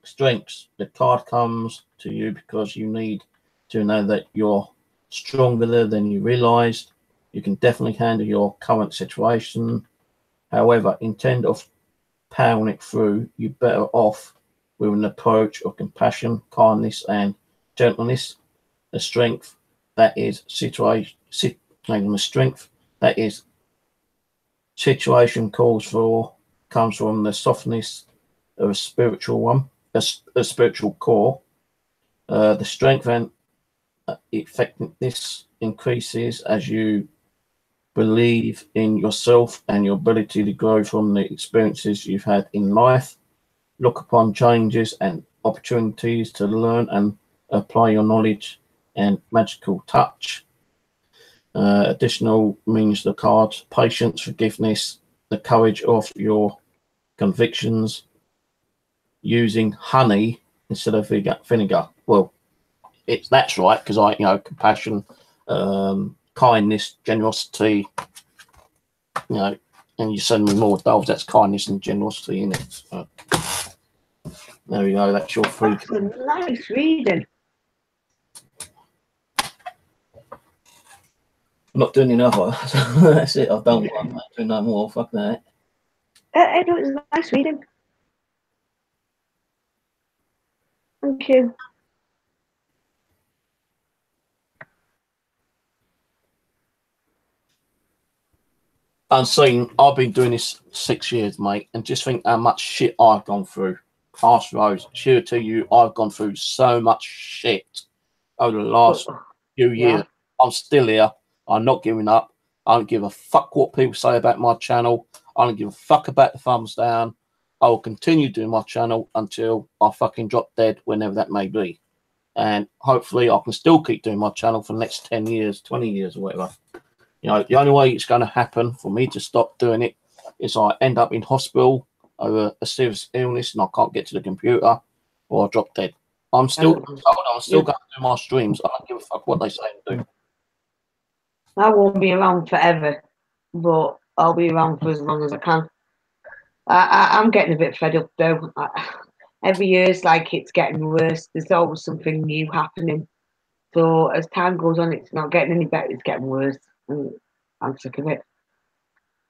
Strengths. The card comes to you because you need to know that you're stronger than you realized. You can definitely handle your current situation. However, instead of powering it through, you're better off with an approach of compassion, kindness, and gentleness. The strength that is situation calls for comes from the softness of a spiritual one, a spiritual core. The strength and effectiveness increases as you believe in yourself and your ability to grow from the experiences you've had in life. Look upon changes and opportunities to learn and apply your knowledge and magical touch. Additional means the cards: patience, forgiveness, the courage of your convictions, using honey instead of vinegar. Well, that's right, because I, compassion, kindness, generosity, and you send me more dolls. That's kindness and generosity, isn't it? So, there we go. That's your free. That's a nice reading. I'm not doing another. That's it. I've done one. I'm not doing no more. Fuck that. It was a nice reading. Thank you. Unseen, I've been doing this 6 years, mate, and just think how much shit I've gone through. Ask Rose, she'll tell you I've gone through so much shit over the last few years. I'm still here. I'm not giving up. I don't give a fuck what people say about my channel. I don't give a fuck about the thumbs down. I will continue doing my channel until I fucking drop dead, whenever that may be. And hopefully I can still keep doing my channel for the next 10 years, 20 years or whatever. The only way it's going to happen for me to stop doing it is I end up in hospital over a serious illness and I can't get to the computer, or I drop dead. I'm still going to do my streams. I don't give a fuck what they say and do. I won't be around forever, but I'll be around for as long as I can. I'm getting a bit fed up though. Every year it's like it's getting worse. There's always something new happening. So as time goes on, it's not getting any better. It's getting worse. And I'm sick of it.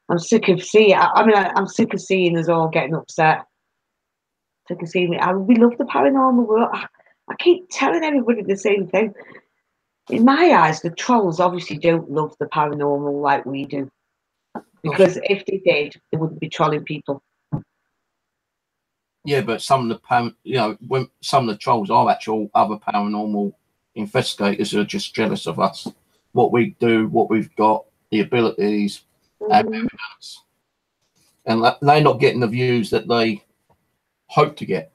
I'm sick of seeing. I'm sick of seeing us all getting upset. Sick of seeing it. We love the paranormal world. I keep telling everybody the same thing. In my eyes, the trolls obviously don't love the paranormal like we do. Because if they did, they wouldn't be trolling people. Yeah, but some of the when some of the trolls are actual other paranormal investigators who are just jealous of us, what we do, what we've got, the abilities, and evidence, and they're not getting the views that they hope to get.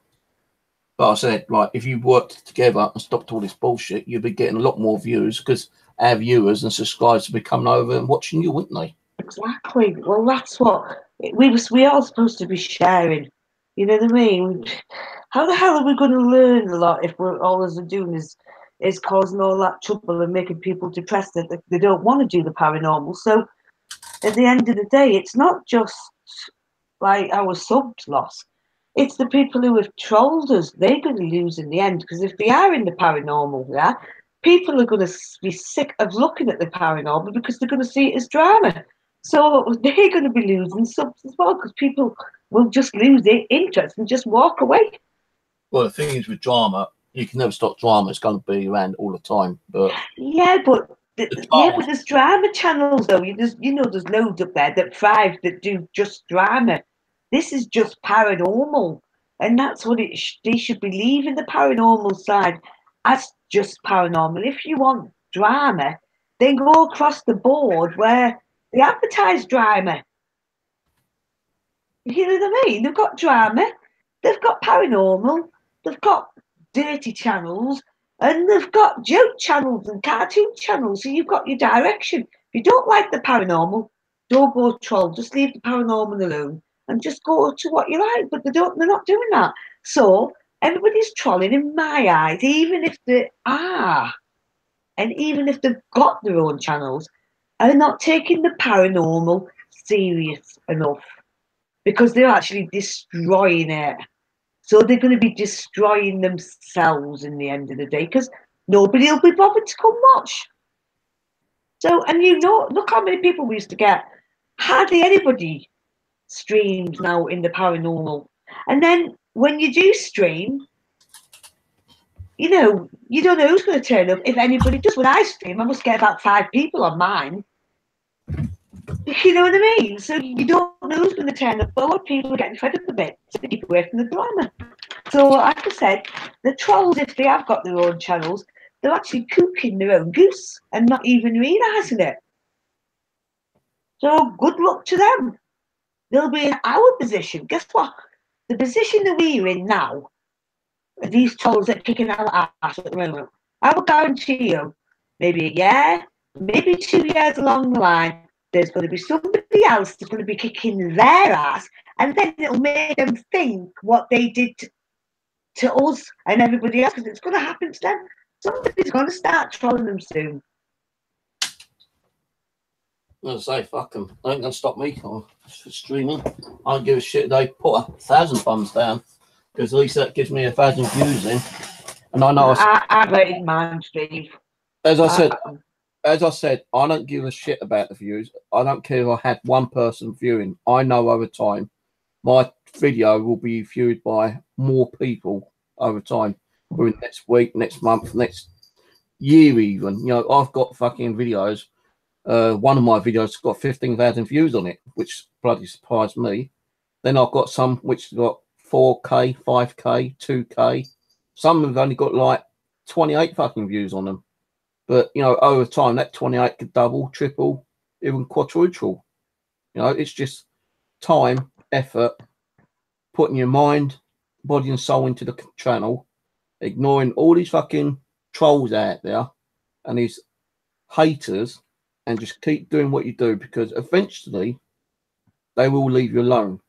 But I said, like, if you worked together and stopped all this bullshit, you'd be getting a lot more views, because our viewers and subscribers would be coming over and watching you, wouldn't they? Exactly. Well, that's what we are supposed to be sharing. You know what I mean? How the hell are we going to learn a lot if we're all we're doing is causing all that trouble and making people depressed that they don't want to do the paranormal? So at the end of the day, it's not just like our subs lost. It's the people who have trolled us. They're going to lose in the end, because if they are in the paranormal, people are going to be sick of looking at the paranormal because they're going to see it as drama. So they're going to be losing subs as well, because people will just lose their interest and just walk away. Well, the thing is with drama, you can never stop drama. It's going to be around all the time. But but there's drama channels though. There's loads up there that thrive that do just drama. This is just paranormal, and that's what they should be leaving the paranormal side as just paranormal. If you want drama, then go across the board where they advertise drama. You know what I mean? They've got drama, they've got paranormal, they've got dirty channels, and they've got joke channels and cartoon channels. So you've got your direction. If you don't like the paranormal, don't go troll. Just leave the paranormal alone and just go to what you like. But they're not doing that. So everybody's trolling in my eyes, even if they are, and even if they've got their own channels, are not taking the paranormal serious enough, because they're actually destroying it. So they're going to be destroying themselves in the end of the day, because nobody will be bothered to come watch. So, and look how many people we used to get. Hardly anybody streams now in the paranormal. And then when you do stream, you don't know who's going to turn up, if anybody does. When I stream, I must get about 5 people on mine. You know what I mean? So you don't know who's going to turn up. But a lot of people are getting fed up a bit, so they keep away from the drama. So, like I said, the trolls, if they have got their own channels, they're actually cooking their own goose and not even realising it. So good luck to them. They'll be in our position. Guess what? The position that we're in now, these trolls that are kicking our ass at the moment, I will guarantee you, maybe a year, maybe 2 years along the line, there's going to be somebody else that's going to be kicking their ass, and then it'll make them think what they did to us and everybody else, because it's going to happen to them. Somebody's going to start trolling them soon. I'm gonna say fuck them. They ain't gonna stop me from streaming. I don't give a shit. They put 1,000 thumbs down because at least that gives me 1,000 views in. And I know. I rated mine, Steve. As I said, I don't give a shit about the views. I don't care if I had one person viewing. I know over time my video will be viewed by more people over time. Within next week, next month, next year, even. You know, I've got fucking videos. One of my videos got 15,000 views on it, which bloody surprised me. Then I've got some which got 4K, 5K, 2K. Some have only got like 28 fucking views on them. But, you know, over time, that 28 could double, triple, even quadruple. You know, it's just time, effort, putting your mind, body and soul into the channel, ignoring all these fucking trolls out there and these haters, and just keep doing what you do, because eventually they will leave you alone.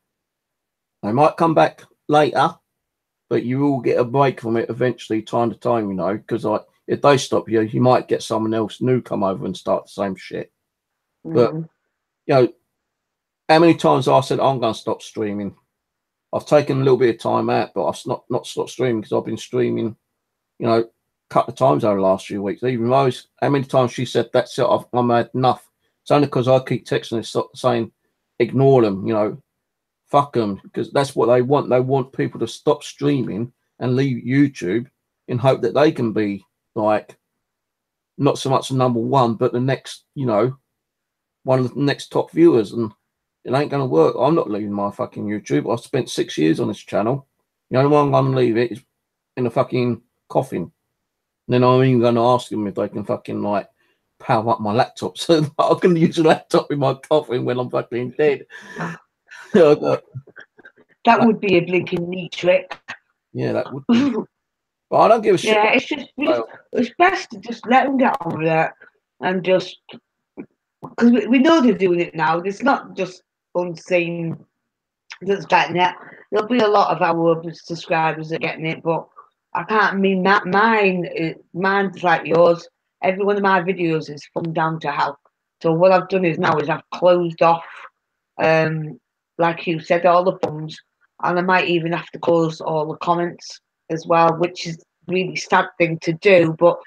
They might come back later, but you will get a break from it eventually, time to time, you know, because like, if they stop you, you might get someone else new come over and start the same shit. But, you know, how many times I said I'm going to stop streaming? I've taken a little bit of time out, but I've not stopped streaming because I've been streaming, you know, couple of times over the last few weeks. Even Rose, how many times she said that's it, I'm had enough. It's only because I keep texting her saying ignore them, you know, fuck them, because that's what they want. They want people to stop streaming and leave YouTube in hope that they can be like not so much the number one, but the next, you know, one of the next top viewers. And it ain't gonna work. I'm not leaving my fucking YouTube. I've spent 6 years on this channel. The only one I'm gonna leave it is in a fucking coffin. And then I'm even going to ask them if they can fucking like power up my laptop so that I can use a laptop in my coffin when I'm fucking dead. That would be a blinking neat trick. Yeah, that would be. But I don't give a shit. Yeah, it's best to just let them get on with it and just, because we know they're doing it now. It's not just unseen that's getting it. There'll be a lot of our subscribers that are getting it, but I can't mean that. Mine's like yours. Every one of my videos is from down to hell. So what I've done is I've closed off, like you said, all the thumbs, and I might even have to close all the comments as well, which is a really sad thing to do, but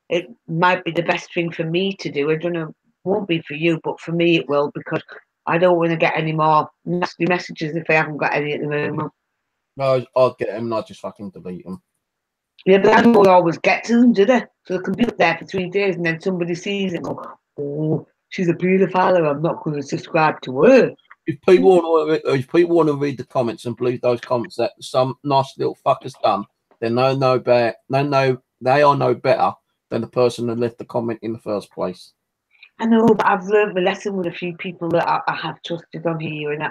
it might be the best thing for me to do. I don't know, it won't be for you, but for me it will, because I don't want to get any more nasty messages if I haven't got any at the moment. No, I'll get them and I'll just fucking delete them. Yeah, but I don't always get to them, do they? So they can be up there for 3 days and then somebody sees it and go, oh, she's a paedophile, I'm not going to subscribe to her. If people want to read the comments and believe those comments that some nice little fucker's done, then they are no better than the person who left the comment in the first place. I know, but I've learned my lesson with a few people that I have trusted on here, and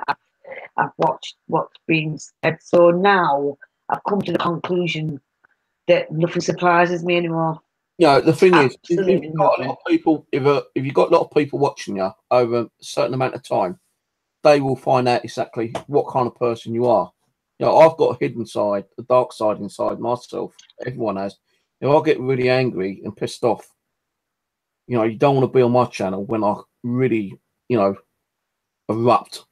I've watched what's been said. So now I've come to the conclusion that nothing surprises me anymore. You know, the thing is, if you've got a lot of people, if you've got a lot of people watching you over a certain amount of time, they will find out exactly what kind of person you are. You know, I've got a hidden side, a dark side inside myself. Everyone has. If I get really angry and pissed off, you know, you don't want to be on my channel when I really, you know, erupt,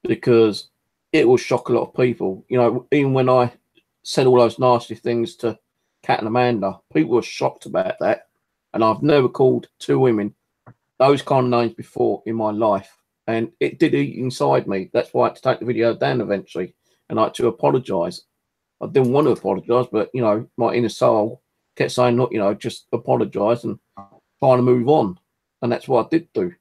because it will shock a lot of people. You know, even when I said all those nasty things to Kat and Amanda, people were shocked about that. And I've never called two women those kind of names before in my life. And it did eat inside me. That's why I had to take the video down eventually. And I had to apologise. I didn't want to apologise, but, you know, my inner soul kept saying, look, you know, just apologise and trying to move on. And that's what I did do.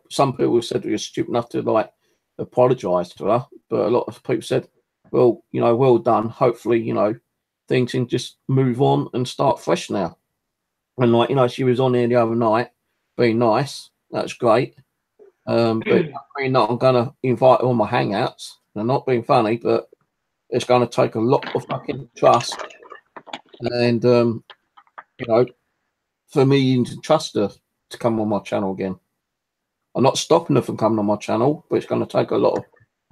Some people said you're stupid enough to, like, apologise to her. But a lot of people said, well, you know, well done. Hopefully, you know, things can just move on and start fresh now. And, like, you know, she was on here the other night being nice. That's great. But I mean, I'm going to invite all my hangouts. I'm not being funny, but it's going to take a lot of fucking trust. And, you know, for me to trust her to come on my channel again. I'm not stopping her from coming on my channel, but it's going to take a lot of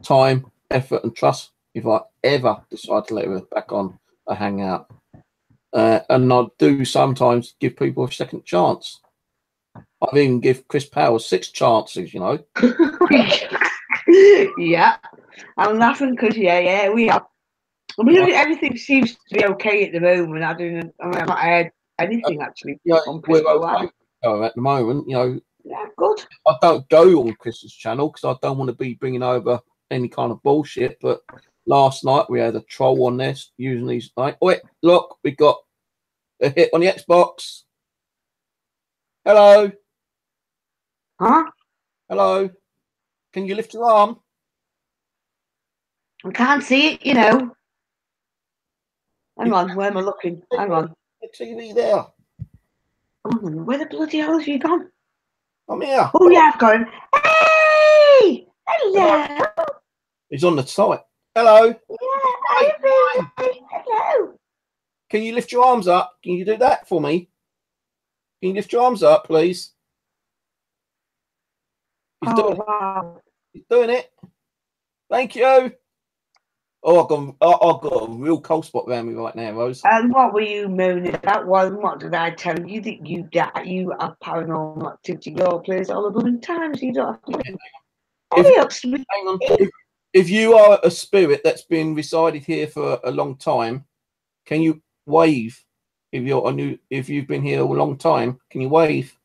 time, effort and trust if I ever decide to let her back on a hangout. And I do sometimes give people a second chance. I've even give Chris Powers 6 chances, you know. Yeah, I'm laughing because we are. I mean, everything seems to be okay at the moment. I've not heard anything actually on Chris for a while. At the moment, you know. Yeah, good. I don't go on Chris's channel because I don't want to be bringing over any kind of bullshit. But last night we had a troll on this using these. Like, wait, look, we got a hit on the Xbox. Hello. Huh? Hello. Can you lift your arm? I can't see it, you know. Hang on, where am I looking? Hang on. The TV there. Oh, where the bloody hell have you gone? I'm here. Oh, yeah, I've gone. Hey! Hello! He's on the site. Hello. Yeah, hello. Can you lift your arms up? Can you do that for me? Can you lift your arms up, please? He's doing it. Wow. He's doing it. Thank you. Oh, I've got a real cold spot around me right now, Rose. And what were you moaning about? Well, what did I tell you? That you have paranormal activity in your place all the blooming time, so you don't have to. Hang on. If you are a spirit that's been resided here for a long time, can you wave? If you've been here a long time, can you wave?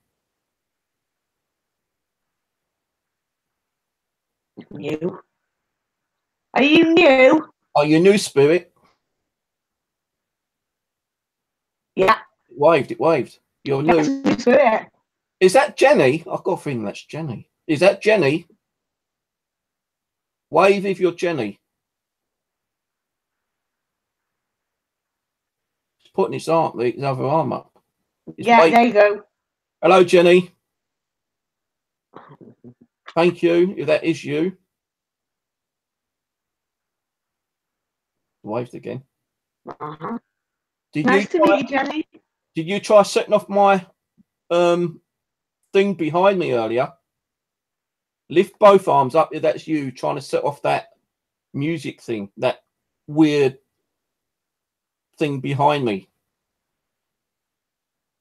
New. Are you new? Are you a new spirit? Yeah. It waved. You're new. That's spirit. Is that Jenny? I've got a feeling that's Jenny. Is that Jenny? Wave if you're Jenny. He's putting his other arm up. Yeah, waving. There you go. Hello, Jenny. Thank you, if that is you. Waved again. Uh-huh. Nice to meet you, Jenny. Did you try setting off my thing behind me earlier? Lift both arms up if that's you trying to set off that music thing, that weird thing behind me.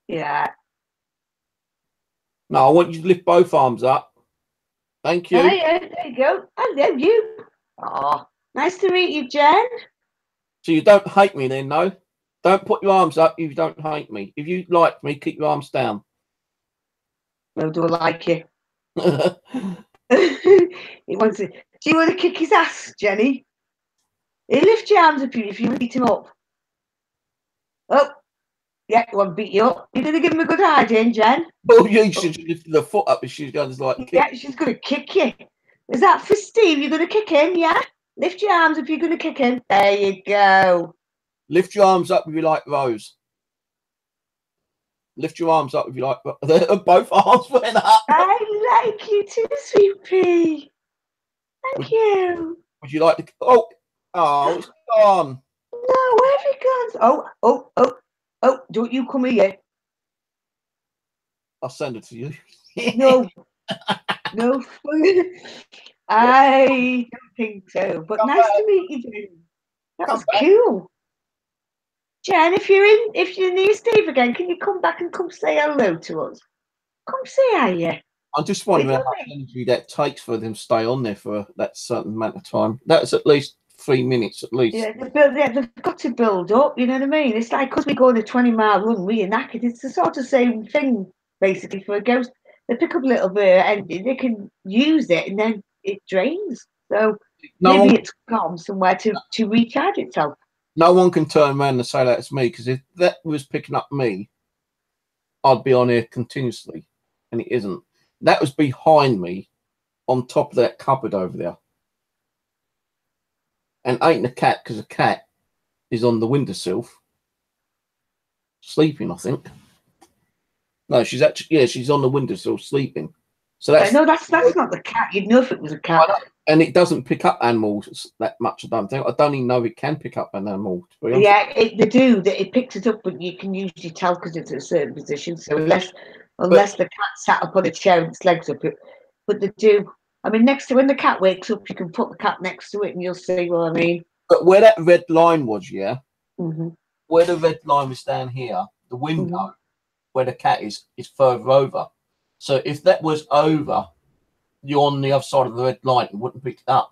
Yeah. No, I want you to lift both arms up. Thank you. Yeah, there you go. Hello, you. Oh, nice to meet you, Jen. So you don't hate me then, no? Don't put your arms up if you don't hate me. If you like me, keep your arms down. Well, do I like you? He wants it. Do you want to kick his ass, Jenny? He'll lift your arms up if you beat him up. Oh, yeah, he won't beat you up. You're going to give him a good idea, Jen. Oh, you should lift the foot up if she's going to like kick. Yeah, she's going to kick you. Is that for Steve? You're going to kick him, yeah? Lift your arms if you're going to kick him. There you go. Lift your arms up if you like Rose. Lift your arms up if you like. Both arms went up. I like you too, sweet pea. Thank you. Would you like to? Oh, it's gone. No, where have you gone? Oh! Don't you come here. I'll send it to you. No. No. I don't think so. But Come nice back. to meet you, Jen. That was cool. Jen, if you're near Steve again, can you come back and come say hello to us? Come say hi. I'm just wondering how much energy that takes for them to stay on there for that certain amount of time. That's at least 3 minutes at least. Yeah, they've got to build up, you know what I mean? It's like because we go on a 20-mile run, we are knackered. It's the sort of same thing, basically, for a ghost. They pick up a little bit and they can use it and then it drains. So maybe it's gone somewhere to recharge itself. No one can turn around and say that's me, because if that was picking up me, I'd be on here continuously, and it isn't. That was behind me on top of that cupboard over there. And ain't a cat, because a cat is on the windowsill sleeping, I think. No, she's actually, yeah, she's on the windowsill sleeping. So that's not the cat. You'd know if it was a cat. And it doesn't pick up animals that much, I don't think. I don't even know if it can pick up an animal, to be honest. Yeah, they do. It picks it up, but you can usually tell because it's at a certain position. So unless the cat sat up on a chair and its legs up, but they do. I mean, when the cat wakes up, you can put the cat next to it and you'll see what I mean. But where that red line was, yeah, mm-hmm. where the red line was down here, the window where the cat is further over. So if that was over, you're on the other side of the red line, it wouldn't pick it up.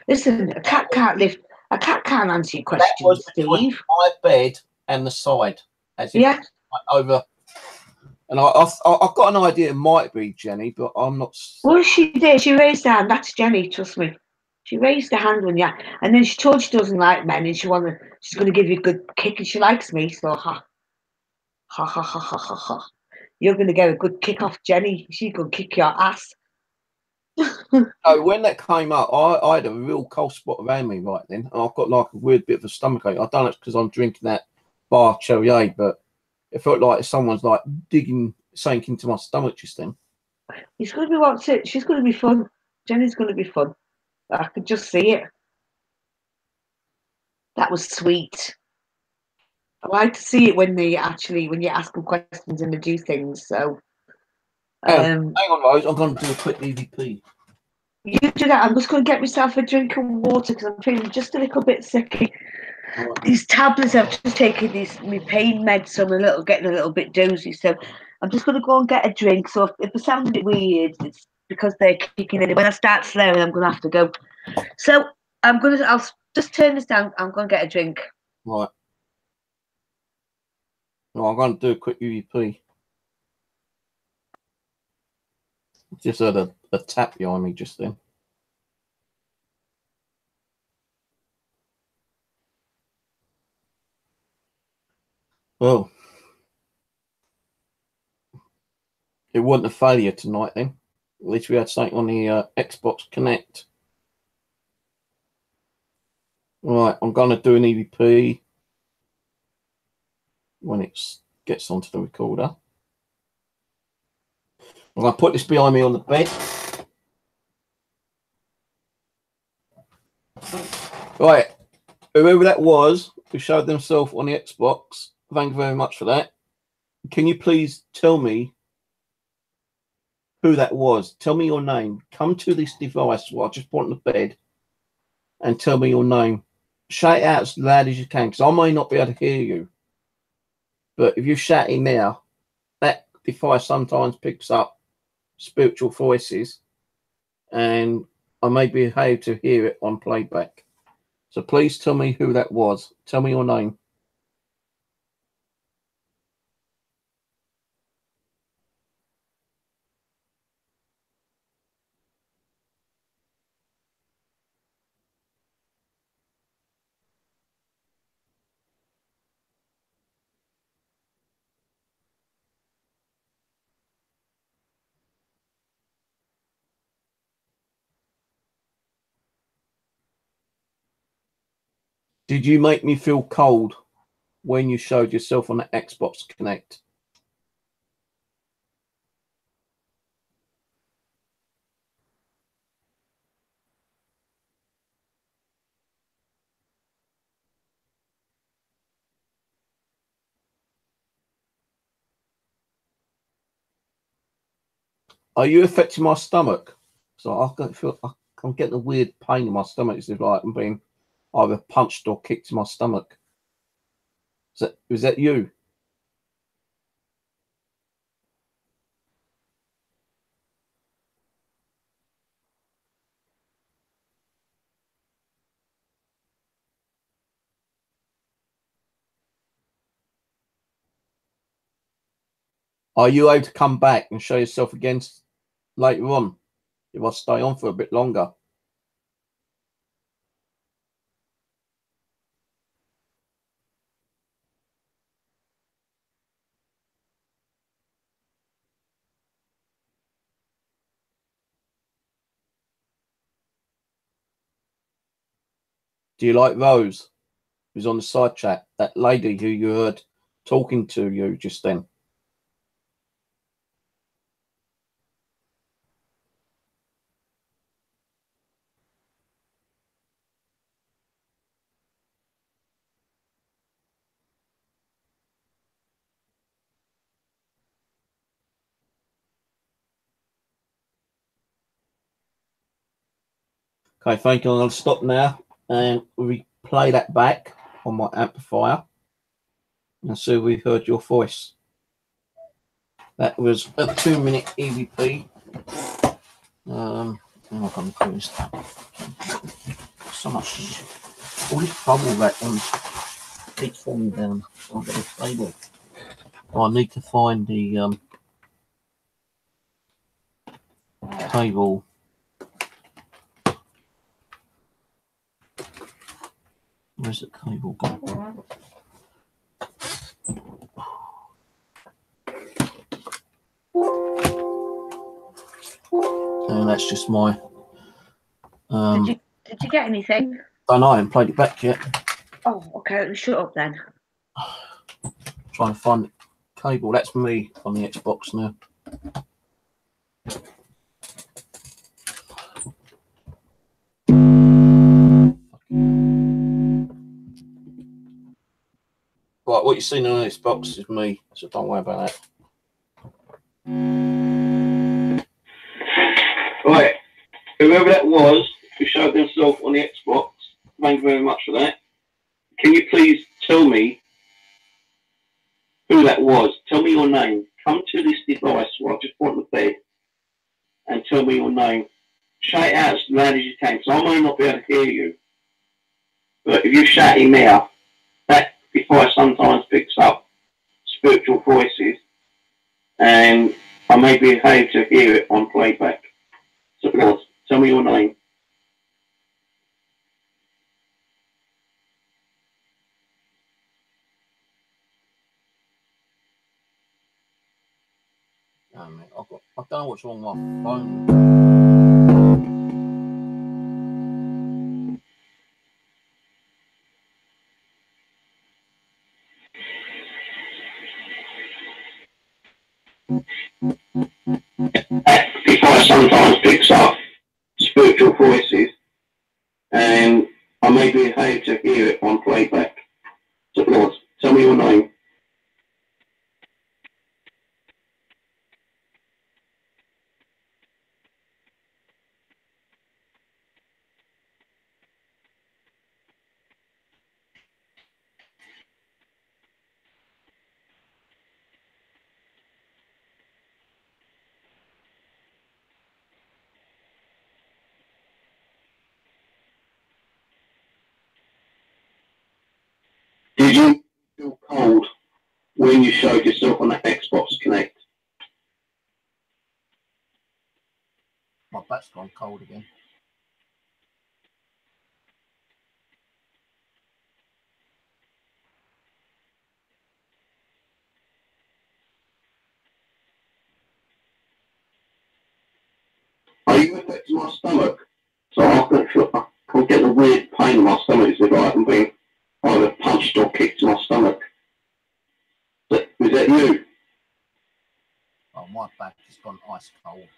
Listen, a cat can't answer your That questions, was between Steve. my bed and the side, as if Yeah. over. And I've got an idea it might be Jenny, but I'm not. Well, she did. She raised her hand. That's Jenny. Trust me. She raised her hand when and then she told she doesn't like men, and she's going to give you a good kick, and she likes me. So ha ha ha ha ha ha ha. You're going to get a good kick off Jenny. She's going to kick your ass. So when that came up, I had a real cold spot around me right then, and I've got like a weird bit of a stomachache. I don't know it's because I'm drinking that bar Cherrier, but it felt like someone's like digging something into my stomach just then. It's going to be what's it? She's going to be fun. Jenny's going to be fun. I could just see it. That was sweet. I like to see it when you ask them questions and they do things. So, hang on, Rose. I'm going to do a quick EVP. You do that. I'm just going to get myself a drink of water because I'm feeling just a little bit sick. These tablets I've just taken, my pain meds, so I'm getting a little bit dozy. So I'm just going to go and get a drink. So if it sounds a bit weird, it's because they're kicking in. When I start slurring, I'm going to have to go. So I'll just turn this down. I'm going to get a drink. Right. Well, I'm going to do a quick EVP. Just heard a tap behind me just then. Well, it wasn't a failure tonight then. At least we had something on the Xbox Kinnet. Right, I'm going to do an EVP when it gets onto the recorder. I'm going to put this behind me on the bed. Right, whoever that was who showed themselves on the Xbox, thank you very much for that. Can you please tell me who that was? Tell me your name. Come to this device while I just put on the bed and tell me your name. Shout it out as loud as you can, because I may not be able to hear you. But if you're shouting now, that device sometimes picks up spiritual voices, and I may be able to hear it on playback. So please tell me who that was. Tell me your name. Did you make me feel cold when you showed yourself on the Xbox Kinect? Are you affecting my stomach? So I'm getting a weird pain in my stomach. It's like I'm being either punched or kicked in my stomach. Is that you? Are you able to come back and show yourself again later on if I stay on for a bit longer? Do you like Rose, who's on the side chat? That lady who you heard talking to you just then. Okay, thank you. I'm going to stop now and replay that back on my amplifier. And so we heard your voice. That was a 2-minute EVP. I'm not going to close that. So much, all this trouble that keeps falling down on the table. I need to find the cable. Where's the cable gone? And that's just my. Did you get anything? I know I haven't played it back yet. Oh, okay. Let me shut up then. Trying to find the cable. That's me on the Xbox now. Right, what you're seeing on the Xbox is me, so don't worry about that. Right, whoever that was who showed themselves on the Xbox, thank you very much for that. Can you please tell me who that was? Tell me your name. Come to this device where I've just put on the bed and tell me your name. Shout it out as loud as you can, because I may not be able to hear you. But if you shout him out, that device sometimes picks up spiritual voices, and I may be able to hear it on playback. So, God, tell me your name. Oh, mate, I don't know what's wrong with my phone. Device sometimes picks up spiritual voices, and I may be able to hear it on playback. So, God, tell me your name. Did you feel cold when you showed yourself on the Xbox Kinnet? My back's gone cold again. Are you affecting my stomach? So I can get a weird pain in my stomach as if I haven't been either punched or kicked in my stomach. Was that you? Oh, my back has gone ice cold.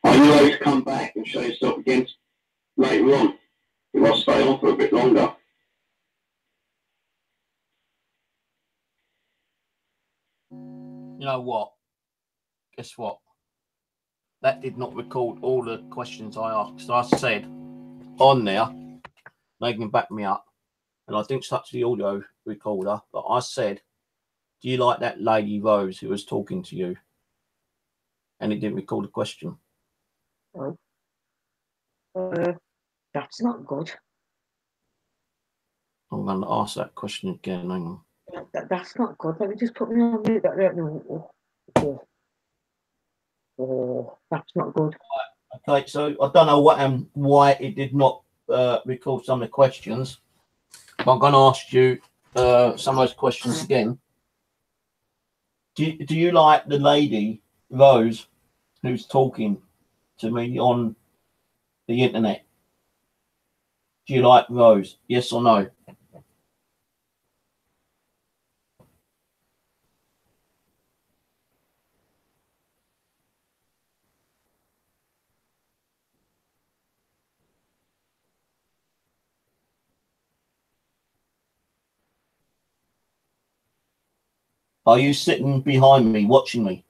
Are you able to come back and show yourself again later on? If I stay on for a bit longer. You know what? Guess what? That did not record all the questions I asked. So I said on there, they can back me up, and I didn't touch the audio recorder, but I said, do you like that lady Rose who was talking to you? And it didn't record the question. Oh. That's not good. I'm going to ask that question again. Hang on. That's not good. Let me just put me on mute. I don't know. Oh, that's not good. Okay, so I don't know why it did not record some of the questions. But I'm going to ask you some of those questions again. Do you like the lady Rose who's talking to me on the internet? Do you like Rose? Yes or no? Are you sitting behind me, watching me?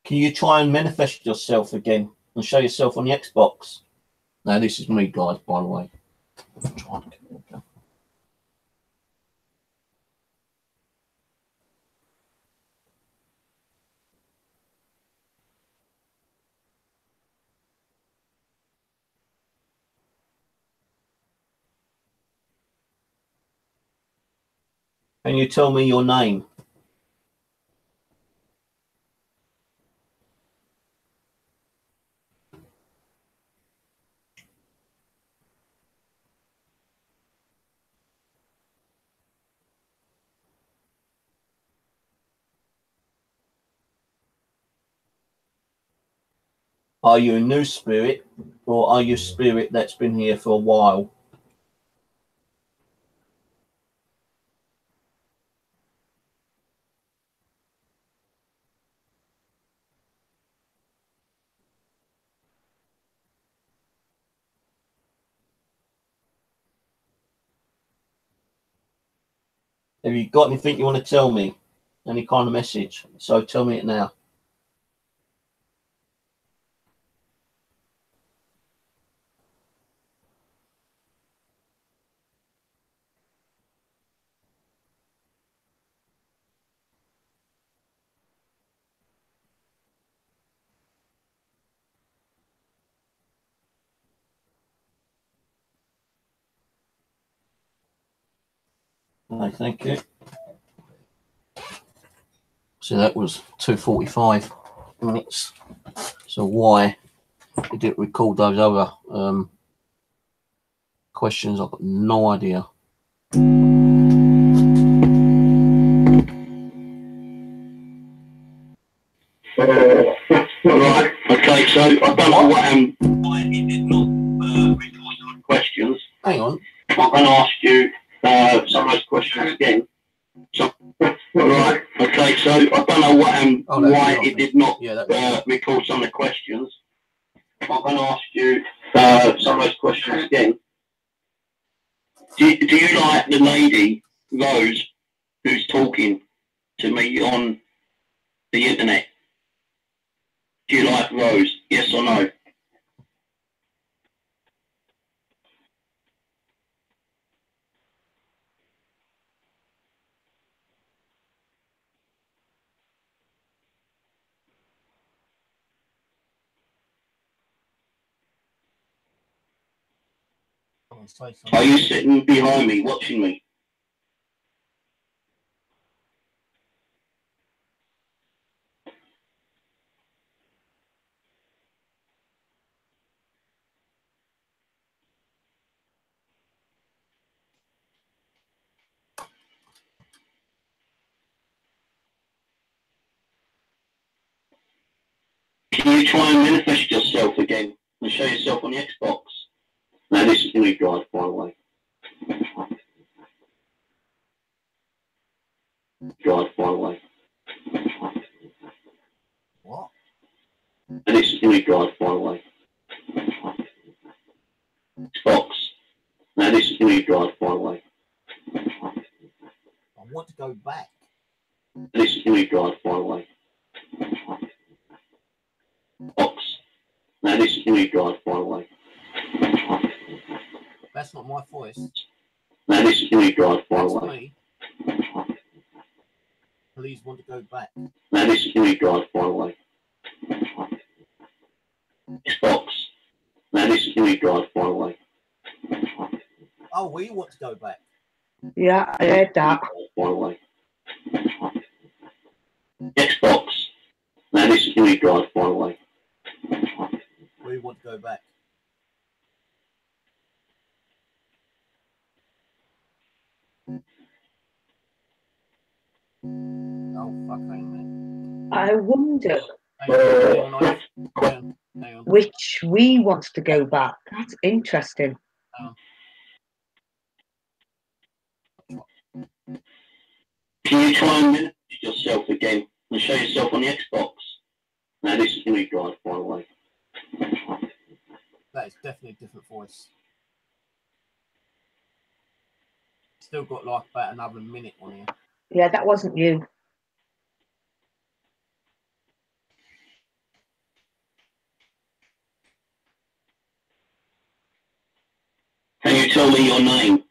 Can you try and manifest yourself again and show yourself on the Xbox? Now, this is me, guys, by the way. I'm trying to get it down. Can you tell me your name? Are you a new spirit, or are you a spirit that's been here for a while? Have you got anything you want to tell me? Any kind of message? So tell me it now. Okay, thank you. So that was 2:45 minutes. So why did it record those other questions? I've got no idea. Right, okay, so I don't know why it did not record questions. Hang on. I'm going to ask you some of those questions again. So, right, okay, so I don't know why it did not record some of the questions. I'm going to ask you some of those questions again. Do you like the lady, Rose, who's talking to me on the internet? Do you like Rose? Yes or no? Are you sitting behind me, watching me? Can you try and manifest yourself again and show yourself on the Xbox? Now this is me, guys, by the way. Guys, by the way. What? And this is me, guys, by the way. Xbox. Now this is me, guys, by the way. I want to go back. And this is me, guys, by the way. Box. Now this is me, guys, by the way. That's not my voice. Now this is me, guys, by the That's way. me. Please want to go back. Now this is me, guys, by the way. Xbox. Now this is me, guys, by the way. Oh, we want to go back. Yeah, I heard that. By the way. Xbox. Now this is me, guys, by the way. We want to go back. Oh, fuck, hang on. I wonder Hang on. which we wants to go back. That's interesting. Can you try and manage yourself again and show yourself on the Xbox? Now this is me, guys, by the way. That is definitely a different voice. Still got like about another minute on here. Yeah, that wasn't you. Can you tell me your name?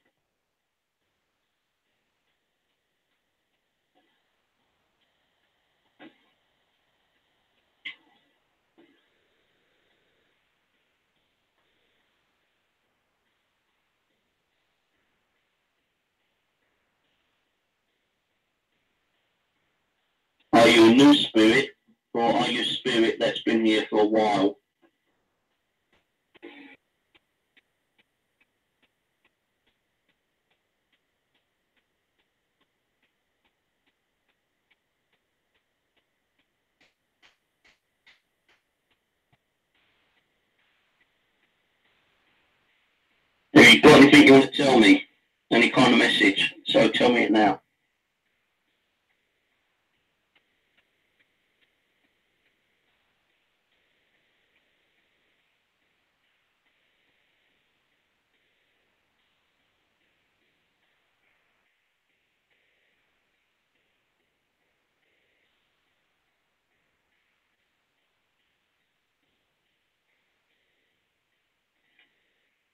Are you a new spirit, or are you a spirit that's been here for a while? Have you got anything you want to tell me? Any kind of message? So tell me it now.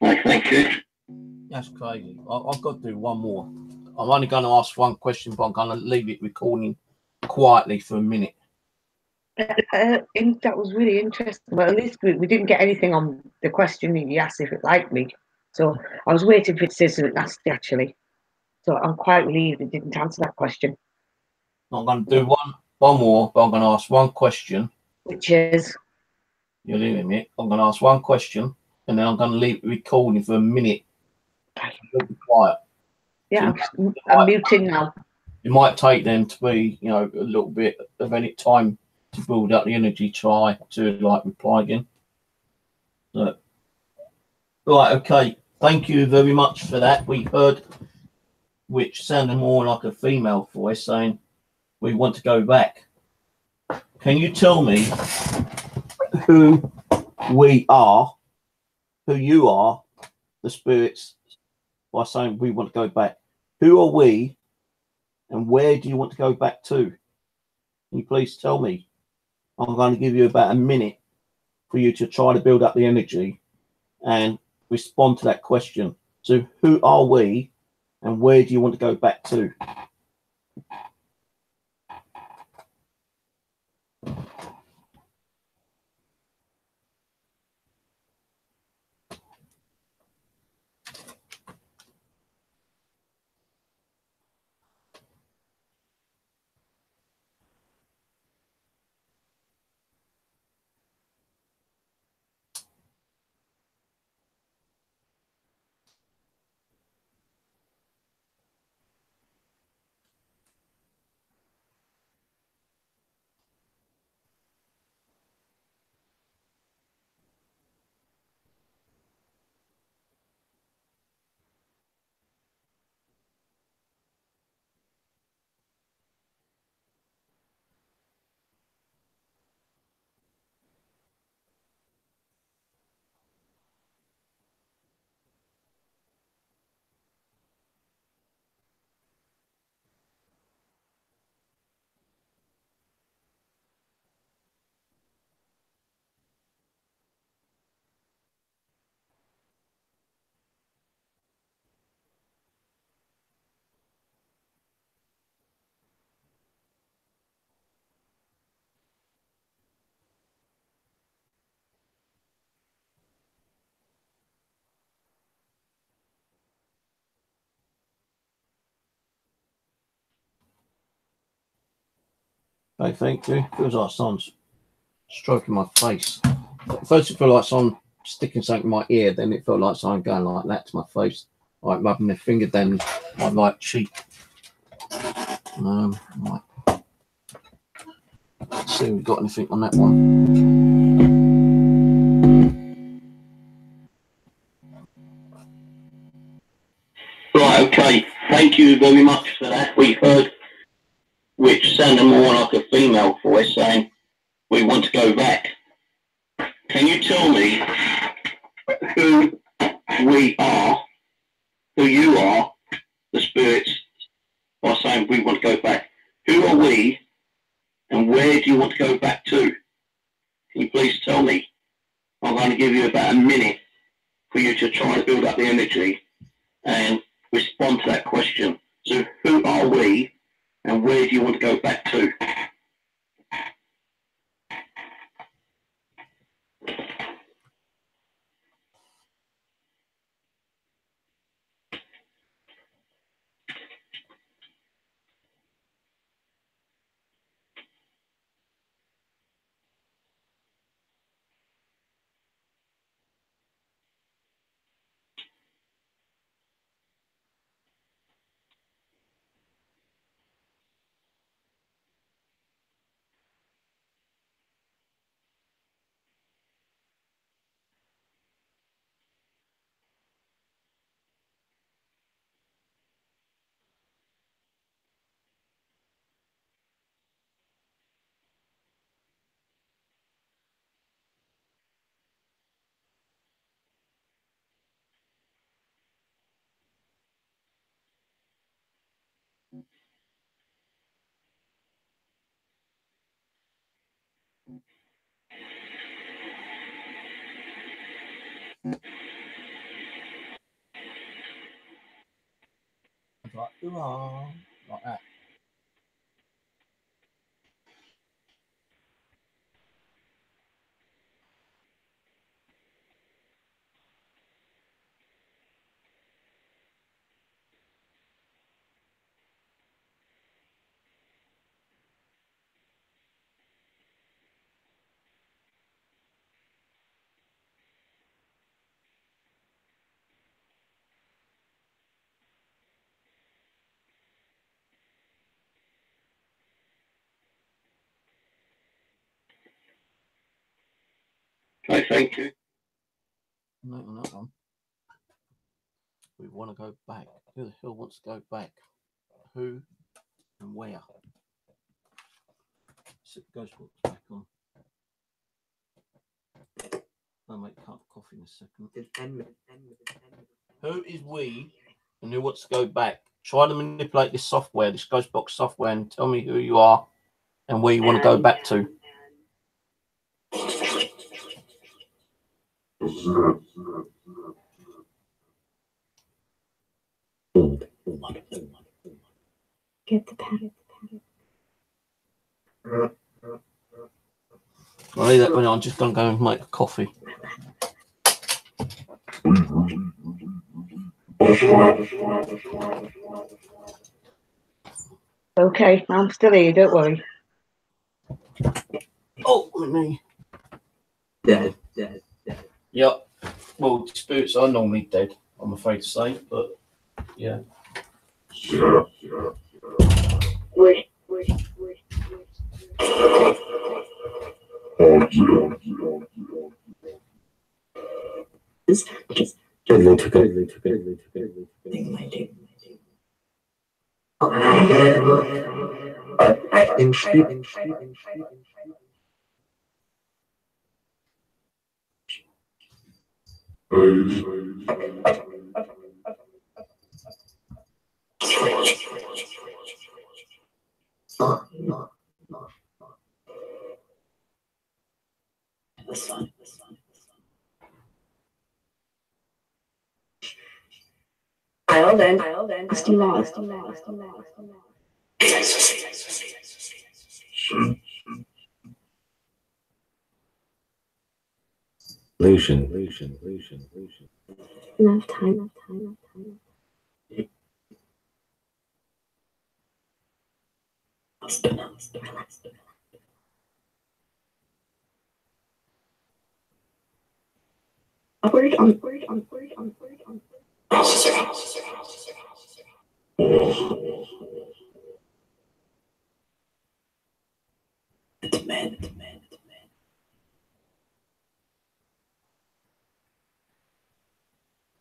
Right, thank you. That's crazy. I've got to do one more. I'm only going to ask one question, but I'm going to leave it recording quietly for a minute. That was really interesting. Well, at least we didn't get anything on the question you asked if it liked me. So I was waiting for it to say something nasty, actually. So I'm quite relieved it didn't answer that question. I'm going to do one more, but I'm going to ask one question. Which is? You're leaving me. I'm going to ask one question, and then I'm going to leave it recording for a minute. Be quiet. Yeah, I'm muting now. It might take them to be, you know, a little bit of any time to build up the energy, try to like reply again. So, right, okay. Thank you very much for that. We heard, which sounded more like a female voice saying, we want to go back. Can you tell me who we are, who you are, the spirits, by saying we want to go back? Who are we, and where do you want to go back to? Can you please tell me? I'm going to give you about a minute for you to try to build up the energy and respond to that question. So who are we, and where do you want to go back to? Okay, thank you. Feels like someone's stroking my face. First it felt like someone sticking something in my ear, then it felt like someone going like that to my face, like rubbing their finger down my right cheek. Right. Let's see if we've got anything on that one. thank you very much for that. We heard, which sounded more like a female voice saying, we want to go back. Can you tell me who we are, who you are, the spirits, by saying we want to go back? Who are we, and where do you want to go back to? Can you please tell me? I'm going to give you about a minute for you to try and build up the energy and respond to that question. So who are we, and where do you want to go back to? Like, "Hurrah," like that. Okay, thank you. No, on that one. We want to go back. Who the hell wants to go back? Who and where? Sit the ghost box back on. I'll make a cup of coffee in a second. Who is we and who wants to go back? Try to manipulate this software, this ghost box software, and tell me who you are and where you want to go back to. Get the pattern. I'll leave that one. I'm just going to go and make a coffee. Okay, I'm still here, don't worry. Oh, me. Dead. Yep. Well, spirits are normally dead, I'm afraid to say, but yeah. Just I'll then. Still lost. Lucian. Enough time. Upward on.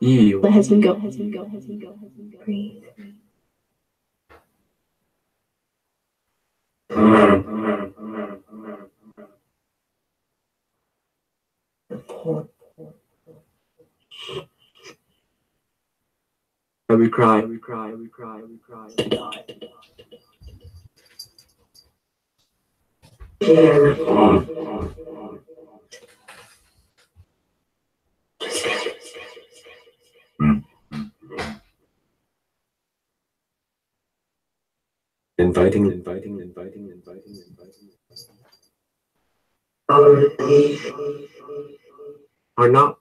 You. Let husband go. Breathe. And we cry, we cry, we cry, we cry, we die. Inviting. Are not.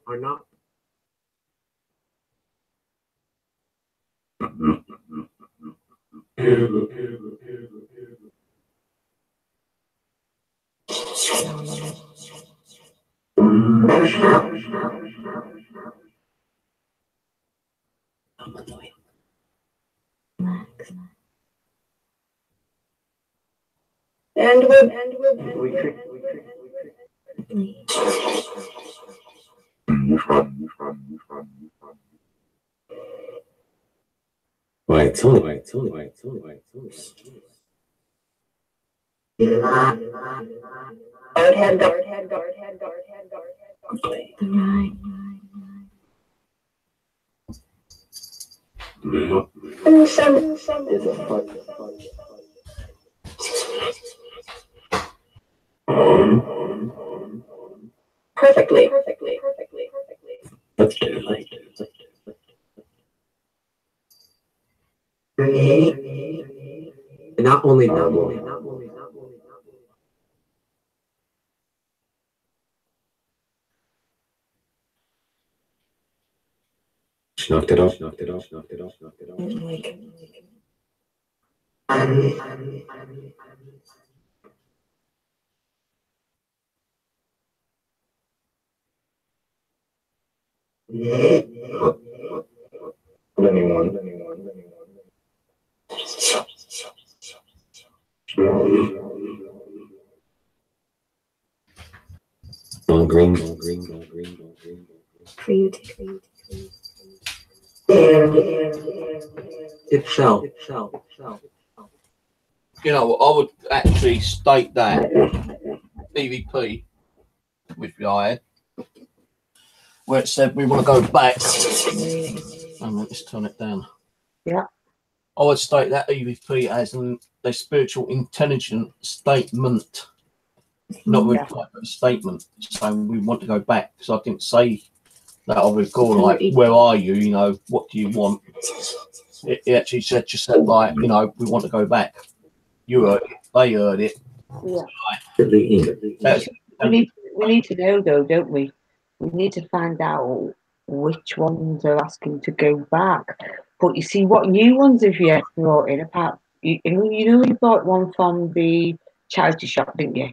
And Wait, it's only. perfectly. Let's do it. Not only. She knocked it off. All green. For you to Itself. You know, I would actually state that EVP with the I had, where it said we want to go back. Let's turn it down. Yeah. I would state that EVP as a spiritual intelligent statement, not really quite a statement. So we want to go back, because I didn't say that. I recall, like, where are you? You know, what do you want? It actually said, just said, like, you know, we want to go back. You heard it, they heard it. Yeah. That's, We need to know, though, don't we? We need to find out which ones are asking to go back. But you see, what new ones have you brought in? Apart, you bought one from the charity shop, didn't you?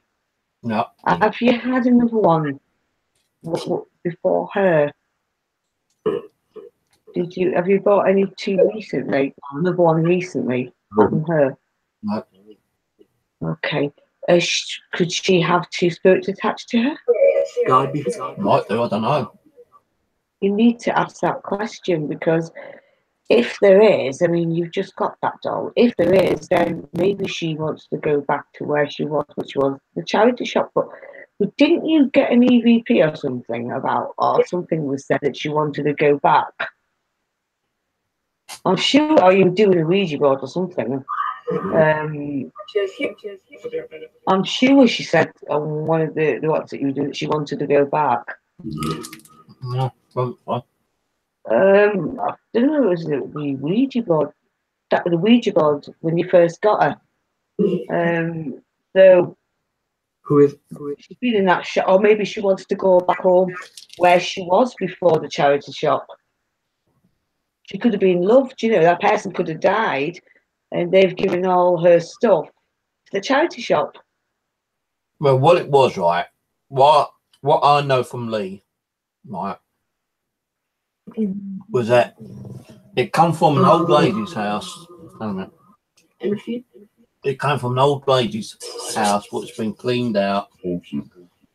no. Have you had another one before her? Have you bought any two recently? Another one recently from her? No. Okay. Could she have two spirits attached to her? God be Might do, I don't know. You need to ask that question, because if there is, I mean, you've just got that doll. If there is, then maybe she wants to go back to where she was, which was the charity shop. But didn't you get an EVP or something or something was said that she wanted to go back? I'm sure, or you were doing a Ouija board or something. I'm sure she said on one of the what's it you do that she wanted to go back. No, well, I don't know, it was the Ouija board. That was the Ouija board when you first got her. So who is she's been in that shop, or maybe she wants to go back home where she was before the charity shop. She could have been loved, that person could have died, and they've given all her stuff to the charity shop. well, what it was, right? What I know from Lee, right, was that it come from an old lady's house. It came from an old lady's house, which has been cleaned out.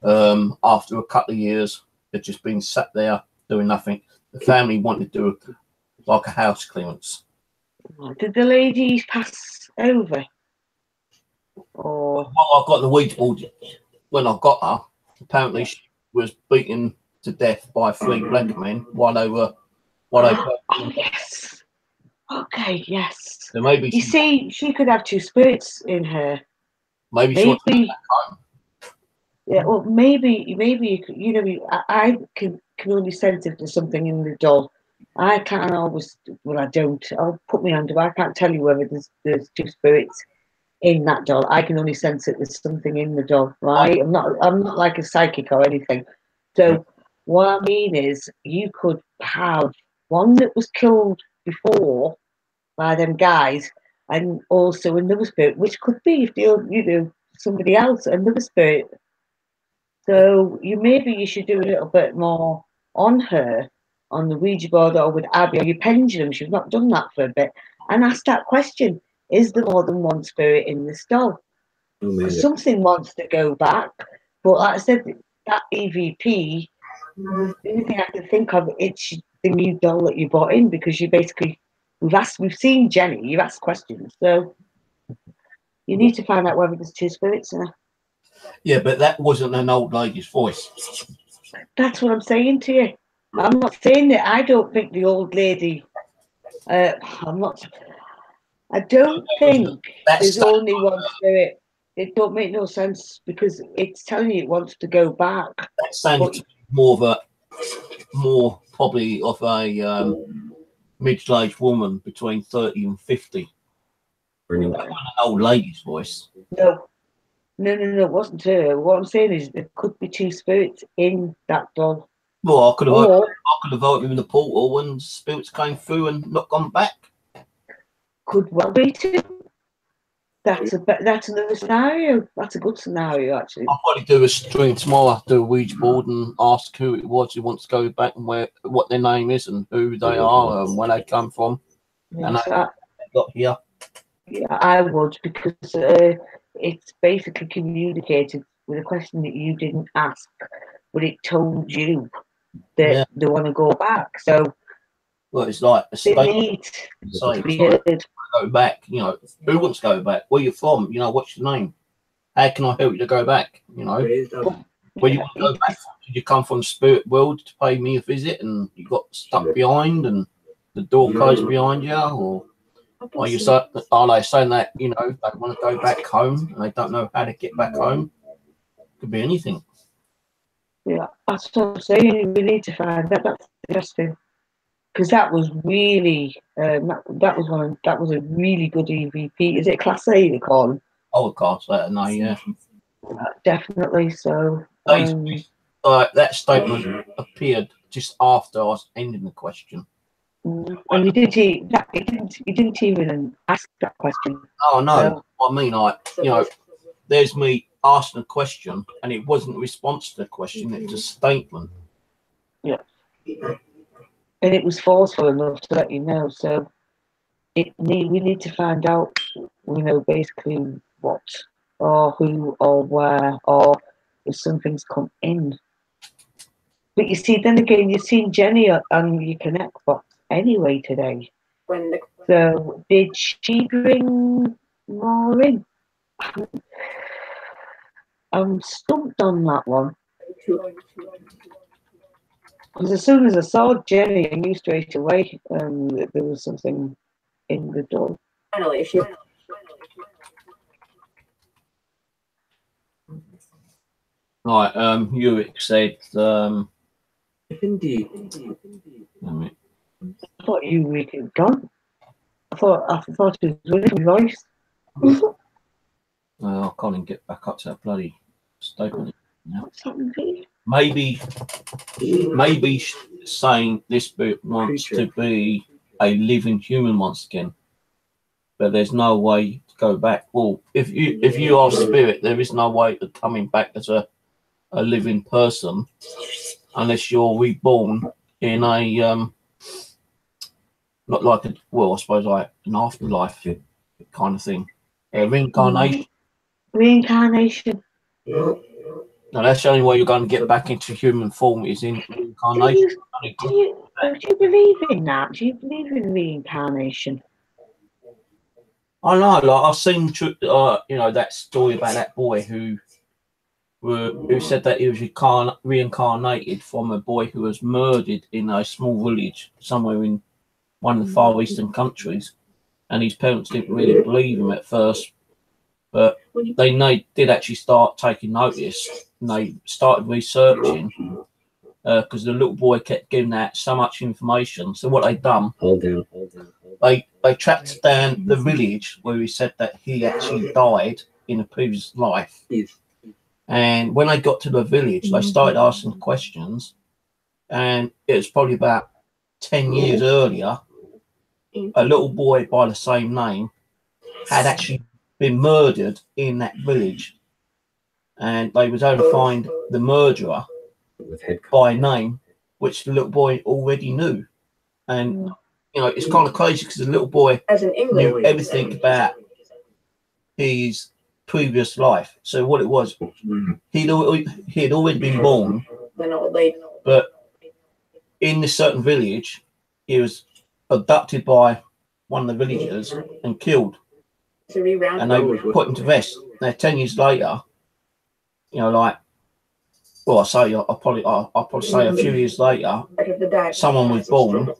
After a couple of years, it's just been sat there doing nothing. The family wanted to do like a house clearance. Did the lady pass over? Or Well, I got the Ouija board when I got her. Apparently, she was beaten to death by 3 black men while they were. Oh, yes. Okay, yes. So maybe You see, she could have 2 spirits in her. Maybe she wants to go back home. Yeah, well, maybe you could, you know, I can only sense if there's something in the doll. I can't always. Well, I don't. I'll put me under. I can't tell you whether there's 2 spirits in that doll. I can only sense that there's something in the doll, right? I'm not like a psychic or anything. So what I mean is, you could have one that was killed before by them guys, and also another spirit, which could be if somebody else, another spirit. So maybe you should do a little bit more on her, on the Ouija board or with Abby or your pendulum. She's not done that for a bit, and ask that question: is there more than one spirit in this doll? Because something wants to go back, but like I said, that EVP. The only thing I can think of, it's the new doll that you bought in, because you basically we've seen Jenny. You've asked questions, so you need to find out whether there's 2 spirits in her. Yeah, but that wasn't an old lady's voice. That's what I'm saying to you. I'm not saying that I don't think the old lady. I don't think there's only one spirit. It don't make no sense, because it's telling you it wants to go back. That sounded more probably of a middle-aged woman between 30 and 50. That wasn't an old lady's voice. No, it wasn't her. What I'm saying is there could be 2 spirits in that doll. Well, I could have voted in the portal when spirits came through and not gone back. Could well be too. That's another scenario. That's a good scenario, actually. I'll probably do a stream tomorrow, do a Ouija board and ask who it was who wants to go back and what their name is and who they are and where they come from. Yes, and how they got here. Yeah, I would, because it's basically communicated with a question that you didn't ask, but it told you that they want to go back. So, well, it's like a statement. Go back. You know, who wants to go back? Where you from? You know, what's your name? How can I help you to go back? You know, where you want to go back? Did you come from the spirit world to pay me a visit and you got stuck behind and the door closed behind you, or are they saying that, you know, they want to go back home and they don't know how to get back home? Could be anything. Yeah, that's what I'm saying. We need to find that. That's interesting, because that was really that was a really good EVP. Is it Class A they call them? Oh, Class A, no, yeah, definitely. So that statement appeared just after I was ending the question. And you didn't even ask that question. Oh no, I mean, you know, there's me asking a question and it wasn't a response to the question, it was a statement. Yeah. And it was forceful enough to let you know. So we need to find out, you know, basically what or who or where, or if something's come in. But you see, then again, you've seen Jenny on your Connect box anyway today. So did she bring more in? I'm stumped on that one. Because as soon as I saw Jenny, I knew straight away that there was something in the door. Finally, Right, Uric said, Indeed. I thought Uric had gone. I thought it was with his voice. I can't even get back up to that bloody statement. What's happened here? Maybe saying this book wants to be a living human once again, but there's no way to go back. Well, if you are spirit, there is no way of coming back as a living person unless you're reborn in a not like a, well, I suppose like an afterlife kind of thing, reincarnation. Reincarnation. No, that's the only way you're going to get back into human form is in reincarnation. Do you believe in that? Do you believe in reincarnation? I know, like I've seen, you know, that story about that boy who who said that he was reincarnated from a boy who was murdered in a small village somewhere in one of the far eastern countries, and his parents didn't really believe him at first, but they did actually start taking notice, and they started researching because the little boy kept giving out so much information. So what they done, they tracked down the village where he said that he actually died in a previous life. And when they got to the village, they started asking questions, and it was probably about 10 years earlier, a little boy by the same name had actually been murdered in that village, and they was able to find the murderer by name, which the little boy already knew. And you know, it's kind of crazy because the little boy knew everything about his previous life. So what it was, he had already been born, but in this certain village, he was abducted by one of the villagers and killed, and they put him to rest. Now 10 years later, you know, like, well, I'll probably say a few years later, someone was born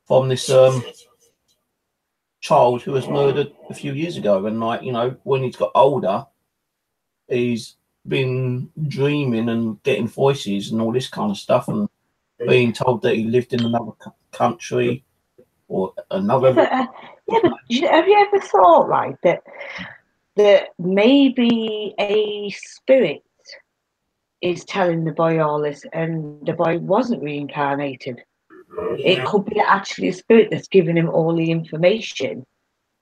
from this child who was murdered a few years ago. And like, you know, when he's got older, he's been dreaming and getting voices and all this kind of stuff, and being told that he lived in another country or another. But have you ever thought, like, that maybe a spirit is telling the boy all this, and the boy wasn't reincarnated? It could be actually a spirit that's giving him all the information.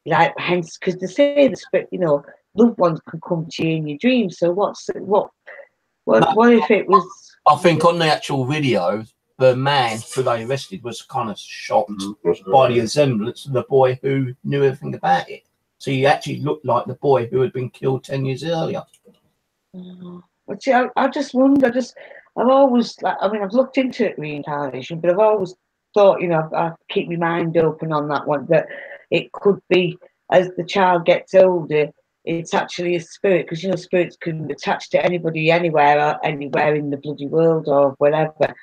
Like, hence, because they say the spirit, you know, loved ones can come to you in your dreams. So what if it was? I think on the actual video, the man who they arrested was kind of shocked by the resemblance of the boy who knew everything about it. So he actually looked like the boy who had been killed 10 years earlier. But see, I just wonder. I've always, like, I mean, I've looked into it, reincarnation, but I've always thought, you know, I keep my mind open on that one, that it could be as the child gets older, it's actually a spirit, because, you know, spirits can attach to anybody, anywhere in the bloody world or whatever.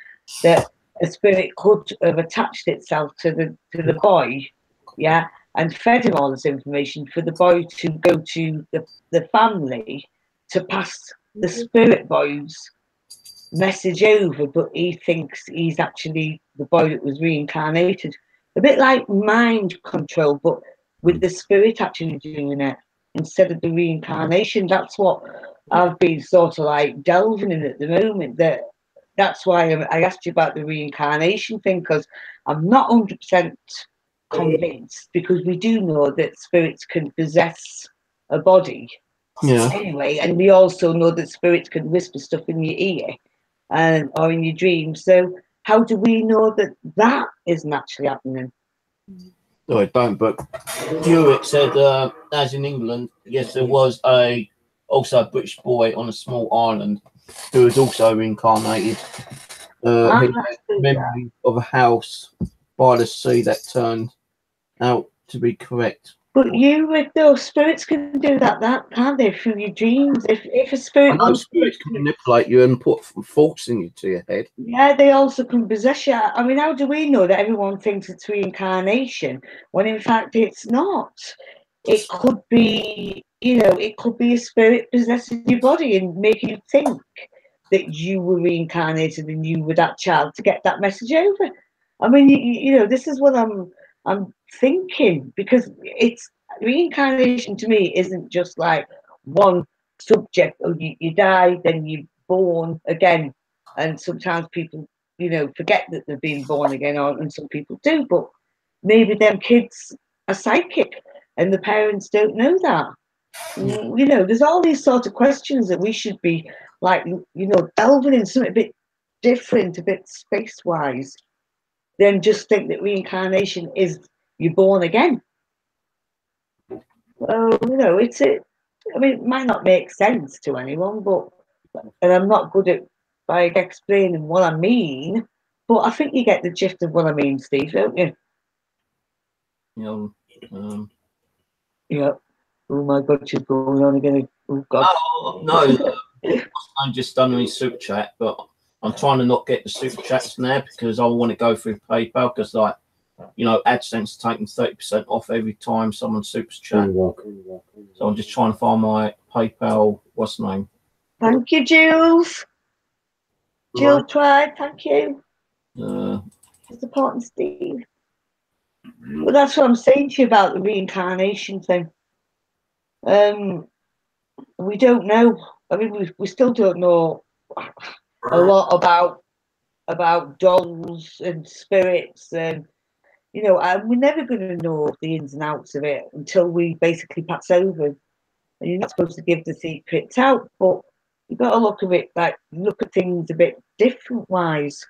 That a spirit could have attached itself to the boy, yeah, and fed him all this information for the boy to go to the family to pass the spirit boy's message over, but he thinks he's actually the boy that was reincarnated. A bit like mind control, but with the spirit actually doing it instead of the reincarnation. That's what I've been sort of like delving in at the moment. That's why I asked you about the reincarnation thing, because I'm not 100% convinced, because we do know that spirits can possess a body. Yeah. Anyway, and we also know that spirits can whisper stuff in your ear or in your dreams. So how do we know that isn't actually happening? No, I don't. But Hewitt said, as in England, yes, there was also a British boy on a small island who was also reincarnated. He had memory of a house by the sea that turned out to be correct. But with those spirits can do that can't they, through your dreams? If a spirit, I know spirits can manipulate you and put thoughts into your head. Yeah, they also can possess you. I mean, how do we know that everyone thinks it's reincarnation when in fact it's not? It could be, you know, it could be a spirit possessing your body and making you think that you were reincarnated and you were that child to get that message over. I mean, you know, this is what I'm thinking, because it's reincarnation to me isn't just like one subject. Oh, you die, then you're born again, and sometimes people, you know, forget that they're being born again, and some people do. But maybe them kids are psychic, and the parents don't know that. You know, there's all these sort of questions that we should be like, you know, delving in something a bit different, a bit space-wise, than just think that reincarnation is you're born again. Well, you know, I mean, it might not make sense to anyone, and I'm not good at like explaining what I mean, but I think you get the gist of what I mean, Steve, don't you? You know, Yeah. Oh my God, she's going on again. Oh God. No, I'm just done with super chat, but I'm trying to not get the super chats now because I want to go through PayPal because, like, you know, AdSense taking 30% off every time someone super chat. So I'm just trying to find my PayPal. What's the name? Thank you, Jules. Jill tried. Thank you. For supporting Steve. Well, that's what I'm saying to you about the reincarnation thing. We don't know. I mean, we still don't know a lot about dolls and spirits, and you know, and we're never going to know the ins and outs of it until we basically pass over. And you're not supposed to give the secrets out, but you've got to look at it like look at things a bit different wise.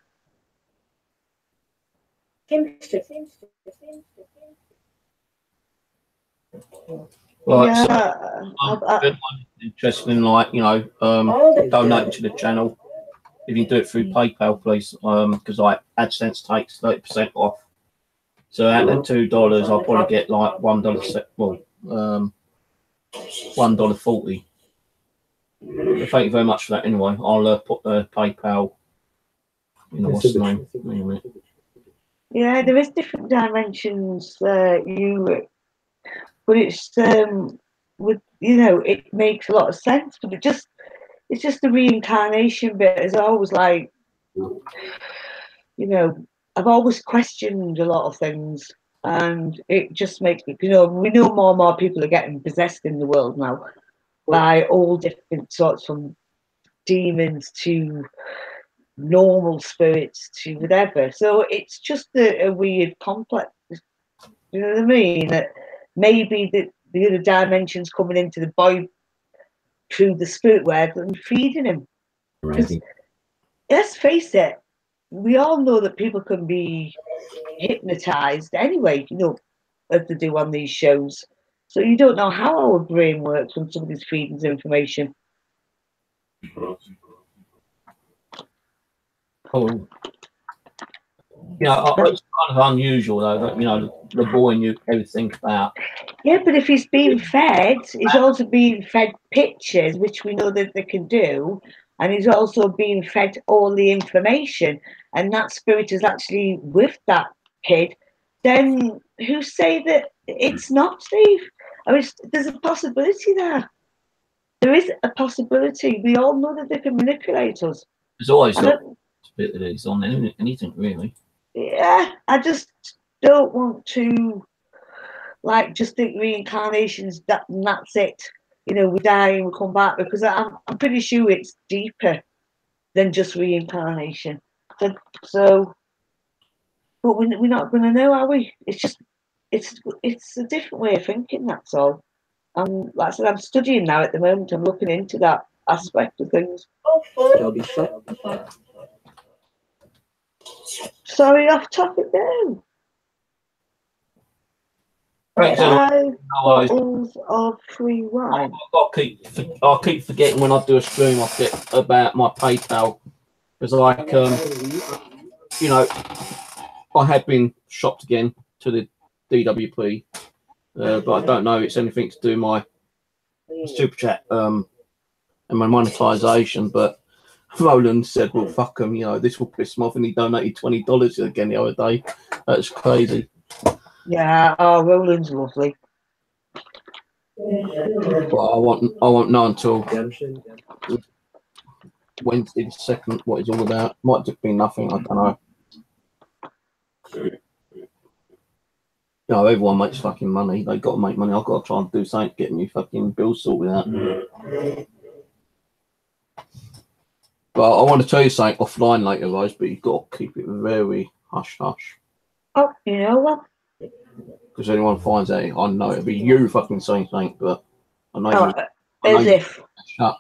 Right, yeah, so interested in, like, you know, donating to the channel. If you can do it through PayPal, please, because like AdSense takes 30% off. So at the $2, I'll probably get like $1. Well, $1.40. Thank you very much for that. Anyway, I'll put the PayPal. You know what's the name? yeah, there is different dimensions. But it's with, you know, it makes a lot of sense. But it's just the reincarnation bit is always like, you know, I've always questioned a lot of things, and it just makes me, you know, we know more and more people are getting possessed in the world now by all different sorts, from demons to normal spirits to whatever. So it's just a weird complex. You know what I mean? That maybe the other dimensions coming into the boy through the spirit world and feeding him. Right. Let's face it, we all know that people can be hypnotized anyway, you know, as they do on these shows. So you don't know how our brain works when somebody's feeding us information. Oh. Yeah, it's kind of unusual though that, you know, the boy knew everything about. Yeah, but if he's being fed, he's also being fed pictures, which we know that they can do, and he's also being fed all the information, and that spirit is actually with that kid. Then who say that it's not, Steve? I mean, there's a possibility there. There is a possibility. We all know that they can manipulate us. There's always a bit that is on anything really. Yeah, I just don't want to, like, just think reincarnations, and that's it. You know, we die and we come back, because I'm pretty sure it's deeper than just reincarnation. So but we're not going to know, are we? It's just, it's a different way of thinking, that's all. And like I said, I'm studying now at the moment. I'm looking into that aspect of things. Sorry, off topic now. Bottles of free wine. I keep forgetting when I do a stream. I forget about my PayPal, because like you know, I have been shopped again to the DWP, but I don't know if it's anything to do with my super chat and my monetization. But Roland said, "Well, fuck him, you know, this will piss him off," and he donated $20 again the other day. That's crazy. Yeah, oh, Roland's lovely. Well, I won't know until Wednesday the 2nd what it's all about. Might just be nothing, I don't know. You know, everyone makes fucking money. They've got to make money. I've got to try and do something to get me fucking bills sorted out. But I want to tell you something offline later, guys, but you've got to keep it very hush-hush. Oh, you know what? Because anyone finds out, I know it'll be you fucking saying something, but I know you. As if. Shut.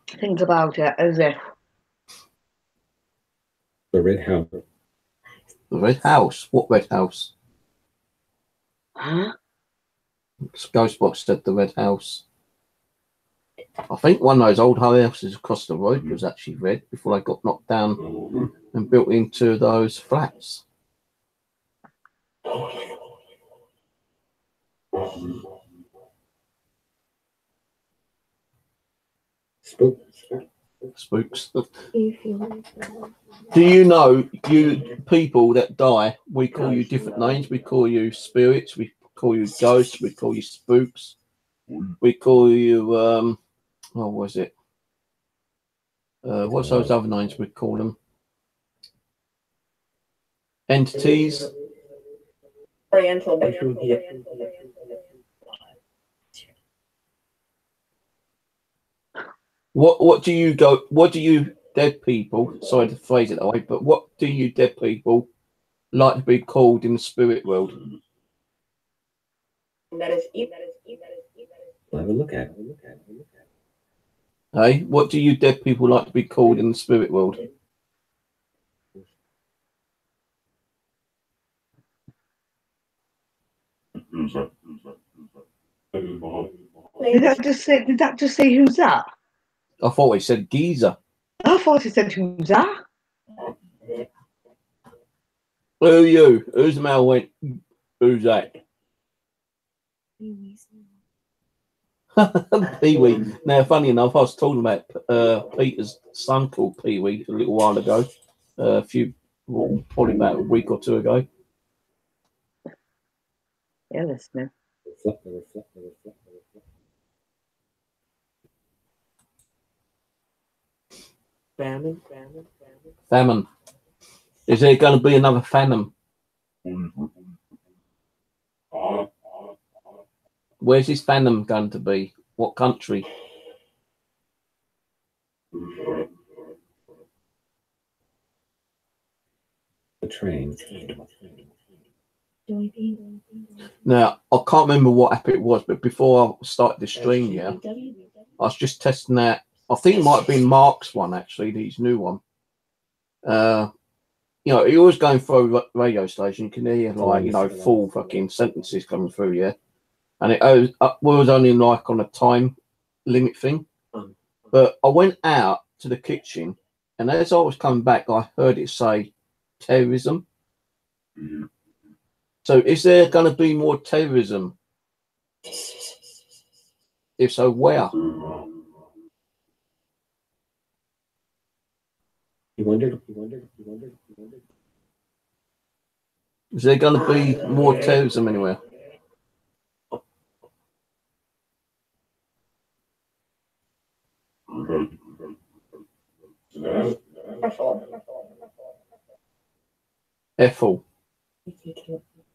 Think about it, as if. The red house. The red house? What red house? Huh? Ghostbox said the red house. I think one of those old houses across the road was actually red before they got knocked down and built into those flats. Spooks. Do you know, you people that die, we call you different names. We call you spirits. We call you ghosts. We call you spooks. We call you, what was it? What's those other names we call them? Entities. Oriental. What do you dead people, sorry to phrase it that way, but what do you dead people like to be called in the spirit world? That is Have a look at it. Hey, what do you dead people like to be called in the spirit world? Did that just say who's that? I thought he said geezer. I thought he said who's that? Who are you? Who's the male went? Who's that? Pee-wee. Now, funny enough, I was talking about Peter's son called Pee-wee a little while ago. Probably about a week or two ago. Yeah, listening. Famine. Is there going to be another famine? Where's this famine going to be? What country? The train. Now, I can't remember what app it was, but before I started the stream, yeah, I was just testing that. I think it might have been Mark's one, actually, his new one. You know, he was going through a radio station. You can hear, like, you know, full fucking sentences coming through, yeah. And it was only like on a time limit thing. But I went out to the kitchen, and as I was coming back, I heard it say terrorism. So is there going to be more terrorism? If so, where? He wondered. Is there going to be more terrorism anywhere? Ethel.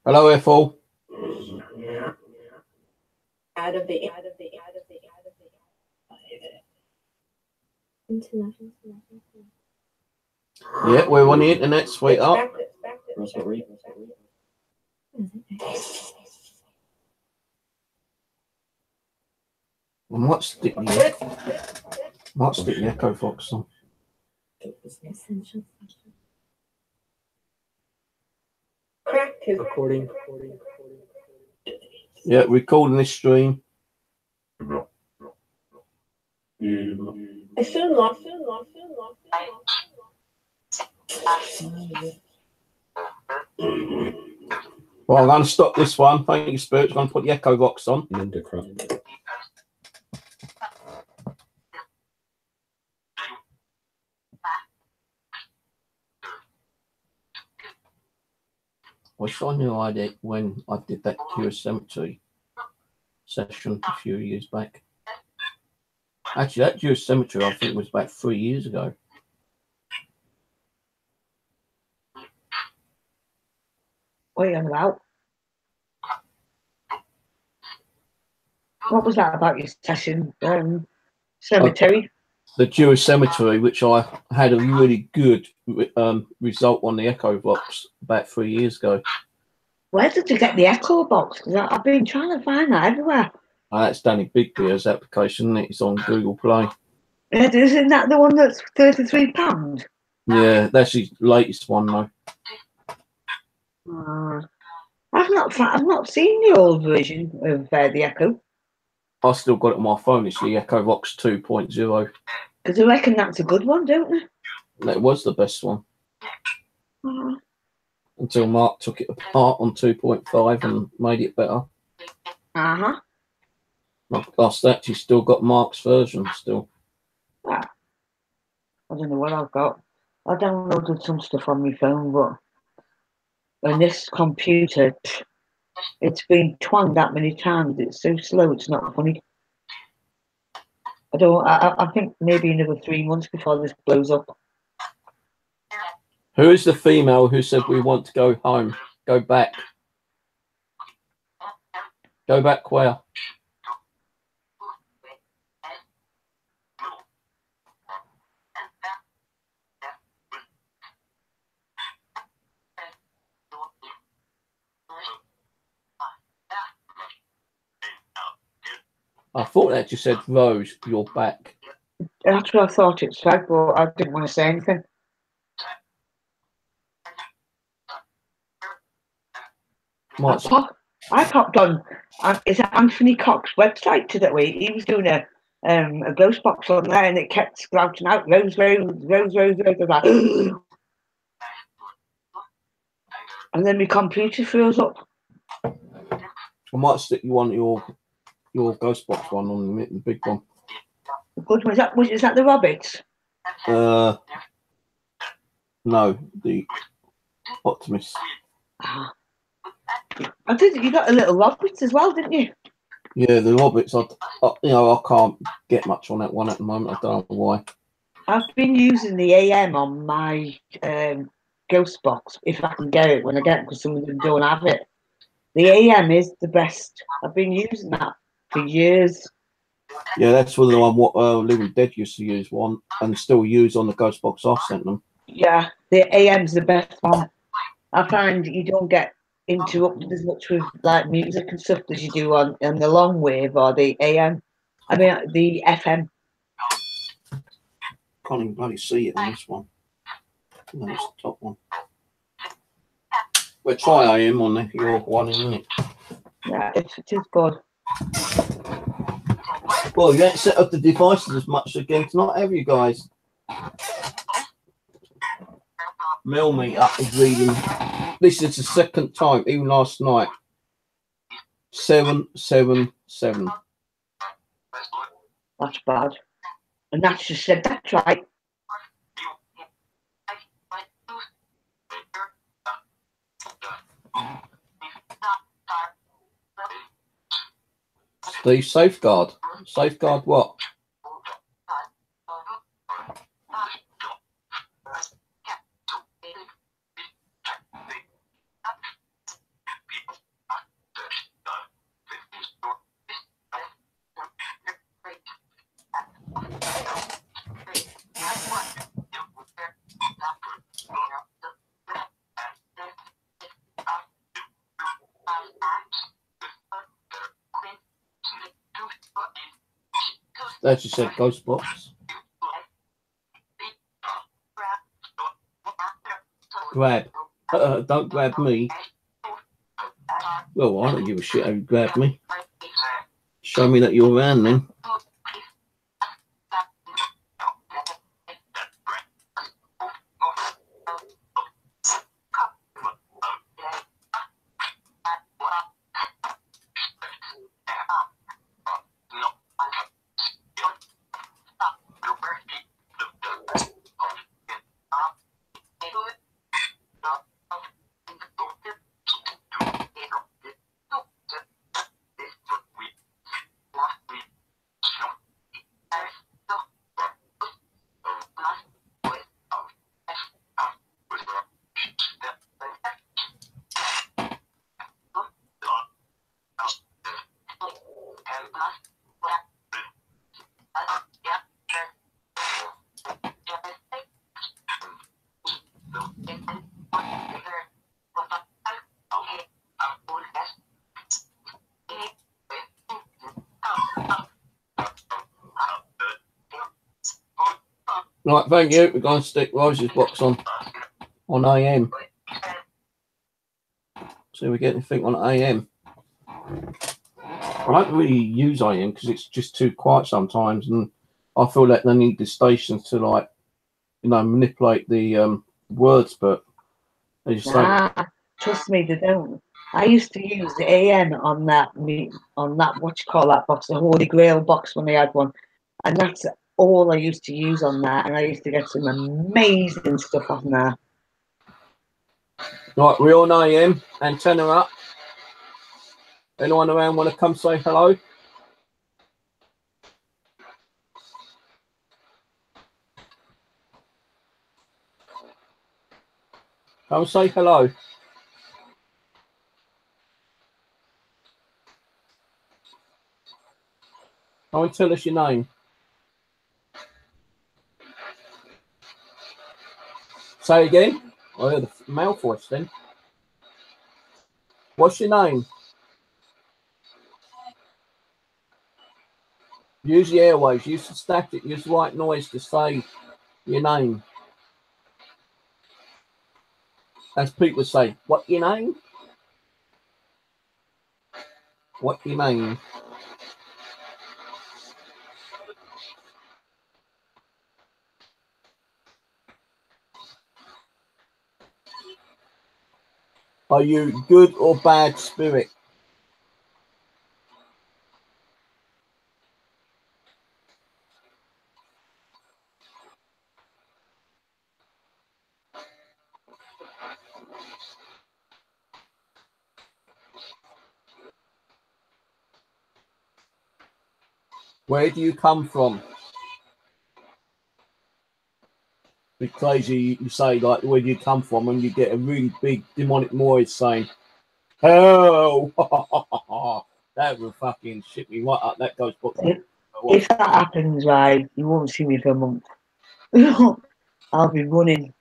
Hello, Ethel. Yeah, we're on the internet, sweetheart. I might stick the Echo Fox on. Recording. Yeah, recording this stream. I soon lost. Well, I'm going to stop this one. Thank you, Spirit. I'm going to put the Echo Box on. I wish I knew I did when I did that Cure Cemetery session a few years back. Actually, that Cure Cemetery, I think, was about 3 years ago. What are you on about? What was that about your session? Cemetery? The Jewish Cemetery, which I had a really good result on the Echo Box about 3 years ago. Where did you get the Echo Box? 'Cause I've been trying to find that everywhere. That's Danny Big Beer's application. It's on Google Play. Isn't that the one that's £33? Yeah, that's his latest one though. I've not seen the old version of the Echo. I still got it on my phone. It's the Echo Box 2.0. Because I reckon that's a good one, don't they? That was the best one. Until Mark took it apart on 2.5 and made it better. I've actually still got Mark's version still. I don't know what I've got. I downloaded some stuff on my phone, but on this computer, it's been twanged that many times. It's so slow. It's not funny. I think maybe another 3 months before this blows up. Who is the female who said we want to go home? Go back. Go back where? I thought that just said, Rose, you're back. That's what I thought it said, but I didn't want to say anything. I popped on, is it Anthony Cox's website today? He was doing a ghost box on there, and it kept sprouting out Rose, Rose, Rose, Rose, Rose. I was like, and then my computer froze up. I might stick you on your ghost box one on the big one. The good one, is that the rabbits? No, the Optimus. I did. You got a little rabbits as well, didn't you? Yeah, the rabbits. I can't get much on that one at the moment. I don't know why. I've been using the AM on my ghost box if I can get it when I get it, because some of them don't have it. The AM is the best. I've been using that for years. Yeah, that's one of the one what Living Dead used to use one and still use on the ghost box I've sent them. Yeah, the AM's the best one. I find you don't get interrupted as much with like music and stuff as you do on the long wave or the AM. I mean the FM. Can't even bloody see it on this one. No, it's the top one. We'll try AM on your one, isn't it? Yeah, it is good. Well, you ain't set up the devices as much again tonight, have you guys? Millimeter is reading. This is the second time, even last night. 777. That's bad. And that's just said that's right. The safeguard. Safeguard what? That just said ghost box. Grab. Don't grab me. Well, I don't give a shit how you grab me. Show me that you're around then. Right, thank you. We're going to stick Rose's box on AM. So we get anything on AM. I don't really use AM because it's just too quiet sometimes, and I feel like they need the stations to, like, you know, manipulate the words. But they just trust me, they don't. I used to use the AM on that what you call that box, the Holy Grail box when they had one, and that's all I used to use on there, and I used to get some amazing stuff on there. Right, we all know him. Antenna up. Anyone around want to come say hello? Come say hello. Come and tell us your name. Say again. I heard the male voice then. What's your name? Use the airwaves, use the static, use the white noise to say your name. As people say, what your name? What your name? Are you good or bad spirit? Where do you come from? It's crazy you say like where do you come from and you get a really big demonic noise saying, "Oh, that will fucking shit me right up." That goes. If that happens, right, you won't see me for a month. I'll be running.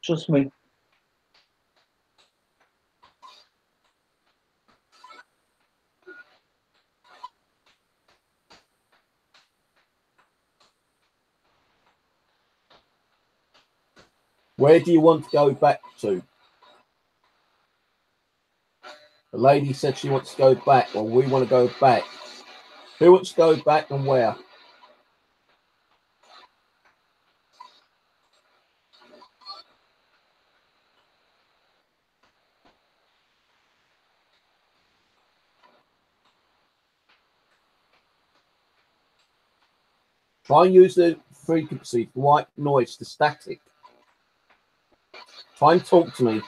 Trust me. Where do you want to go back to? The lady said she wants to go back, or we want to go back. Who wants to go back and where? Try and use the frequency, the white noise, the static. Try and talk to me.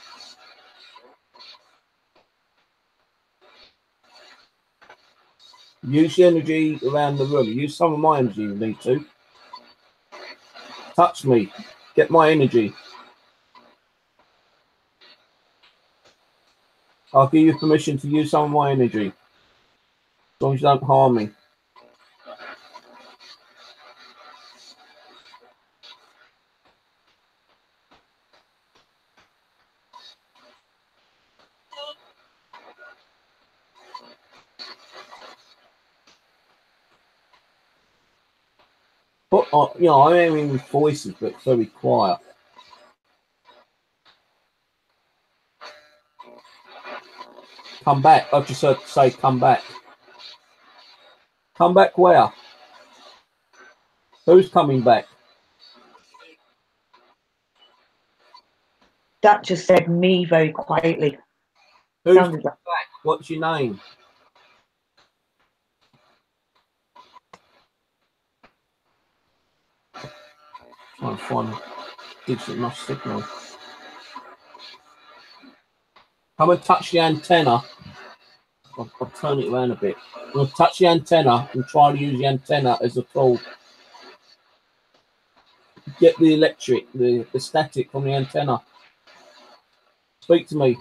Use the energy around the room. Use some of my energy if you need to. Touch me. Get my energy. I'll give you permission to use some of my energy. As long as you don't harm me. But, you know, I am hearing voices, but very quiet. Come back. I just heard say come back. Come back where? Who's coming back? That just said me very quietly. Who's Sounded back? What's your name? Trying to find a decent enough signal. Come and touch the antenna. I'll turn it around a bit. We'll touch the antenna and try to use the antenna as a tool. Get the electric, the static from the antenna. Speak to me.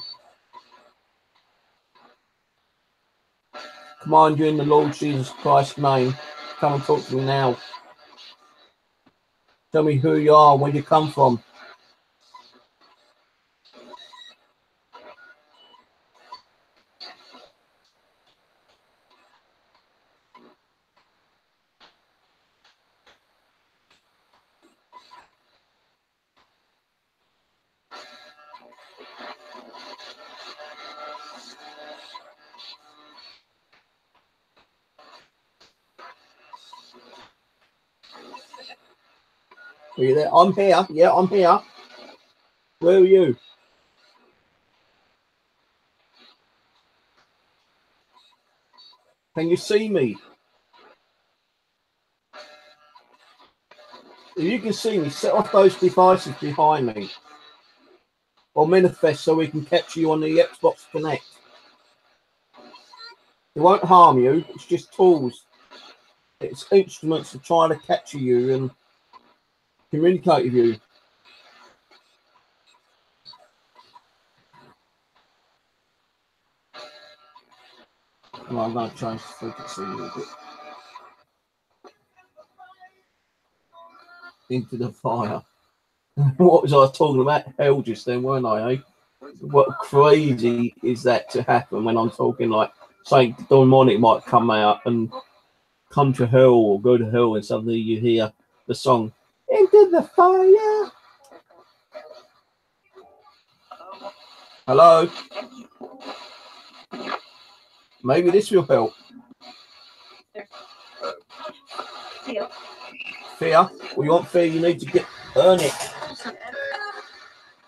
Command you in the Lord Jesus Christ's name. Come and talk to me now. Tell me who you are, where you come from. Are you there? I'm here. Yeah, I'm here. Where are you? Can you see me? If you can see me, set off those devices behind me. Or manifest so we can capture you on the Xbox Kinnet. It won't harm you, it's just tools. It's instruments to try to capture you and communicate with you. Well, I'm going to change the frequency a little bit. Into the fire. What was I talking about? Hell just then, weren't I, eh? What crazy is that to happen when I'm talking like, say, demonic might come out and come to hell or go to hell and suddenly you hear the song, Into the Fire. Hello? Maybe this will help. Fear? Well, you want fear, you need to earn it.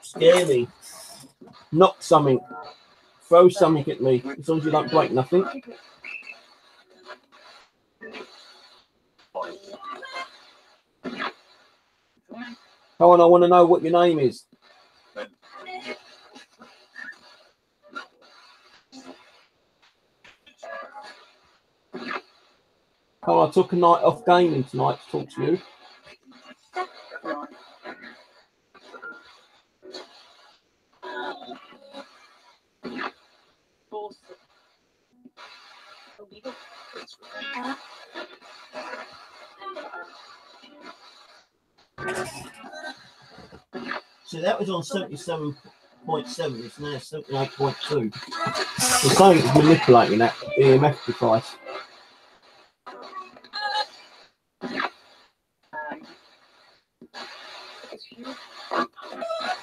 Scare me. Knock something. Throw something at me. As long as you don't break nothing. Come on, I want to know what your name is. Come on, I took a night off gaming tonight to talk to you. So that was on 77.7, it's now 78.2. So something's manipulating that EMF device.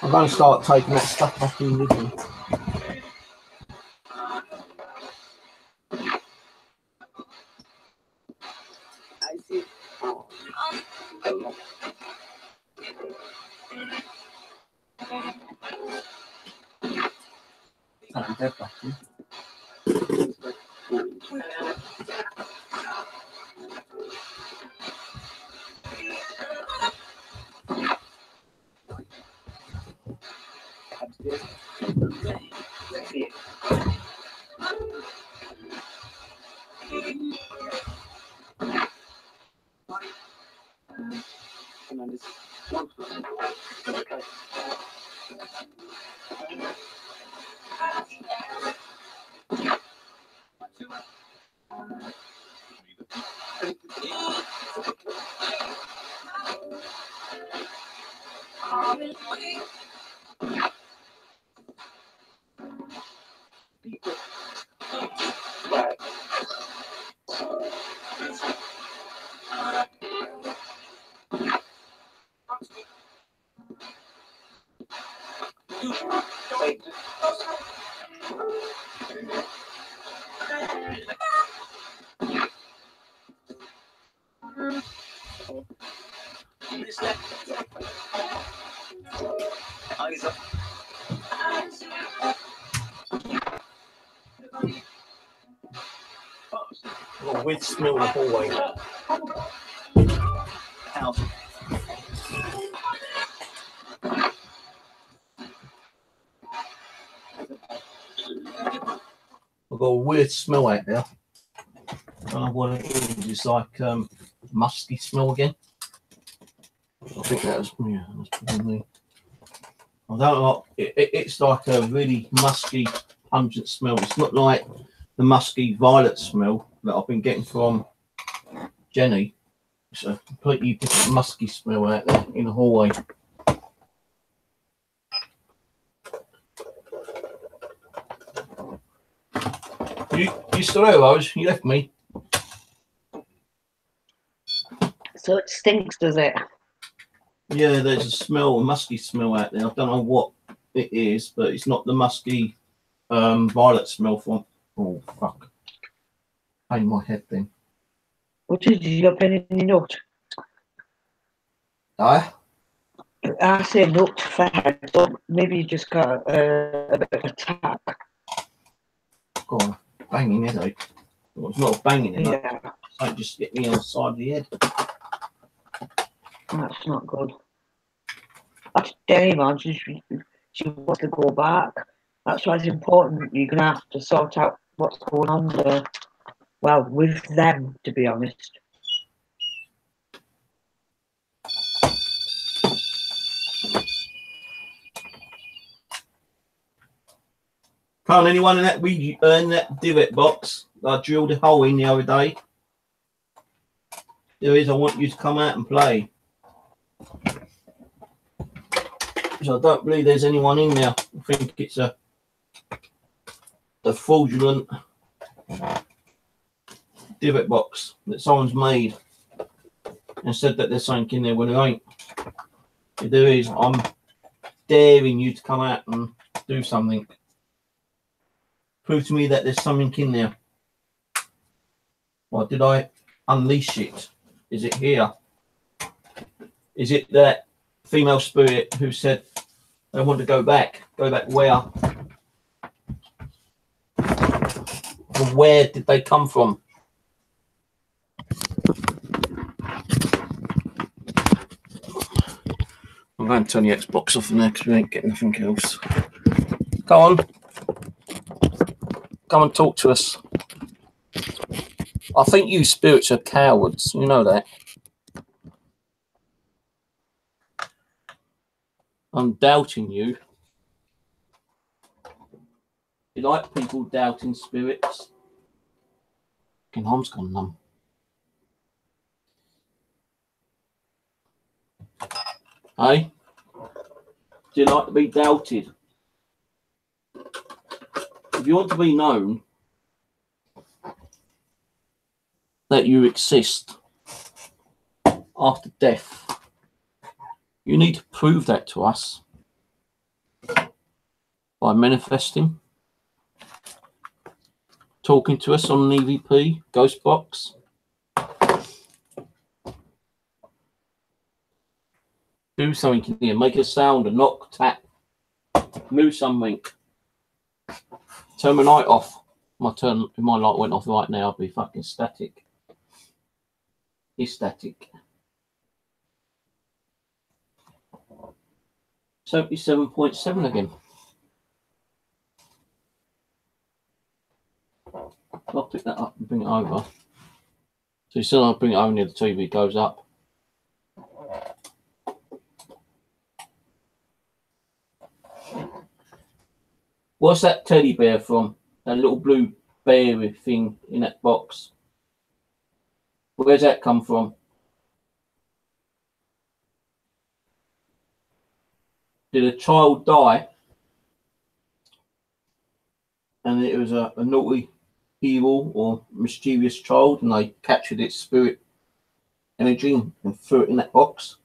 I'm going to start taking that stuff back in with me. Oh, we'd smell the hallway. Out. I've got a weird smell out there. I don't know what it is. It's like musky smell again. I think that was, yeah, that's probably. I don't like it's like a really musky, pungent smell. It's not like the musky violet smell that I've been getting from Jenny. It's a completely different musky smell out there in the hallway. You still there, Rose? You left me. So it stinks, does it? Yeah, there's a smell, a musky smell out there. I don't know what it is, but it's not the musky violet smell from. Oh fuck! Pain my head then. What did you got pain in your nut? I say nut for head, but maybe you just got a bit of attack. Got a banging headache. Well, it's not a banging headache. Yeah. Don't just get me on the side of the head. That's not good. That's Dave, she wants to go back. That's why it's important. You're gonna have to sort out what's going on there. Well, with them, to be honest. Can't anyone in that divot box that I drilled a hole in the other day? There is. I want you to come out and play. So I don't believe there's anyone in there. I think it's a fraudulent divot box that someone's made and said that there's something in there when there ain't. If there is, I'm daring you to come out and do something. Prove to me that there's something in there. Or did I unleash it? Is it here? Is it that female spirit who said they want to go back? Go back where? From where did they come from? I'm going to turn the Xbox off now because we ain't getting nothing else. Go on. Come and talk to us. I think you spirits are cowards. You know that. I'm doubting you. You like people doubting spirits? Fucking arm's gone numb. Hey? Do you like to be doubted? If you want to be known that you exist after death, you need to prove that to us by manifesting, talking to us on an EVP, ghost box. Do something in here, make a sound, a knock, tap, move something. Turn my light off. If my light went off right now, I'd be fucking static. It's static. 77.7 again. I'll pick that up and bring it over. So as soon as I bring it over near the TV, it goes up. What's that teddy bear from? That little blue bear thing in that box. Where's that come from? Did a child die? And it was a naughty, evil or mischievous child, and they captured its spirit energy and threw it in that box.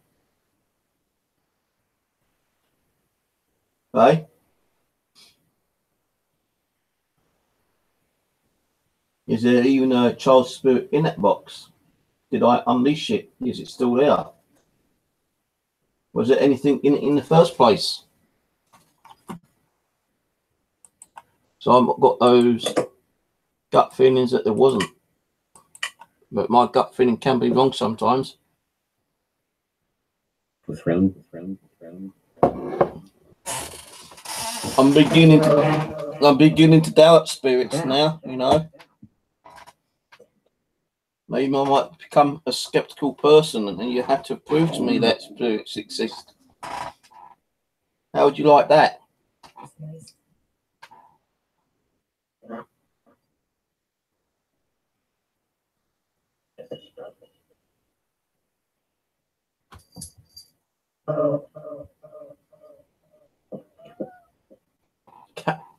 Right? Is there even a child spirit in that box? Did I unleash it? Is it still there? Was there anything in it in the first place? So I've got those gut feelings that there wasn't. But my gut feeling can be wrong sometimes. I'm beginning to doubt spirits now, you know. Maybe I might become a skeptical person, and you have to prove to me that spirits exist. How would you like that?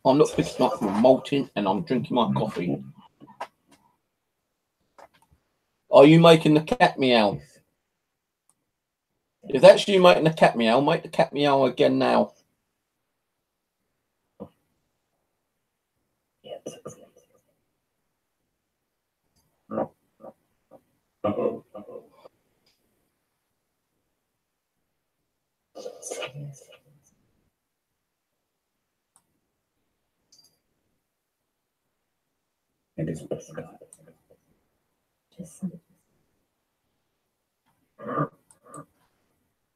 I'm not picking up from malting, and I'm drinking my coffee. Are you making the cat meow? If that's you making the cat meow, make the cat meow again now. It is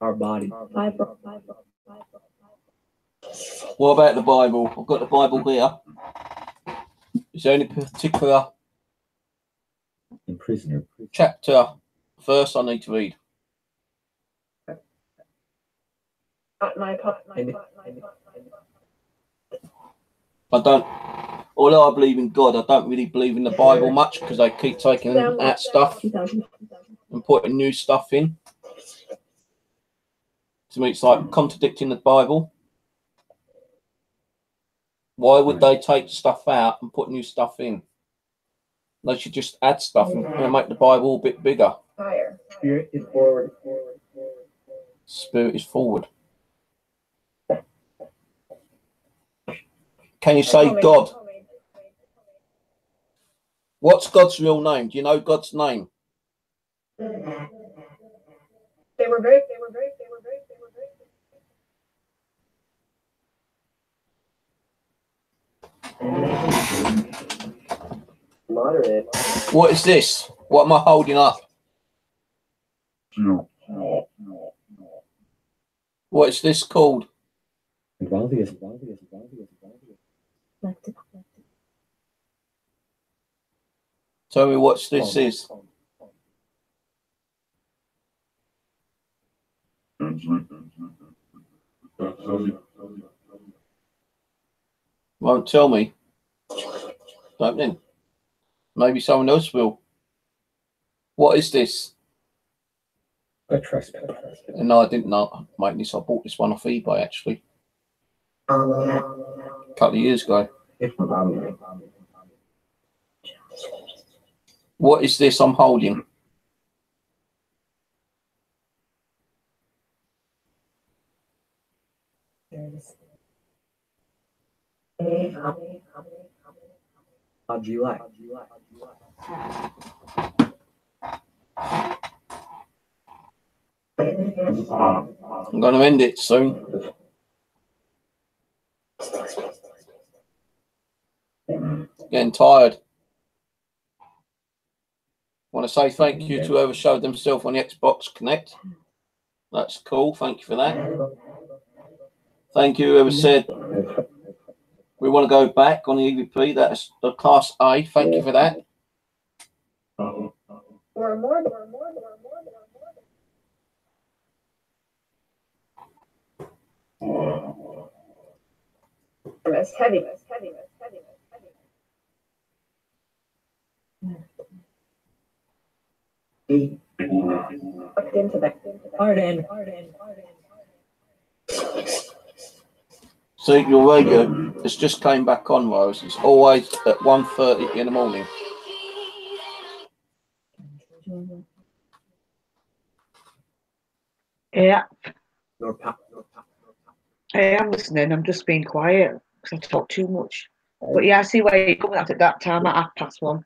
Our body. What about the Bible? I've got the Bible here. Is there any particular Prisoner. chapter, verse I need to read? I don't. Although I believe in God, I don't really believe in the Bible much because they keep taking out stuff and putting new stuff in. To me, it's like contradicting the Bible. Why would they take stuff out and put new stuff in? They should just add stuff and make the Bible a bit bigger. Spirit is forward. Spirit is forward. Can you say God? What's God's real name? Do you know God's name? They were very. Moderate. What is this? What am I holding up? What is this called? Tell me what this is. Won't tell me. Don't then. Maybe someone else will. What is this? No, I didn't know. Mate, this I bought this one off eBay actually. A couple of years ago. What is this I'm holding? How'd you like? I'm going to end it soon. Getting tired. Want to say thank you to whoever showed themselves on the Xbox Kinnet. That's cool. Thank you for that. Thank you whoever said we want to go back on the EVP. That's the Class A. Thank you for that. Heavy. See, your radio has just came back on, Rose. It's always at 1:30 in the morning. Yeah. Hey, I'm listening. I'm just being quiet because I talk too much. But yeah, I see where you're coming at that time at 1:30.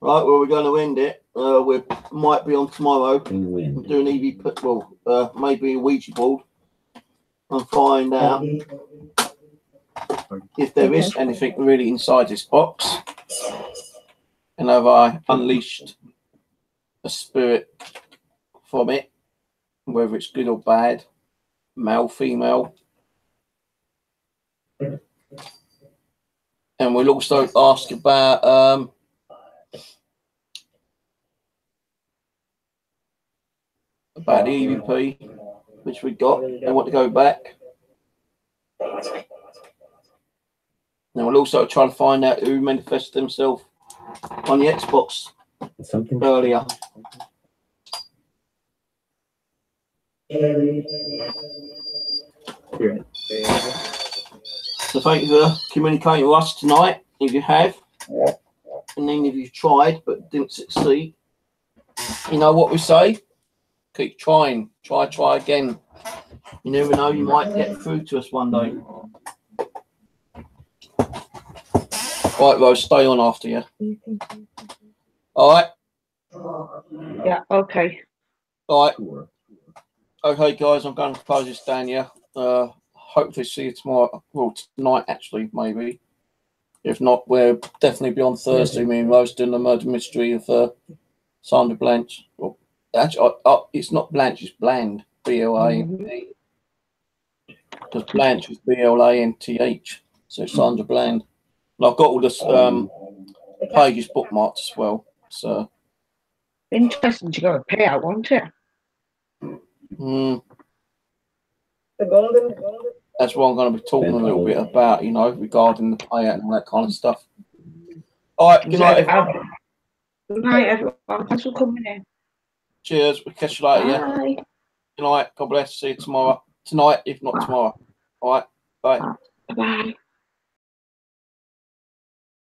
Right, well, we're going to end it. We might be on tomorrow. I'm doing EVP, well, maybe a Ouija board and find out if there is anything really inside this box. And have I unleashed a spirit from it, whether it's good or bad, male, female. And we'll also ask about the EVP, which we got. They want to go back. And we'll also try to find out who manifested themselves on the Xbox earlier. So thank you for communicating with us tonight, if you have. And then if you've tried but didn't succeed, you know what we say? Keep trying. Try again. You never know, you might get through to us one day. Right, Rose, stay on after you. All right? Yeah, okay. All right. Okay, guys, I'm going to close this down here. Hopefully see you tomorrow. Well, tonight, actually, maybe. If not, we'll definitely be on Thursday. Me and Rose doing the murder mystery of Sandra Blanche. Well, actually, it's not Blanche, it's Bland. B-L-A-N-D. Because Blanche is B-L-A-N-T-H. So Sandra Bland. And I've got all this pages bookmarked as well. So interesting to go a payout, won't it? The golden. That's what I'm going to be talking a little bit about, you know, regarding the payout and all that kind of stuff. All right, good night, everyone. Good night, everyone. Thanks for coming in. Cheers. We'll catch you later. Bye. Yeah. Good night. God bless. See you tomorrow. Tonight, if not tomorrow. All right. Bye. Bye.